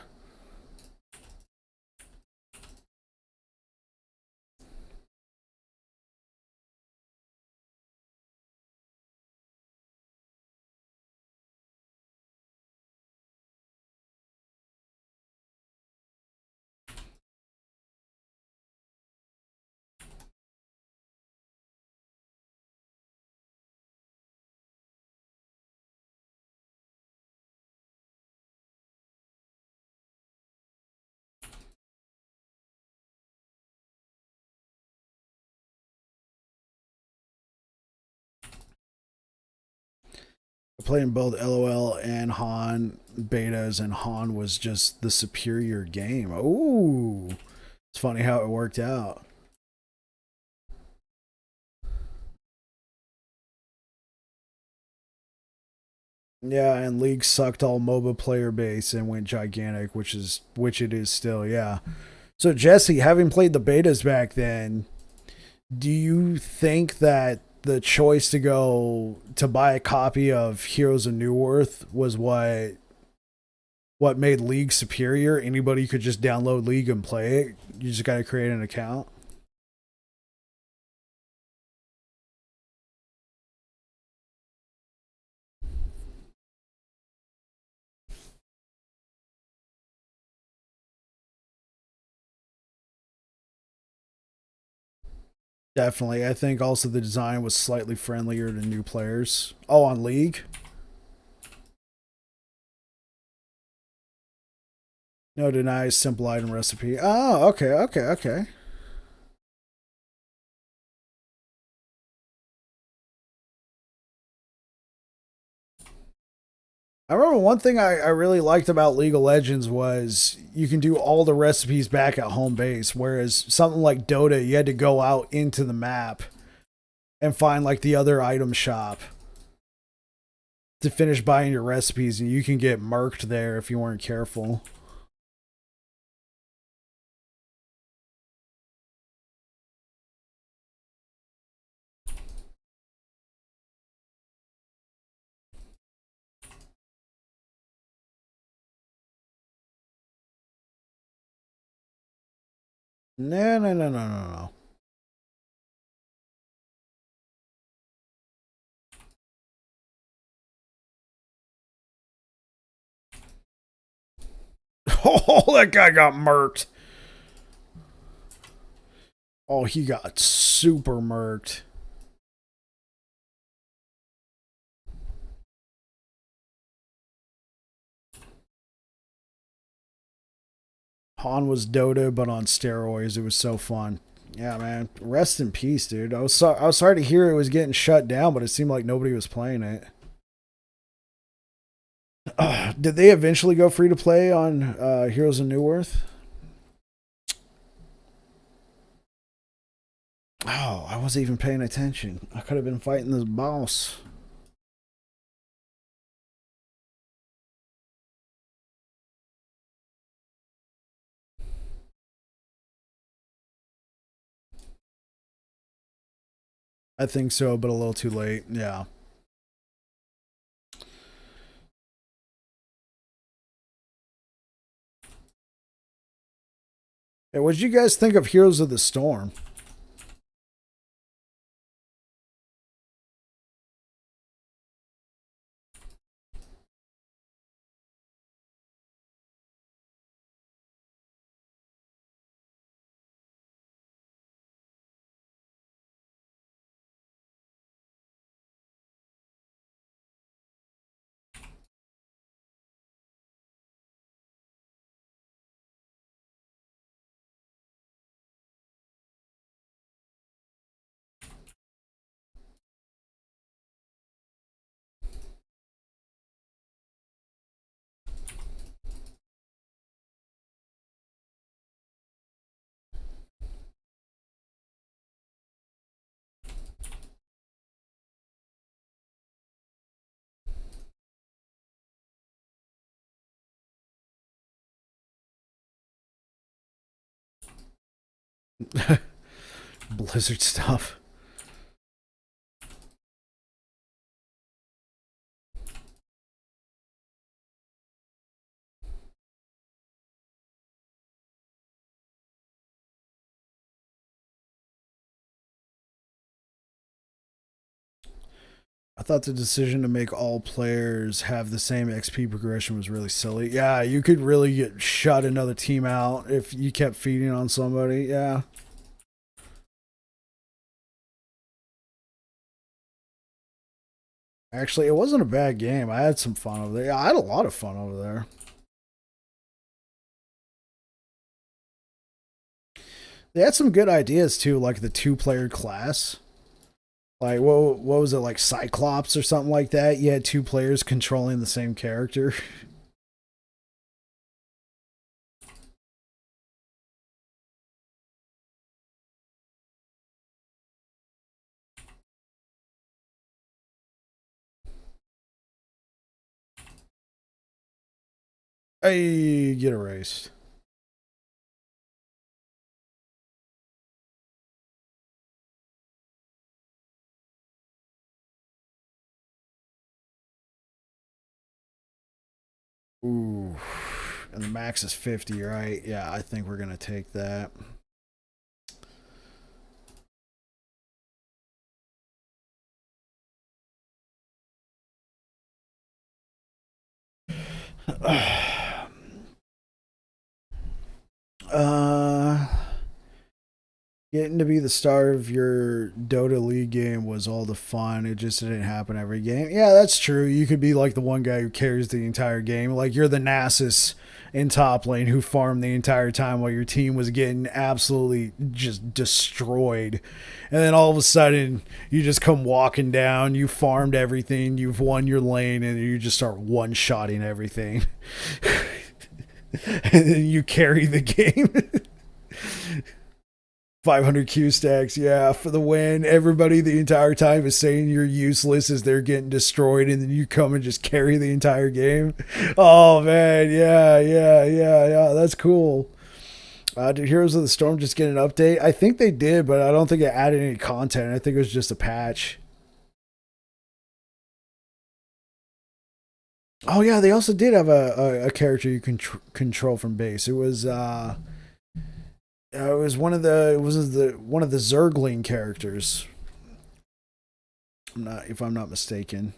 Playing both LOL and Han betas, and Han was just the superior game. Ooh, it's funny how it worked out. Yeah, and League sucked all MOBA player base and went gigantic, which it is still. Yeah. So Jesse, having played the betas back then, do you think that the choice to go to buy a copy of Heroes of Newerth was what made League superior? Anybody could just download League and play it. You just got to create an account. Definitely. I think also the design was slightly friendlier to new players. Oh, on League? No denies simple item recipe. Oh, okay, okay, okay. I remember one thing I really liked about League of Legends was you can do all the recipes back at home base, whereas something like Dota, you had to go out into the map and find like the other item shop. to finish buying your recipes, and you can get murked there if you weren't careful. No, no, no, no, no, no. Oh, that guy got murked. Oh, he got super murked. Han was Dota, but on steroids. It was so fun. Yeah, man. Rest in peace, dude. I was sorry to hear it was getting shut down, but it seemed like nobody was playing it. Did they eventually go free to play on Heroes of New Earth? Oh, I wasn't even paying attention. I could have been fighting this boss. I think so, but a little too late. Yeah. Hey, what did you guys think of Heroes of the Storm? Blizzard stuff. I thought the decision to make all players have the same XP progression was really silly. Yeah, you could really get shut another team out if you kept feeding on somebody. Yeah. Actually, it wasn't a bad game. I had some fun over there. I had a lot of fun over there. They had some good ideas too, like the two-player class. Like what was it, like Cyclops or something like that? You had two players controlling the same character. Hey, get erased. Ooh. And the max is 50, right? Yeah, I think we're gonna take that. uh Getting to be the star of your Dota League game was all the fun. It just didn't happen every game. Yeah, that's true. You could be like the one guy who carries the entire game. Like you're the Nasus in top lane who farmed the entire time while your team was getting absolutely just destroyed. And then all of a sudden, you just come walking down. You farmed everything. You've won your lane, and you just start one shotting everything. And then you carry the game. 500 Q stacks, yeah, for the win. Everybody the entire time is saying you're useless as they're getting destroyed, and then you come and just carry the entire game. Oh man, yeah. That's cool. Did Heroes of the Storm just get an update? I think they did, but I don't think it added any content. I think it was just a patch. Oh yeah, they also did have a character you can control from base. It was one of the Zergling characters. If I'm not mistaken.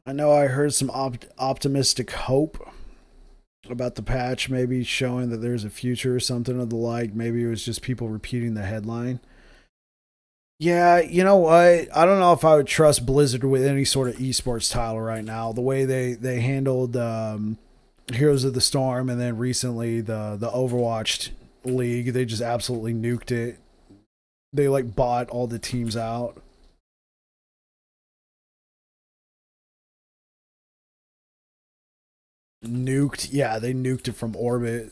I know I heard some optimistic hope about the patch, maybe showing that there's a future or something of the like. Maybe it was just people repeating the headline. Yeah, you know what? I don't know if I would trust Blizzard with any sort of esports title right now. The way they handled Heroes of the Storm, and then recently the Overwatch League, they just absolutely nuked it. They like bought all the teams out. Nuked, yeah, they nuked it from orbit.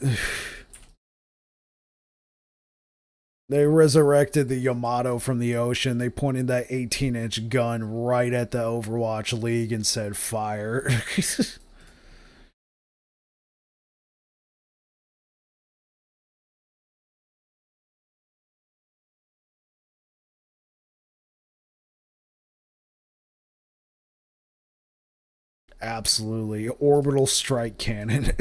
They resurrected the Yamato from the ocean. They pointed that 18-inch gun right at the Overwatch League and said fire. Absolutely. Orbital strike cannon.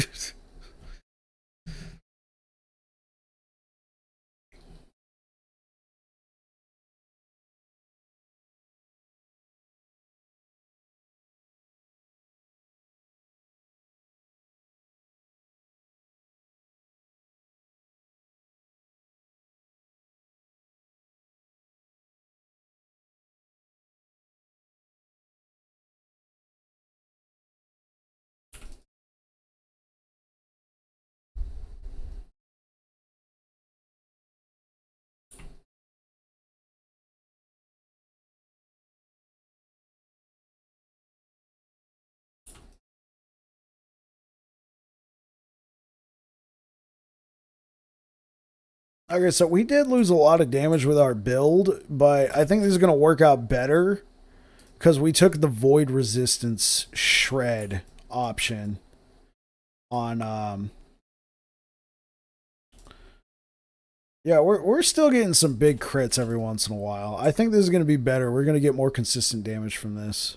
Okay, so we did lose a lot of damage with our build, but I think this is going to work out better because we took the Void Resistance Shred option on yeah, we're still getting some big crits every once in a while. I think this is going to be better. We're going to get more consistent damage from this.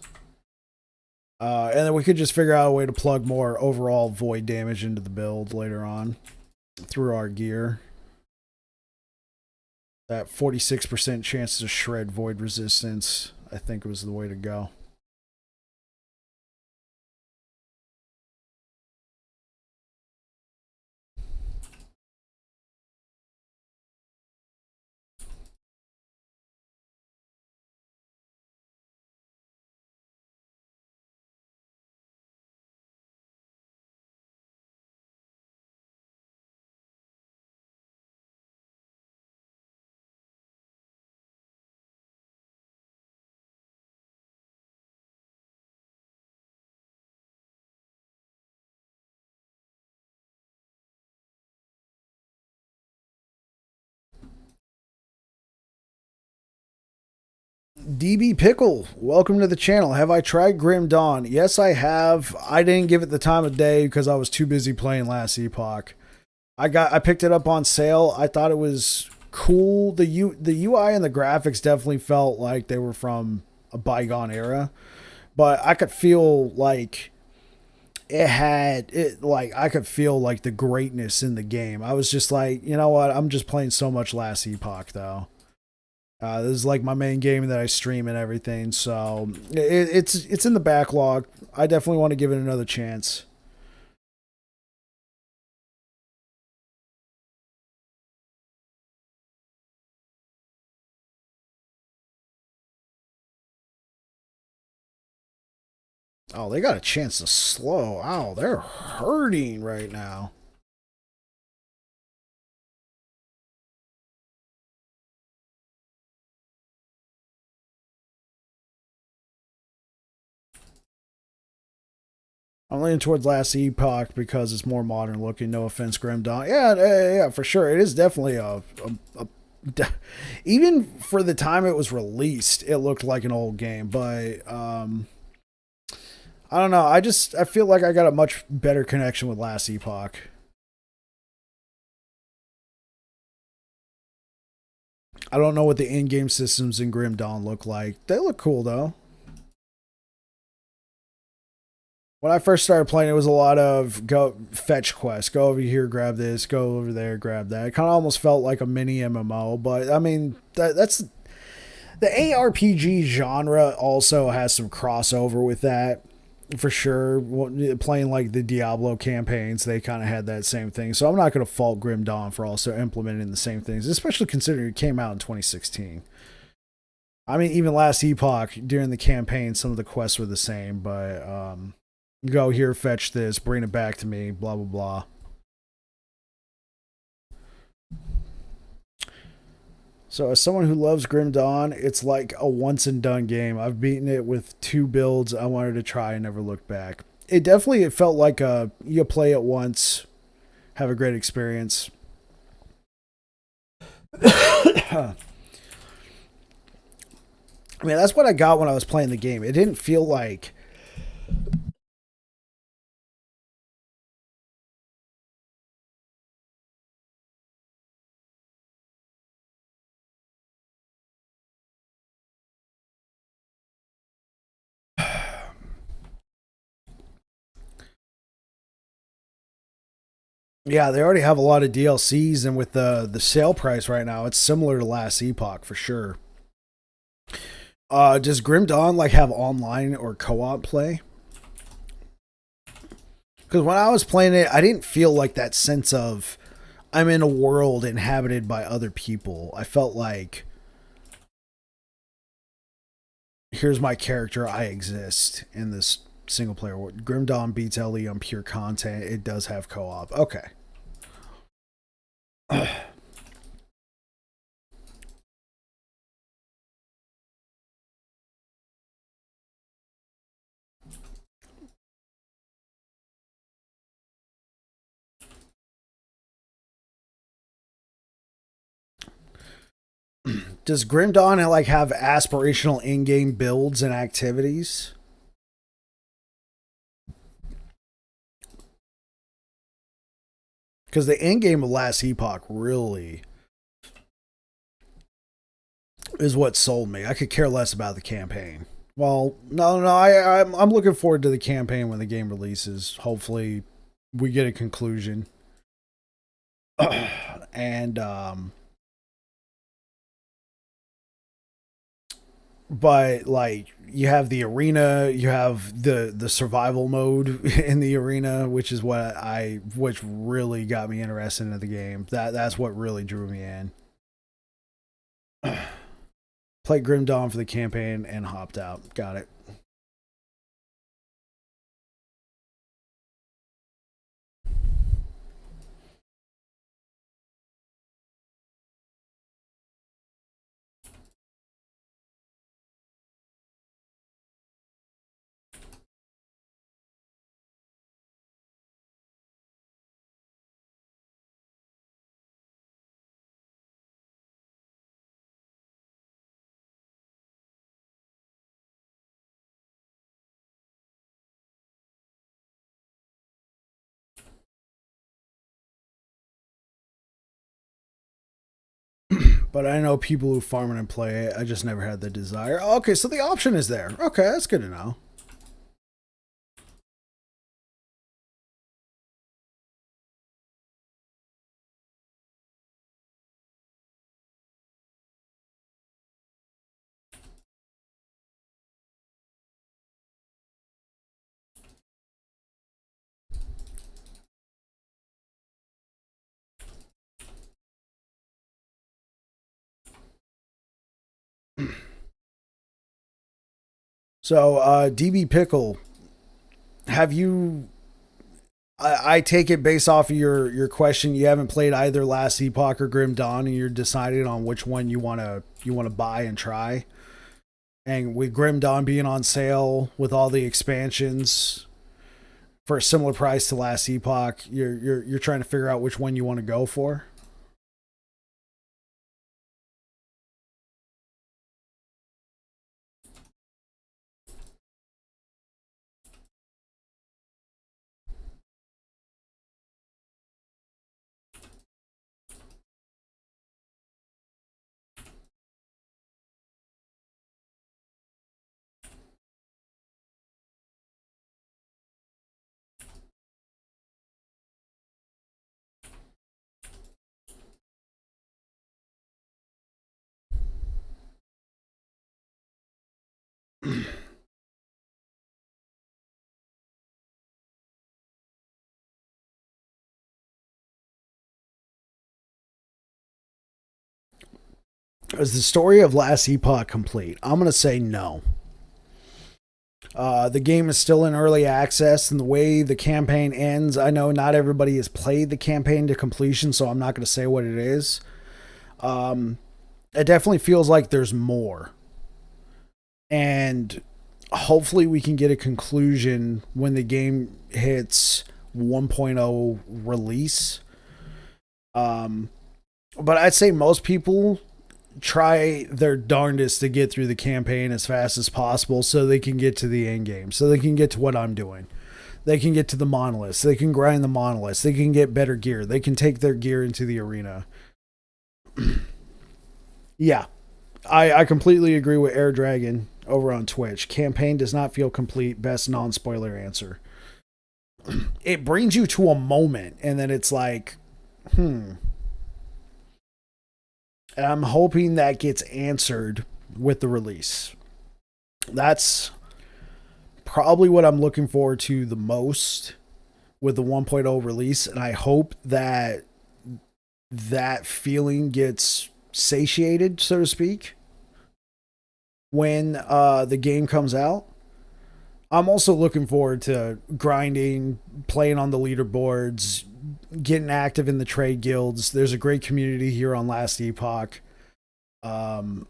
And then we could just figure out a way to plug more overall void damage into the build later on through our gear. That 46% chance to shred void resistance, I think was the way to go. DB Pickle, welcome to the channel. Have I tried Grim Dawn? Yes, I have. I didn't give it the time of day because I was too busy playing Last Epoch. I picked it up on sale. I thought it was cool. The UI and the graphics definitely felt like they were from a bygone era, but I could feel like it had it like I could feel like the greatness in the game. I was just like, you know what? I'm just playing so much Last Epoch though. This is like my main game that I stream and everything, so it's in the backlog. I definitely want to give it another chance. Oh, they got a chance to slow. Ow, they're hurting right now. I'm leaning towards Last Epoch because it's more modern looking. No offense, Grim Dawn. Yeah, yeah, for sure. It is definitely a even for the time it was released, it looked like an old game. But I don't know. I feel like I got a much better connection with Last Epoch. I don't know what the in-game systems in Grim Dawn look like. They look cool though. When I first started playing, it was a lot of go fetch quests. Go over here, grab this. Go over there, grab that. It kind of almost felt like a mini MMO, but I mean that's the ARPG genre also has some crossover with that for sure. Playing like the Diablo campaigns, they kind of had that same thing. So I'm not going to fault Grim Dawn for also implementing the same things, especially considering it came out in 2016. I mean, even Last Epoch during the campaign, some of the quests were the same, but go here, fetch this, bring it back to me, blah blah blah. So, as someone who loves Grim Dawn, it's like a once and done game. I've beaten it with two builds I wanted to try and never looked back. It felt like you play it once, have a great experience. I mean, that's what I got when I was playing the game. It didn't feel like yeah, they already have a lot of DLCs, and with the sale price right now, it's similar to Last Epoch for sure. Does Grim Dawn like have online or co-op play? Because when I was playing it, I didn't feel like that sense of I'm in a world inhabited by other people. I felt like here's my character, I exist in this single player world. Grim Dawn beats LE on pure content. It does have co-op. Okay. Does Grim Dawn like have aspirational in-game builds and activities? Because the end game of Last Epoch really is what sold me. I could care less about the campaign. Well, no, I'm looking forward to the campaign when the game releases. Hopefully, we get a conclusion. And but like you have the arena, you have the survival mode in the arena, which is which really got me interested in the game. That's what really drew me in. Played Grim Dawn for the campaign and hopped out. Got it. But I know people who farm it and play it. I just never had the desire. Okay, so the option is there. Okay, that's good to know. So, DB Pickle, have you? I take it based off of your question. You haven't played either Last Epoch or Grim Dawn, and you're deciding on which one you wanna buy and try. And with Grim Dawn being on sale with all the expansions for a similar price to Last Epoch, you're trying to figure out which one you want to go for. Is the story of Last Epoch complete? I'm gonna say no. The game is still in early access, and the way the campaign ends, I know not everybody has played the campaign to completion, so I'm not going to say what it is. It definitely feels like there's more, and hopefully we can get a conclusion when the game hits 1.0 release. But I'd say most people try their darndest to get through the campaign as fast as possible so they can get to the end game, so they can get to what I'm doing. They can get to the monoliths. They can grind the monoliths. They can get better gear. They can take their gear into the arena. Yeah, I completely agree with Air Dragon over on Twitch. Campaign does not feel complete. Best non spoiler answer. It brings you to a moment, and then it's like, hmm. And I'm hoping that gets answered with the release. That's probably what I'm looking forward to the most with the 1.0 release. And I hope that that feeling gets satiated, so to speak, when the game comes out. I'm also looking forward to grinding, playing on the leaderboards, getting active in the trade guilds. There's a great community here on Last Epoch. Um,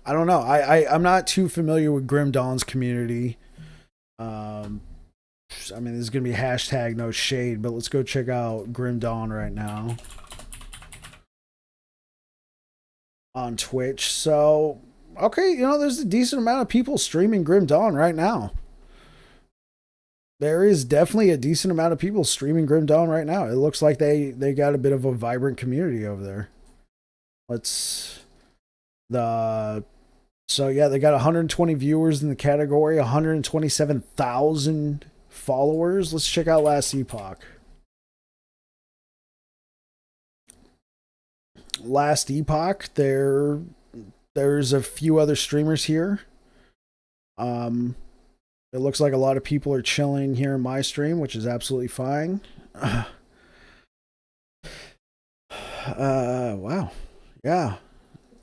I don't know. I'm not too familiar with Grim Dawn's community. Um, I mean, there's gonna be hashtag no shade, but let's go check out Grim Dawn right now on Twitch. So, okay, there's a decent amount of people streaming Grim Dawn right now. There is definitely a decent amount of people streaming Grim Dawn right now. It looks like they got a bit of a vibrant community over there. Let's the So yeah, they got 120 viewers in the category, 127,000 followers. Let's check out Last Epoch. Last Epoch, there's a few other streamers here. Um, it looks like a lot of people are chilling here in my stream, which is absolutely fine. Wow. Yeah.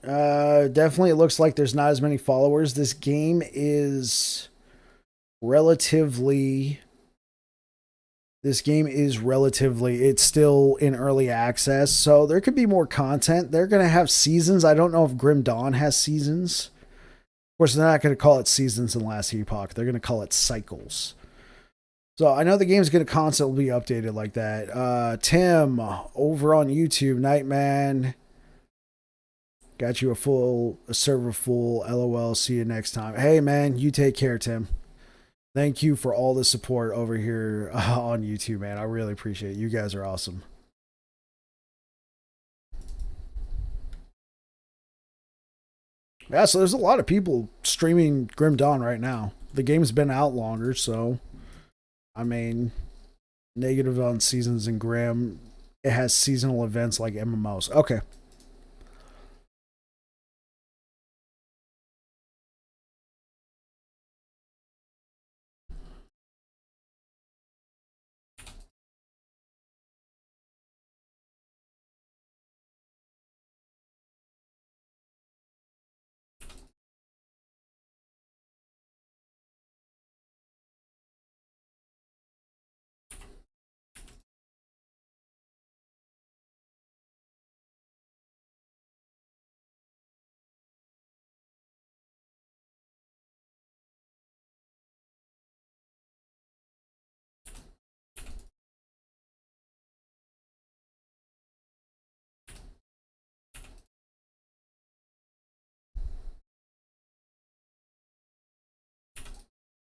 Definitely it looks like there's not as many followers. This game is relatively it's still in early access, so there could be more content. They're going to have seasons. I don't know if Grim Dawn has seasons. Of course, they're not going to call it seasons in Last Epoch. They're going to call it cycles. So I know the game's going to constantly be updated like that. Tim over on YouTube, Nightman, got you a server full. LOL. See you next time. Hey man, you take care, Tim. Thank you for all the support over here on YouTube, man. I really appreciate it. You guys are awesome. Yeah, so there's a lot of people streaming Grim Dawn right now. The game's been out longer, so I mean, negative on seasons in Grim. It has seasonal events like MMOs. Okay.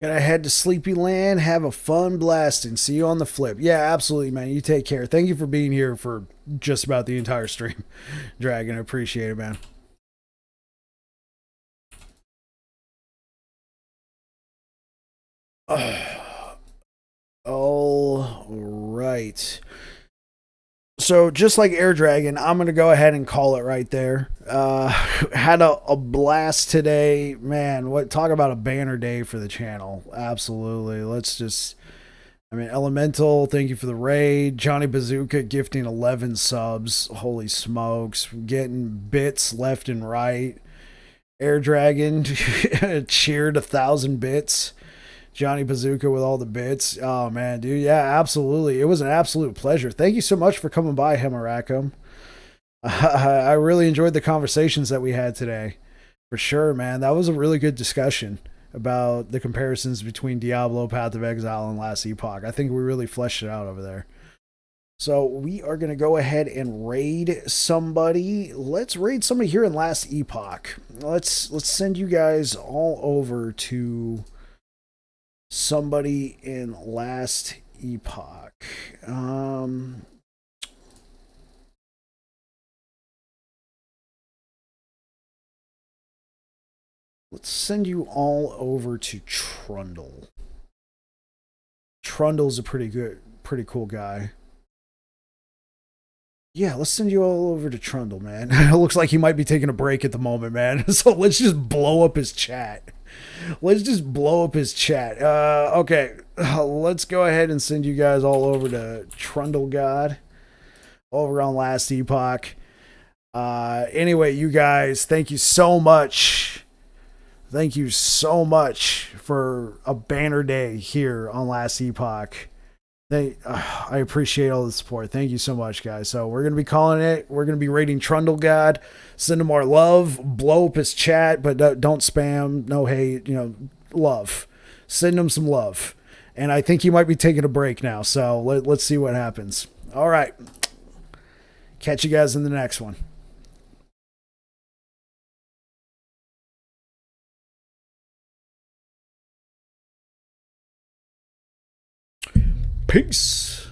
Gonna head to Sleepy Land. Have a fun blast and see you on the flip. Yeah, absolutely, man. You take care. Thank you for being here for just about the entire stream, Dragon. I appreciate it, man. All right. So just like Air Dragon, I'm gonna go ahead and call it right there. Had a blast today, man. What talk about a banner day for the channel? Absolutely. Let's just. I mean, Elemental, thank you for the raid. Johnny Bazooka gifting 11 subs. Holy smokes. Getting bits left and right. Air Dragon cheered 1,000 bits. Johnny Bazooka with all the bits. Oh, man, dude. Yeah, absolutely. It was an absolute pleasure. Thank you so much for coming by, Hemarakum. I really enjoyed the conversations that we had today. For sure, man. That was a really good discussion about the comparisons between Diablo, Path of Exile, and Last Epoch. I think we really fleshed it out over there. So we are going to go ahead and raid somebody. Let's raid somebody here in Last Epoch. Let's send you guys all over to somebody in Last Epoch. Let's send you all over to Trundle. Trundle's a pretty cool guy. Yeah, let's send you all over to Trundle, man. It looks like he might be taking a break at the moment, man. So let's just blow up his chat. Let's just blow up his chat. Okay, let's go ahead and send you guys all over to Trundle God over on Last Epoch. Anyway, you guys, thank you so much. Thank you so much for a banner day here on Last Epoch. I appreciate all the support. Thank you so much, guys. So we're going to be calling it. We're going to be rating Trundle God. Send him our love. Blow up his chat, but don't spam. No hate. Love. Send him some love. And I think he might be taking a break now. So let's see what happens. All right. Catch you guys in the next one. Peace.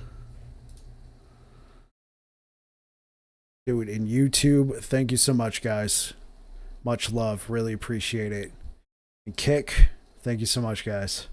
Dude, in YouTube, thank you so much, guys. Much love. Really appreciate it. And Kick, thank you so much, guys.